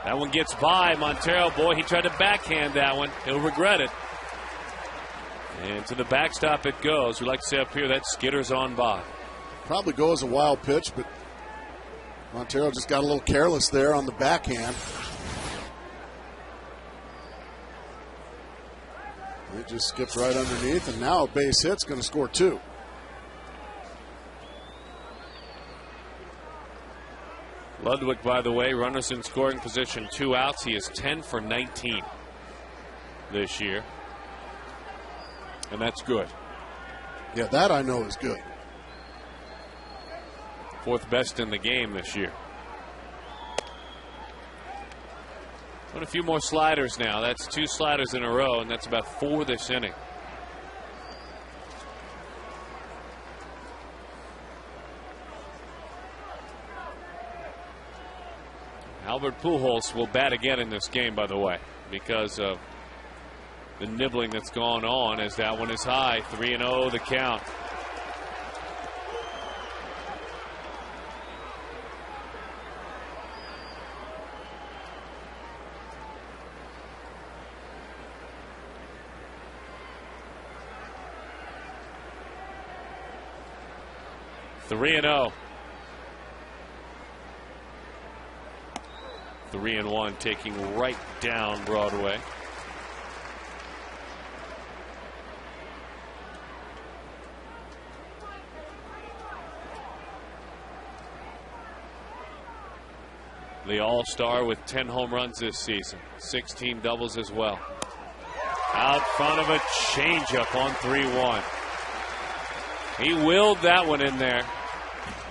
That one gets by Montero. Boy, he tried to backhand that one. He'll regret it. And to the backstop it goes. We like to say up here that skitters on by. Probably go as a wild pitch, but Montero just got a little careless there on the backhand. It just skips right underneath, and now a base hit's going to score 2. Ludwig, by the way, runners in scoring position, 2 outs. He is 10 for 19 this year. And that's good. Yeah, that I know is good. 4th best in the game this year. But a few more sliders now. That's 2 sliders in a row, and that's about 4 this inning. Albert Pujols will bat again in this game, by the way, because of the nibbling that's gone on as that one is high. 3-0 the count. Three and 0. 3-1, taking right down Broadway. The All-Star with 10 home runs this season, 16 doubles as well. Out front of a changeup on 3-1. He willed that one in there. You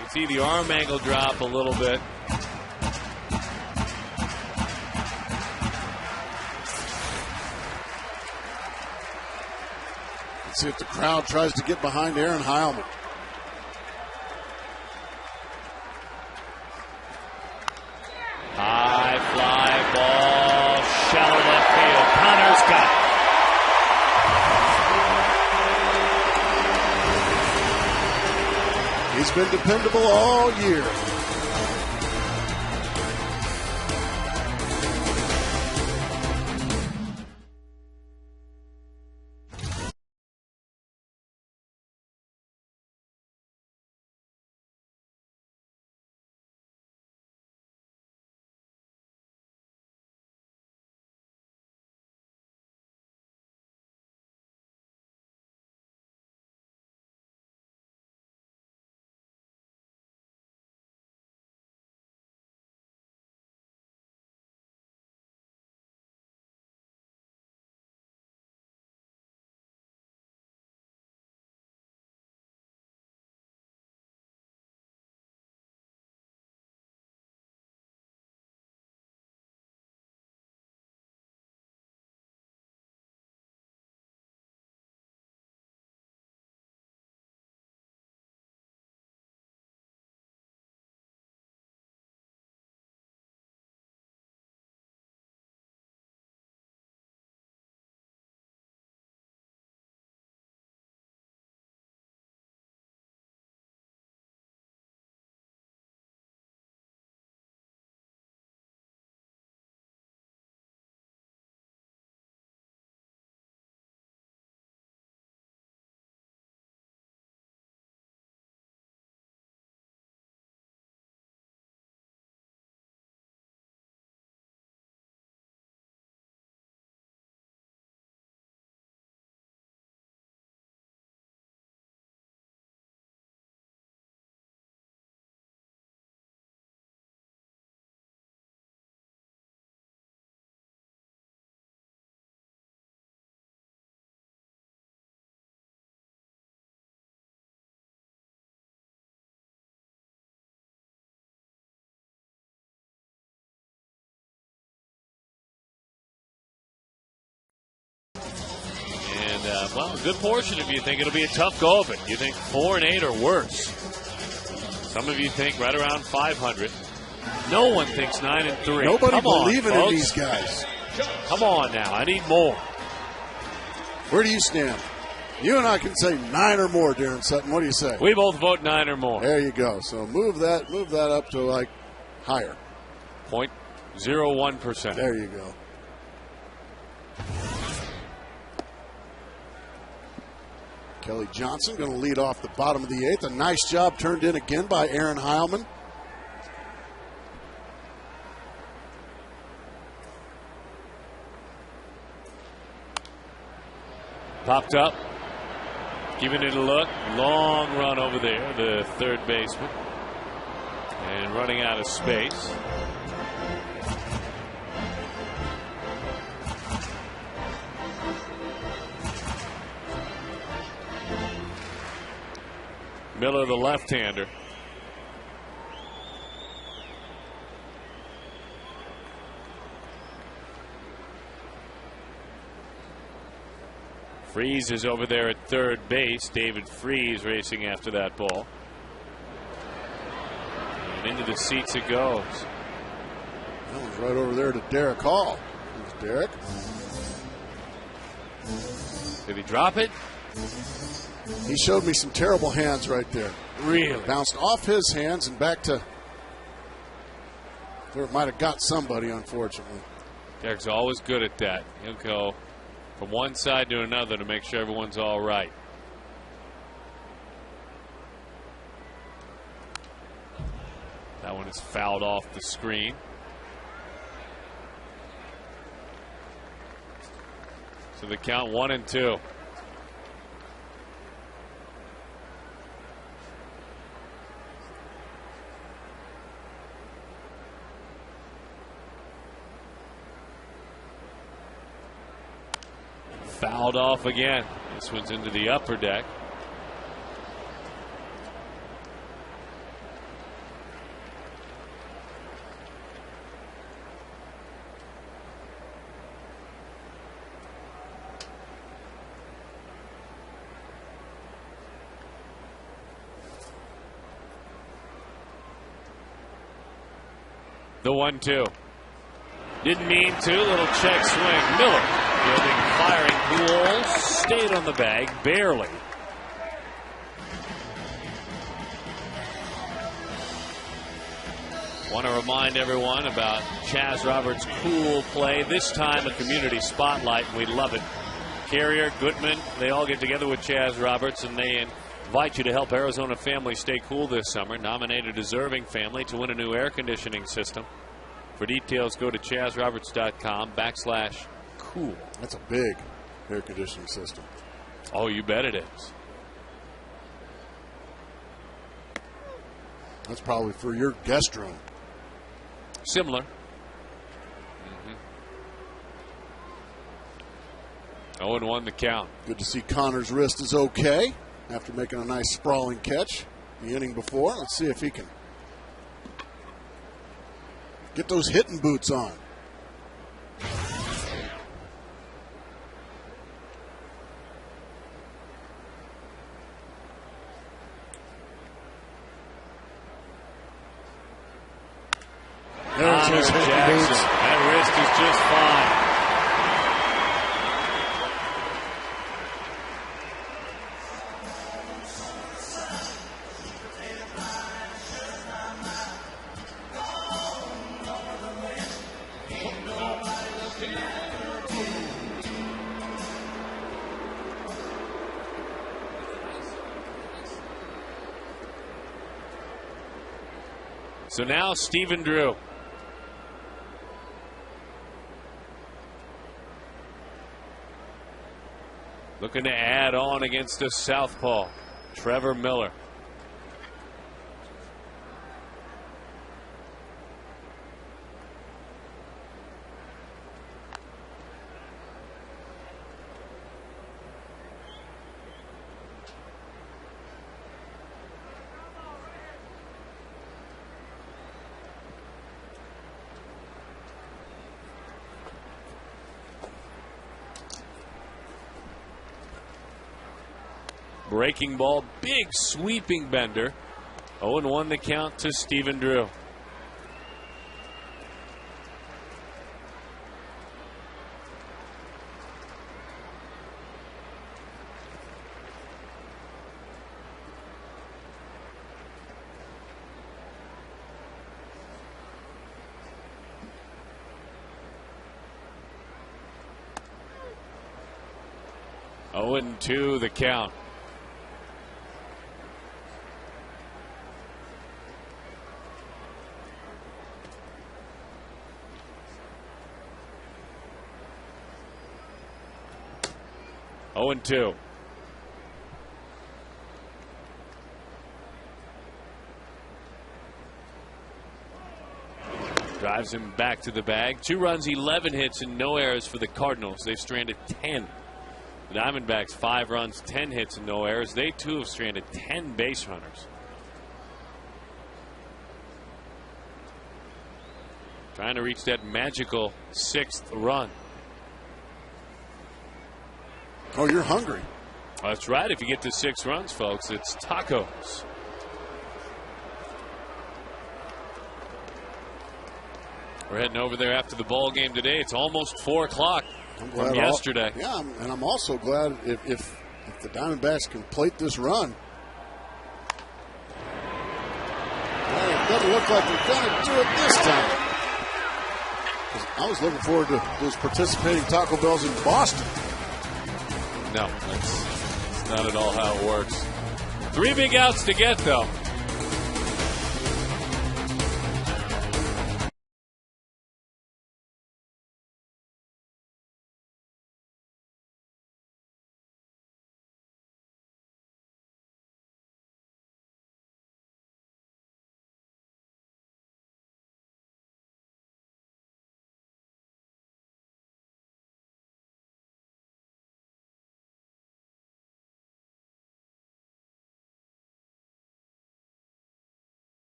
can see the arm angle drop a little bit. Let's see if the crowd tries to get behind Aaron Heilman. High fly ball, shallow left field. Connor's got it. He's been dependable all year. well, a good portion of you think it'll be a tough go of it. You think 4-8 or worse. Some of you think right around 500. No one thinks 9-3. Nobody believing in folks. these guys. Come on now. I need more. Where do you stand? You and I can say 9 or more, Darren Sutton. What do you say? We both vote 9 or more. There you go. So move that up to like higher. 0.01%. There you go. Kelly Johnson going to lead off the bottom of the 8th. A nice job turned in again by Aaron Heilman. Popped up. Giving it a look. Long run over there, the third baseman. And running out of space. Miller, the left-hander. Freese is over there at third base. David Freese racing after that ball. And into the seats it goes. That one's right over there to Derek Hall. There's Derek. Did he drop it? He showed me some terrible hands right there. Really? Bounced off his hands and back to where it might have got somebody, unfortunately. Derek's always good at that. He'll go from one side to another to make sure everyone's all right. That one is fouled off the screen. So the count 1-2. Fouled off again. This one's into the upper deck. The 1-2. Didn't mean to. Little check swing. Miller fielding, firing Cool. Stayed on the bag, barely. Want to remind everyone about Chaz Roberts' Cool play. This time a community spotlight. We love it. Carrier, Goodman, they all get together with Chaz Roberts, and they invite you to help Arizona families stay cool this summer. Nominate a deserving family to win a new air conditioning system. For details, go to chazroberts.com/cool. That's a big air conditioning system. Oh, you bet it is. That's probably for your guest room. Similar. 0-1 the count. Good to see Connor's wrist is okay after making a nice sprawling catch the inning before. Let's see if he can get those hitting boots on. There's his hitting boots. That wrist is just fine. So now Stephen Drew. Looking to add on against a southpaw, Trevor Miller. Breaking ball, big sweeping bender. 0-1 the count to Stephen Drew. Oh, and 2 the count. Oh, and 2. Drives him back to the bag. 2 runs, 11 hits, and no errors for the Cardinals. They've stranded 10. The Diamondbacks, 5 runs, 10 hits, and no errors. They too have stranded 10 base runners. Trying to reach that magical 6th run. Oh, you're hungry. That's right. If you get to 6 runs, folks, it's tacos. We're heading over there after the ball game today. It's almost 4 o'clock from yesterday. And I'm also glad if the Diamondbacks can plate this run. Well, it doesn't look like they're going to do it this time. I was looking forward to those participating Taco Bells in Boston. No, that's not at all how it works. 3 big outs to get, though.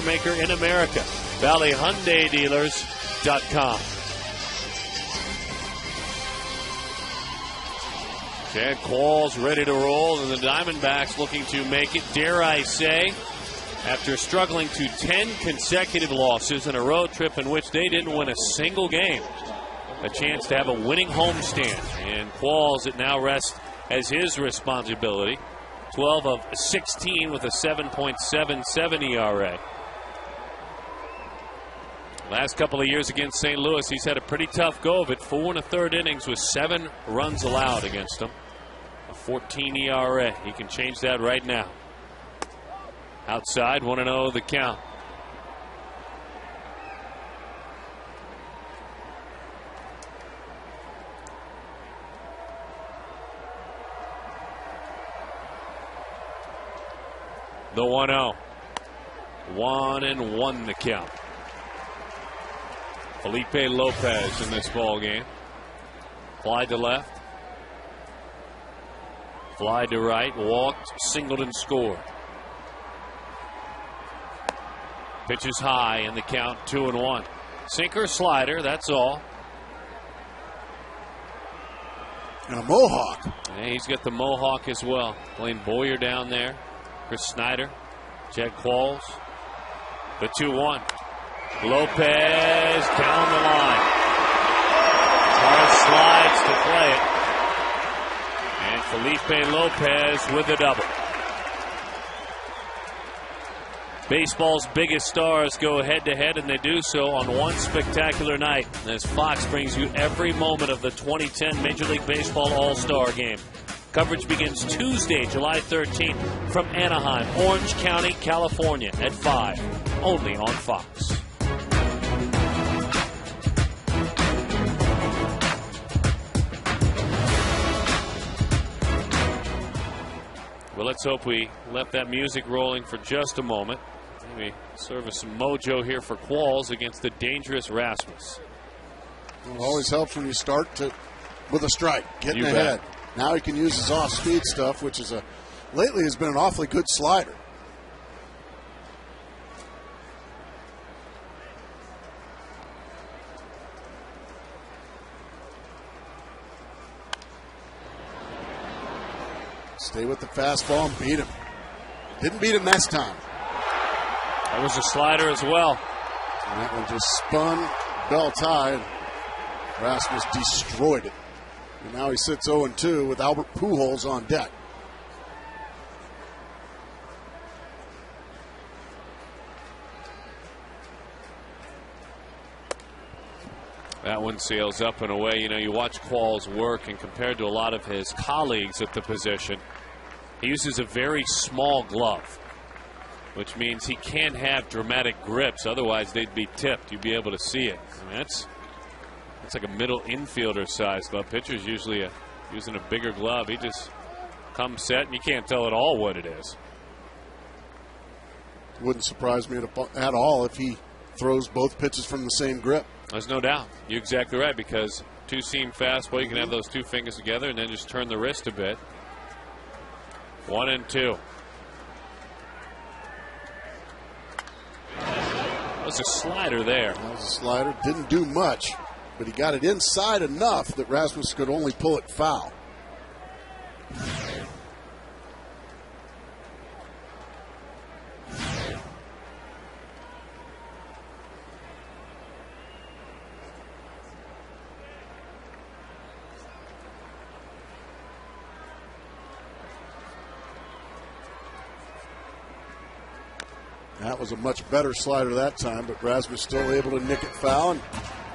Maker in America. ValleyHyundaiDealers.com. Chad Qualls ready to roll, and the Diamondbacks looking to make it, dare I say, after struggling to 10 consecutive losses in a road trip in which they didn't win a single game. A chance to have a winning homestand, and Qualls it now rests as his responsibility. 12 of 16 with a 7.77 ERA. Last couple of years against St. Louis, he's had a pretty tough go of it. 4 1/3 innings with 7 runs allowed against him. A 14 ERA. He can change that right now. Outside, 1-0 the count. The 1-0. 1-1 the count. Felipe Lopez in this ball game. Fly to left. Fly to right. Walked, singled, and scored. Pitch is high in the count, 2-1. Sinker, slider, that's all. And a mohawk. And he's got the mohawk as well. Blaine Boyer down there. Chris Snyder. Chad Qualls. The 2-1. Lopez down the line. Hard slides to play it. And Felipe Lopez with a double. Baseball's biggest stars go head-to-head, and they do so on one spectacular night as Fox brings you every moment of the 2010 Major League Baseball All-Star Game. Coverage begins Tuesday, July 13th from Anaheim, Orange County, California at 5, only on Fox. Well, let's hope we left that music rolling for just a moment. Maybe serve us some mojo here for Qualls against the dangerous Rasmus. Well, it always helps when you start with a strike, getting You ahead. bet. Now he can use his off-speed stuff, which is lately has been an awfully good slider. Stay with the fastball and beat him. Didn't beat him this time. That was a slider as well. And that one just spun belt high, and Rasmus destroyed it. And now he sits 0-2 with Albert Pujols on deck. That one sails up and away. You know, you watch Qualls work, and compared to a lot of his colleagues at the position, he uses a very small glove, which means he can't have dramatic grips. Otherwise, they'd be tipped. You'd be able to see it. I mean, that's like a middle infielder size glove. Pitcher's usually using a bigger glove. He just comes set, and you can't tell at all what it is. Wouldn't surprise me at all if he throws both pitches from the same grip. There's no doubt. You're exactly right, because two-seam fastball, you can have those two fingers together and then just turn the wrist a bit. 1-2. That was a slider there. That was a slider. Didn't do much, but he got it inside enough that Rasmus could only pull it foul. That was a much better slider that time, but Rasmus still able to nick it foul and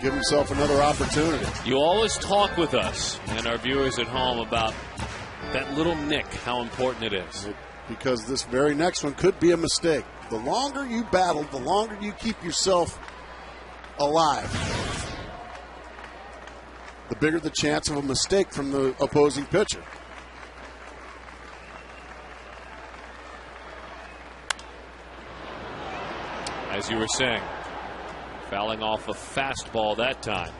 give himself another opportunity. You always talk with us and our viewers at home about that little nick, how important it is. Because this very next one could be a mistake. The longer you battle, the longer you keep yourself alive, the bigger the chance of a mistake from the opposing pitcher. As you were saying, fouling off a fastball that time.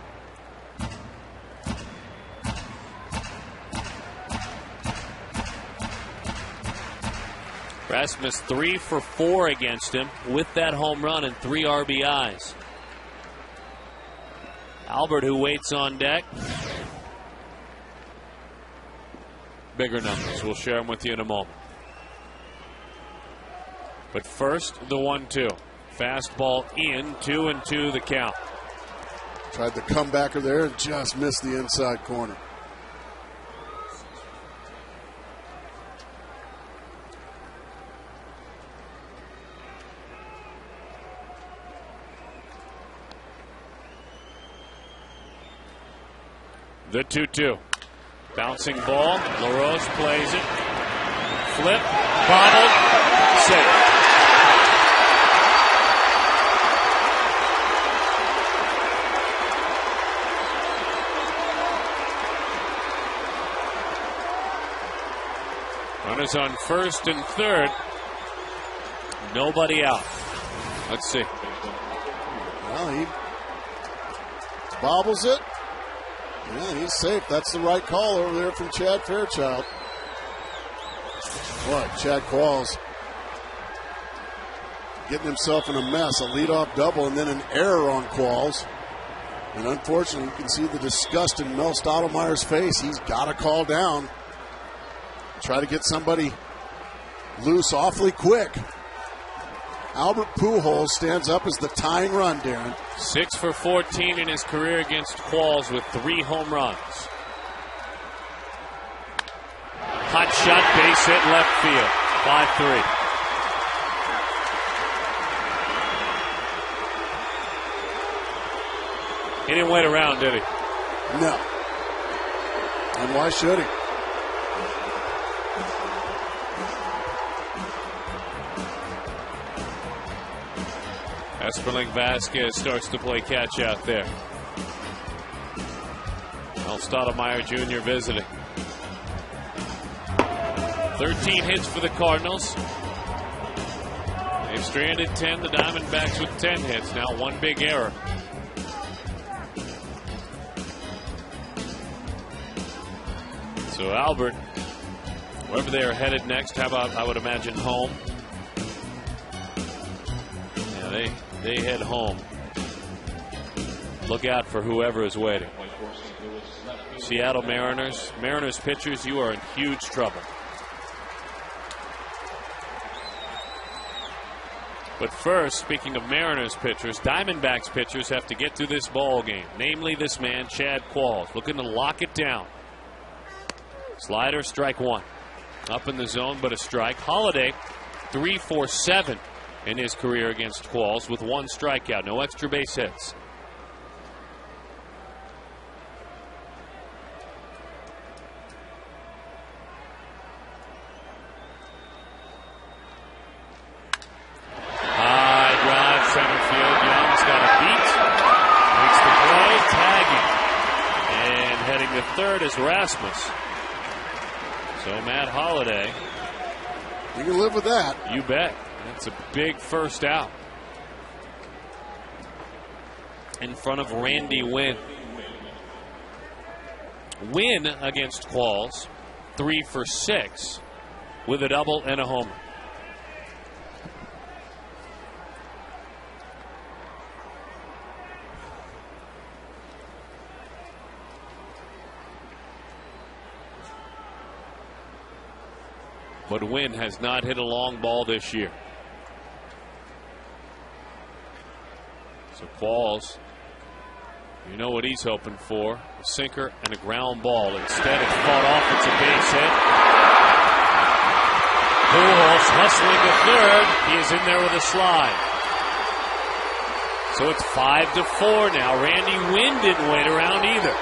Rasmus 3 for 4 against him with that home run and 3 RBIs. Albert, who waits on deck. Bigger numbers. We'll share them with you in a moment. But first, the 1-2. Fastball in, 2-2 the count. Tried the comebacker there and just missed the inside corner. The 2-2. Bouncing ball. LaRose plays it. Flip. Bobbled. Safe. Runners on first and third. Nobody out. Let's see. Well, he bobbles it. Yeah, he's safe. That's the right call over there from Chad Fairchild. Boy, Chad Qualls getting himself in a mess. A leadoff double and then an error on Qualls. And unfortunately, you can see the disgust in Mel Stottlemyre's face. He's got to call down. Try to get somebody loose awfully quick. Albert Pujols stands up as the tying run, Darren. 6 for 14 in his career against Qualls with 3 home runs. Hot shot, base hit, left field. 5-3. He didn't wait around, did he? No. And why should he? Esperling Vasquez starts to play catch out there. Mel Stottlemyre Jr. visiting. 13 hits for the Cardinals. They've stranded 10. The Diamondbacks with 10 hits. Now one big error. So Albert, wherever they are headed next, how about, I would imagine, home? Yeah, they head home. Look out for whoever is waiting. Seattle Mariners. Mariners pitchers, you are in huge trouble. But first, speaking of Mariners pitchers, Diamondbacks pitchers have to get through this ball game. Namely, this man, Chad Qualls, looking to lock it down. Slider, strike one. Up in the zone, but a strike. Holiday, 3 for 7 in his career against Qualls with 1 strikeout. No extra base hits. High drive, center field. Young's got a beat. Makes the play, tagging. And heading to third is Rasmus. So Matt Holliday. You can live with that. You bet. That's a big first out. In front of Randy Wynn. Wynn against Qualls, 3 for 6 with a double and a homer. But Wynn has not hit a long ball this year. So Qualls, you know what he's hoping for. A sinker and a ground ball. Instead, it's fought off. It's a base hit. Pujols hustling to third. He is in there with a slide. So it's 5-4 now. Randy Wynn didn't wait around either.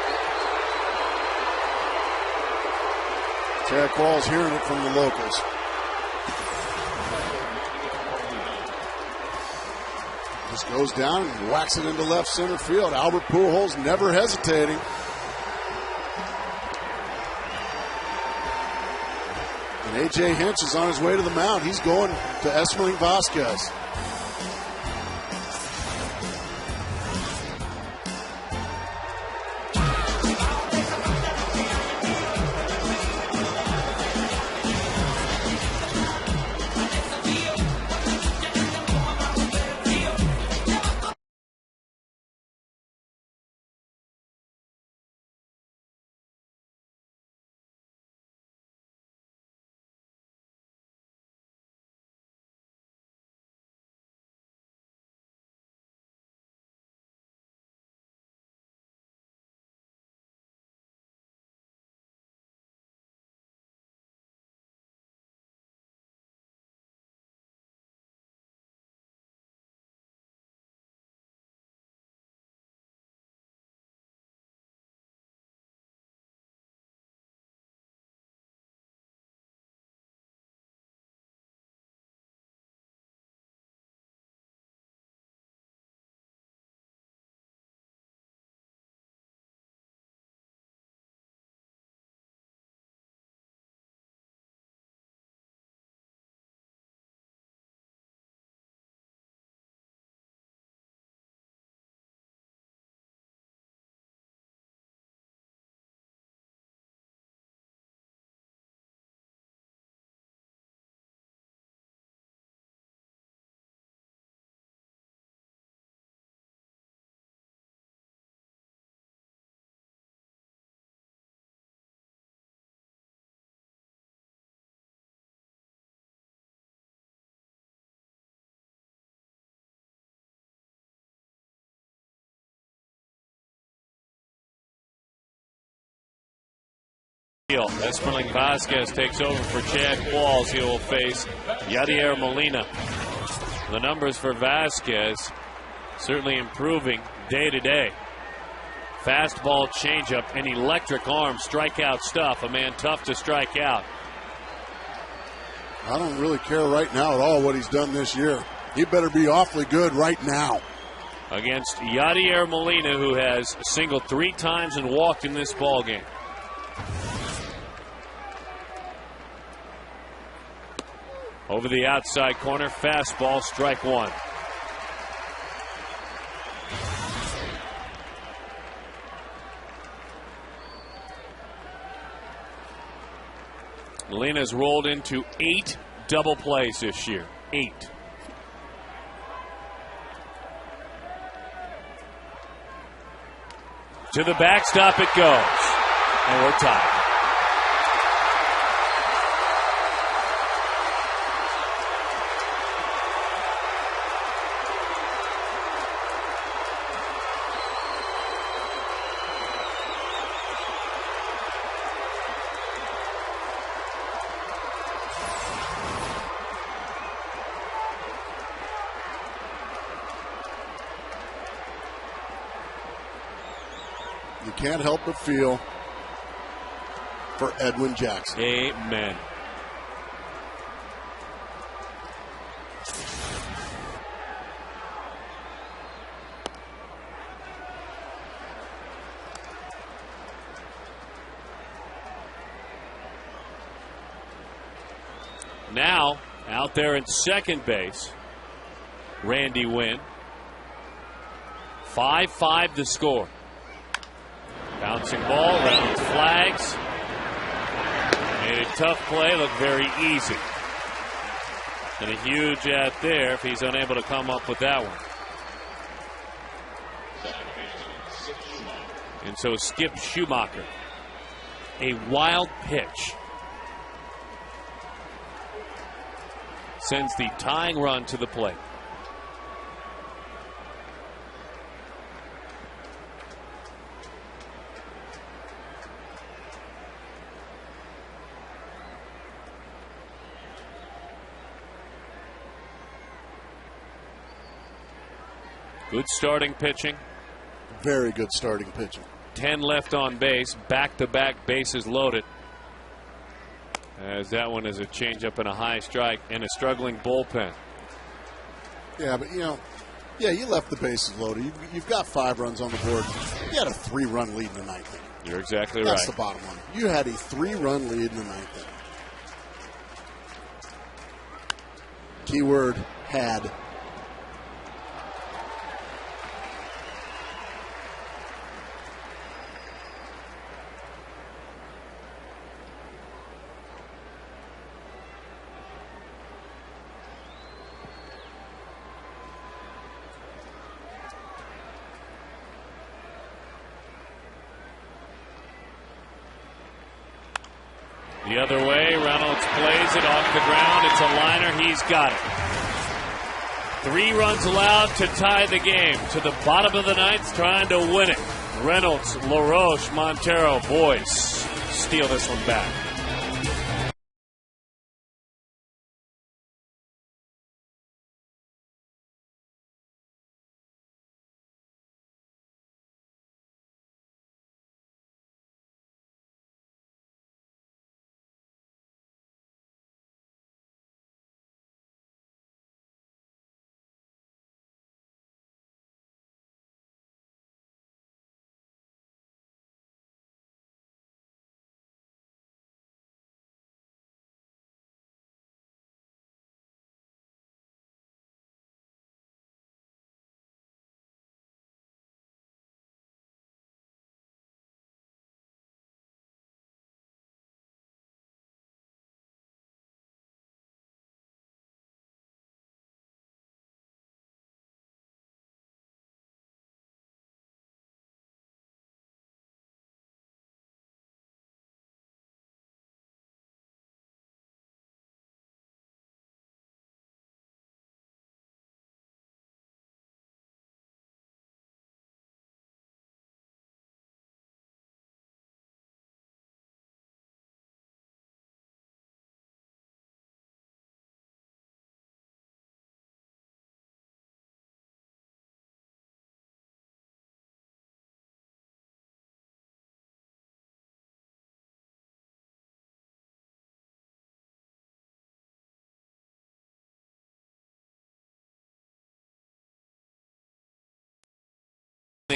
Chad Qualls hearing it from the locals. Just goes down and whacks it into left center field. Albert Pujols never hesitating. And A.J. Hinch is on his way to the mound. He's going to Esperling Vasquez. Esperling Vasquez takes over for Chad Qualls. He will face Yadier Molina. The numbers for Vasquez certainly improving day to day. Fastball, changeup, and electric arm, strikeout stuff. A man tough to strike out. I don't really care right now at all what he's done this year. He better be awfully good right now. Against Yadier Molina, who has singled 3 times and walked in this ball game. Over the outside corner, fastball, strike 1. Molina's rolled into 8 double plays this year. 8. To the backstop it goes. And we're tied. You can't help but feel for Edwin Jackson. Amen. Now, out there at second base, Randy Wynn. 5-5 the score. Bouncing ball, Reynolds flags. Made a tough play look very easy. And a huge out there if he's unable to come up with that one. And so Skip Schumacher, a wild pitch, sends the tying run to the plate. Good starting pitching. Very good starting pitching. 10 left on base. Back-to-back bases loaded. As that one is a changeup and a high strike and a struggling bullpen. Yeah, but you left the bases loaded. You've got 5 runs on the board. You had a 3-run lead in the 9th inning. You're exactly right. That's the bottom line. You had a 3-run lead in the 9th inning. Keyword had. The other way, Reynolds plays it off the ground. It's a liner. He's got it. 3 runs allowed to tie the game. To the bottom of the 9th, trying to win it. Reynolds, LaRoche, Montero, boys, steal this one back.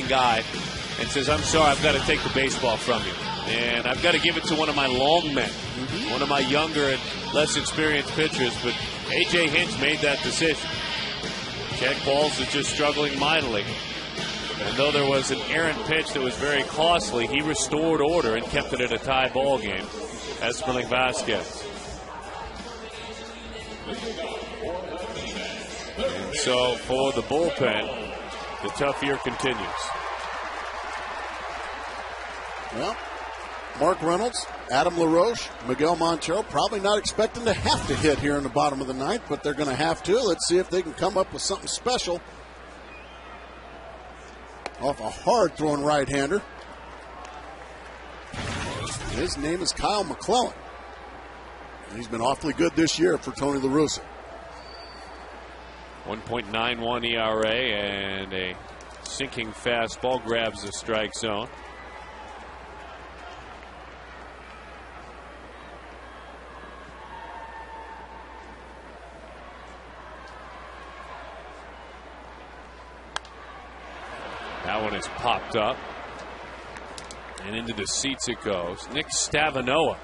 guy and says, I'm sorry, I've got to take the baseball from you. And I've got to give it to one of my long men, one of my younger and less experienced pitchers. But A.J. Hinch made that decision. Jack Balls is just struggling mightily. And though there was an errant pitch that was very costly, he restored order and kept it at a tie ball game. Esperling Vasquez. And so for the bullpen, the tough year continues. Well, Mark Reynolds, Adam LaRoche, Miguel Montero probably not expecting to have to hit here in the bottom of the ninth, but they're going to have to. Let's see if they can come up with something special. Off a hard-throwing right-hander. His name is Kyle McClellan. He's been awfully good this year for Tony La Russa. 1.91 ERA and a sinking fastball grabs the strike zone. That one is popped up. And into the seats it goes. Nick Stavanoa.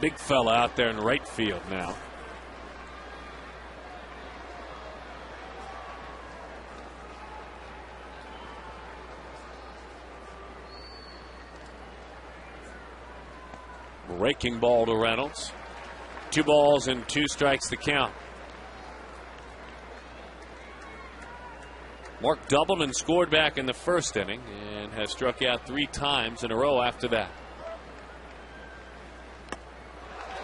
Big fella out there in right field now. Breaking ball to Reynolds. 2 balls and 2 strikes to count. Mark doubled and scored back in the first inning and has struck out 3 times in a row after that.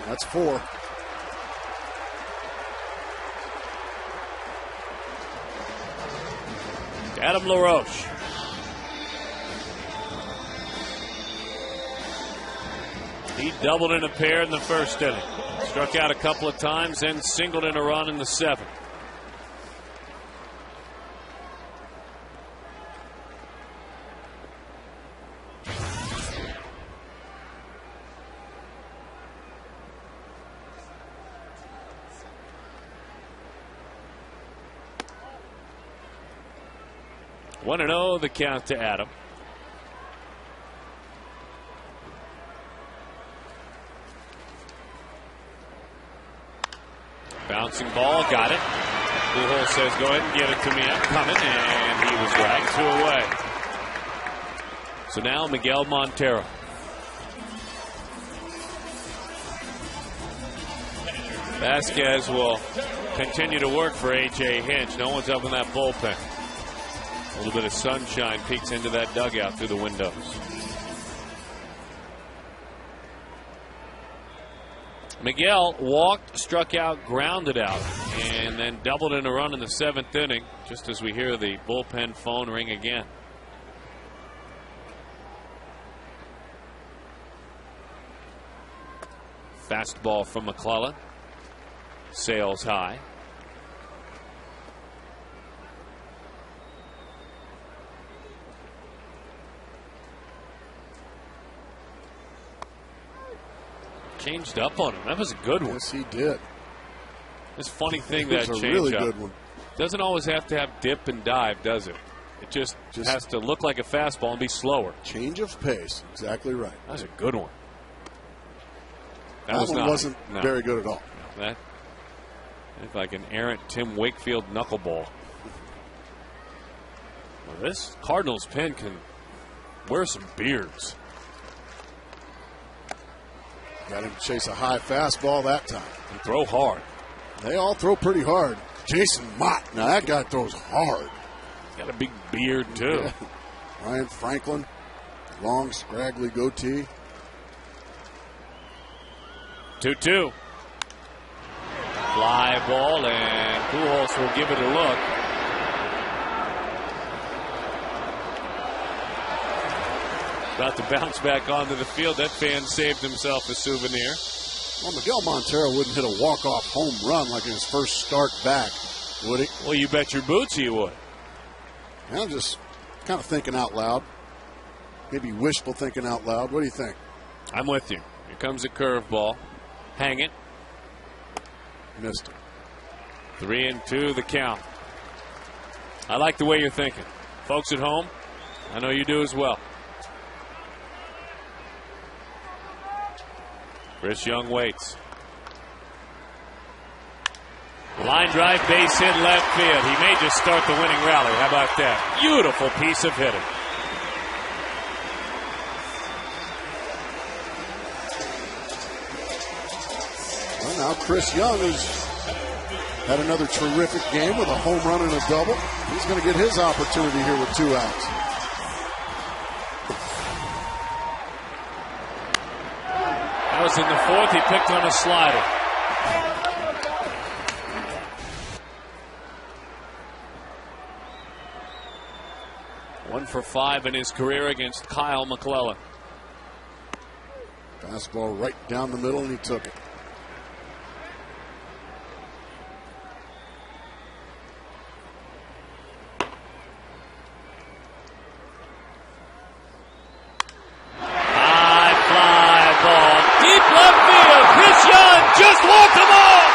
That's 4. Adam LaRoche. He doubled in a pair in the first inning. Struck out a couple of times, then singled in a run in the 7th. One and 0 the count to Adam. Bouncing ball, got it. Pujols says, go ahead and give it to me. I'm coming, and he was right. 2 away. So now Miguel Montero. Vasquez will continue to work for A.J. Hinch. No one's up in that bullpen. A little bit of sunshine peeks into that dugout through the windows. Miguel walked, struck out, grounded out, and then doubled in a run in the 7th inning, just as we hear the bullpen phone ring again. Fastball from McClellan. Sails high. Changed up on him. That was a good one. Yes, he did. This funny thing, that change really up good one. Doesn't always have to have dip and dive, does it? It just has to look like a fastball and be slower. Change of pace. Exactly right. That was a good one. That one wasn't very good at all. That looked like an errant Tim Wakefield knuckleball. Well, this Cardinals pen can wear some beards. Got him to chase a high fastball that time. And throw hard. They all throw pretty hard. Jason Mott, now that guy throws hard. Got a big beard, too. Yeah. Ryan Franklin, long, scraggly goatee. 2-2. Fly ball, and Pujols will give it a look. About to bounce back onto the field. That fan saved himself a souvenir. Well, Miguel Montero wouldn't hit a walk-off home run like in his first start back, would he? Well, you bet your boots he would. I'm just kind of thinking out loud. Maybe wishful thinking out loud. What do you think? I'm with you. Here comes a curveball. Hang it. Missed it. 3-2 the count. I like the way you're thinking. Folks at home, I know you do as well. Chris Young waits. Line drive, base hit, left field. He may just start the winning rally. How about that? Beautiful piece of hitting. Well, now Chris Young has had another terrific game with a home run and a double. He's going to get his opportunity here with 2 outs. That was in the 4th. He picked on a slider. One for 5 in his career against Kyle McClellan. Fastball right down the middle, and he took it. High fly ball. Deep left field. Chris Young just walked him off.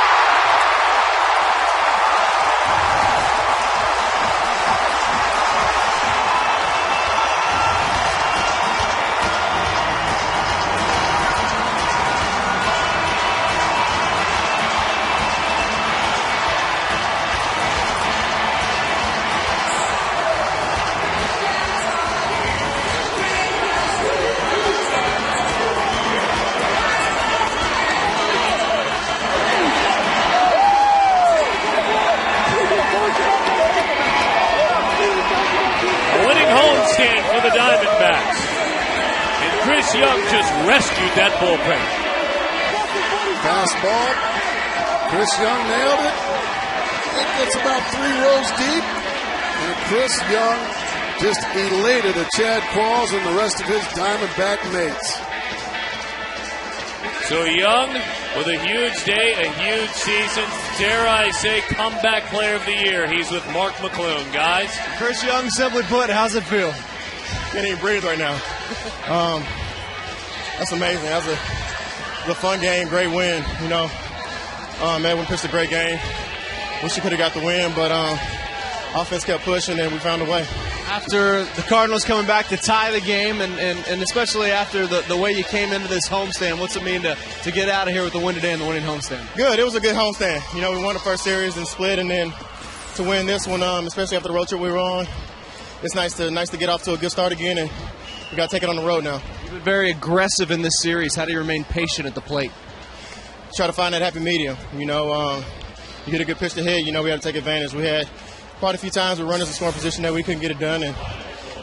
The Diamondbacks. And Chris Young just rescued that bullpen. Fastball. Chris Young nailed it. It gets about 3 rows deep. And Chris Young just elated at Chad Qualls and the rest of his Diamondback mates. So Young with a huge day, a huge season. Dare I say, comeback player of the year. He's with Mark McClune, guys. Chris Young, simply put, how's it feel? Can't even breathe right now. That's amazing. That was a fun game, great win. You know, Edwin pitched a great game. Wish he could have got the win, but offense kept pushing and we found a way. After the Cardinals coming back to tie the game, and especially after the way you came into this homestand, what's it mean to get out of here with the win today and the winning homestand? Good. It was a good homestand. You know, we won the first series and split, and then to win this one, especially after the road trip we were on, it's nice to get off to a good start again, and we got to take it on the road now. You've been very aggressive in this series. How do you remain patient at the plate? Try to find that happy medium. You know, you get a good pitch to hit, you know we had to take advantage. We had quite a few times with runners in scoring position that we couldn't get it done, and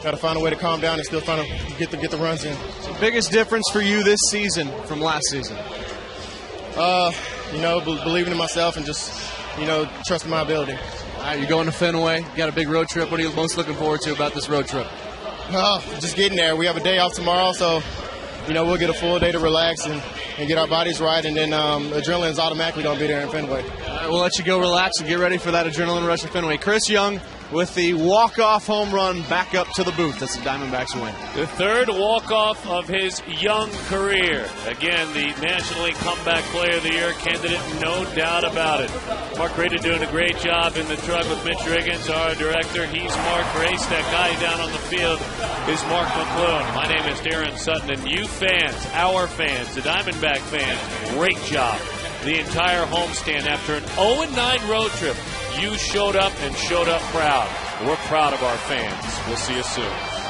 got to find a way to calm down and still trying to get the runs in. So biggest difference for you this season from last season? You know, believing in myself and just, you know, trusting my ability. All right, you're going to Fenway. You got a big road trip. What are you most looking forward to about this road trip? Just getting there. We have a day off tomorrow, so, you know, we'll get a full day to relax and get our bodies right, and then adrenaline is automatically going to be there in Fenway. All right, we'll let you go relax and get ready for that adrenaline rush at Fenway. Chris Young with the walk-off home run back up to the booth. That's the Diamondbacks win. The third walk-off of his young career. Again, the National League Comeback Player of the Year candidate, no doubt about it. Mark Rada doing a great job in the truck with Mitch Riggins, our director. He's Mark Grace. That guy down on the field is Mark McClune. My name is Darren Sutton, and you fans, our fans, the Diamondback fans, great job. The entire homestand after an 0-9 road trip. You showed up and showed up proud. We're proud of our fans. We'll see you soon.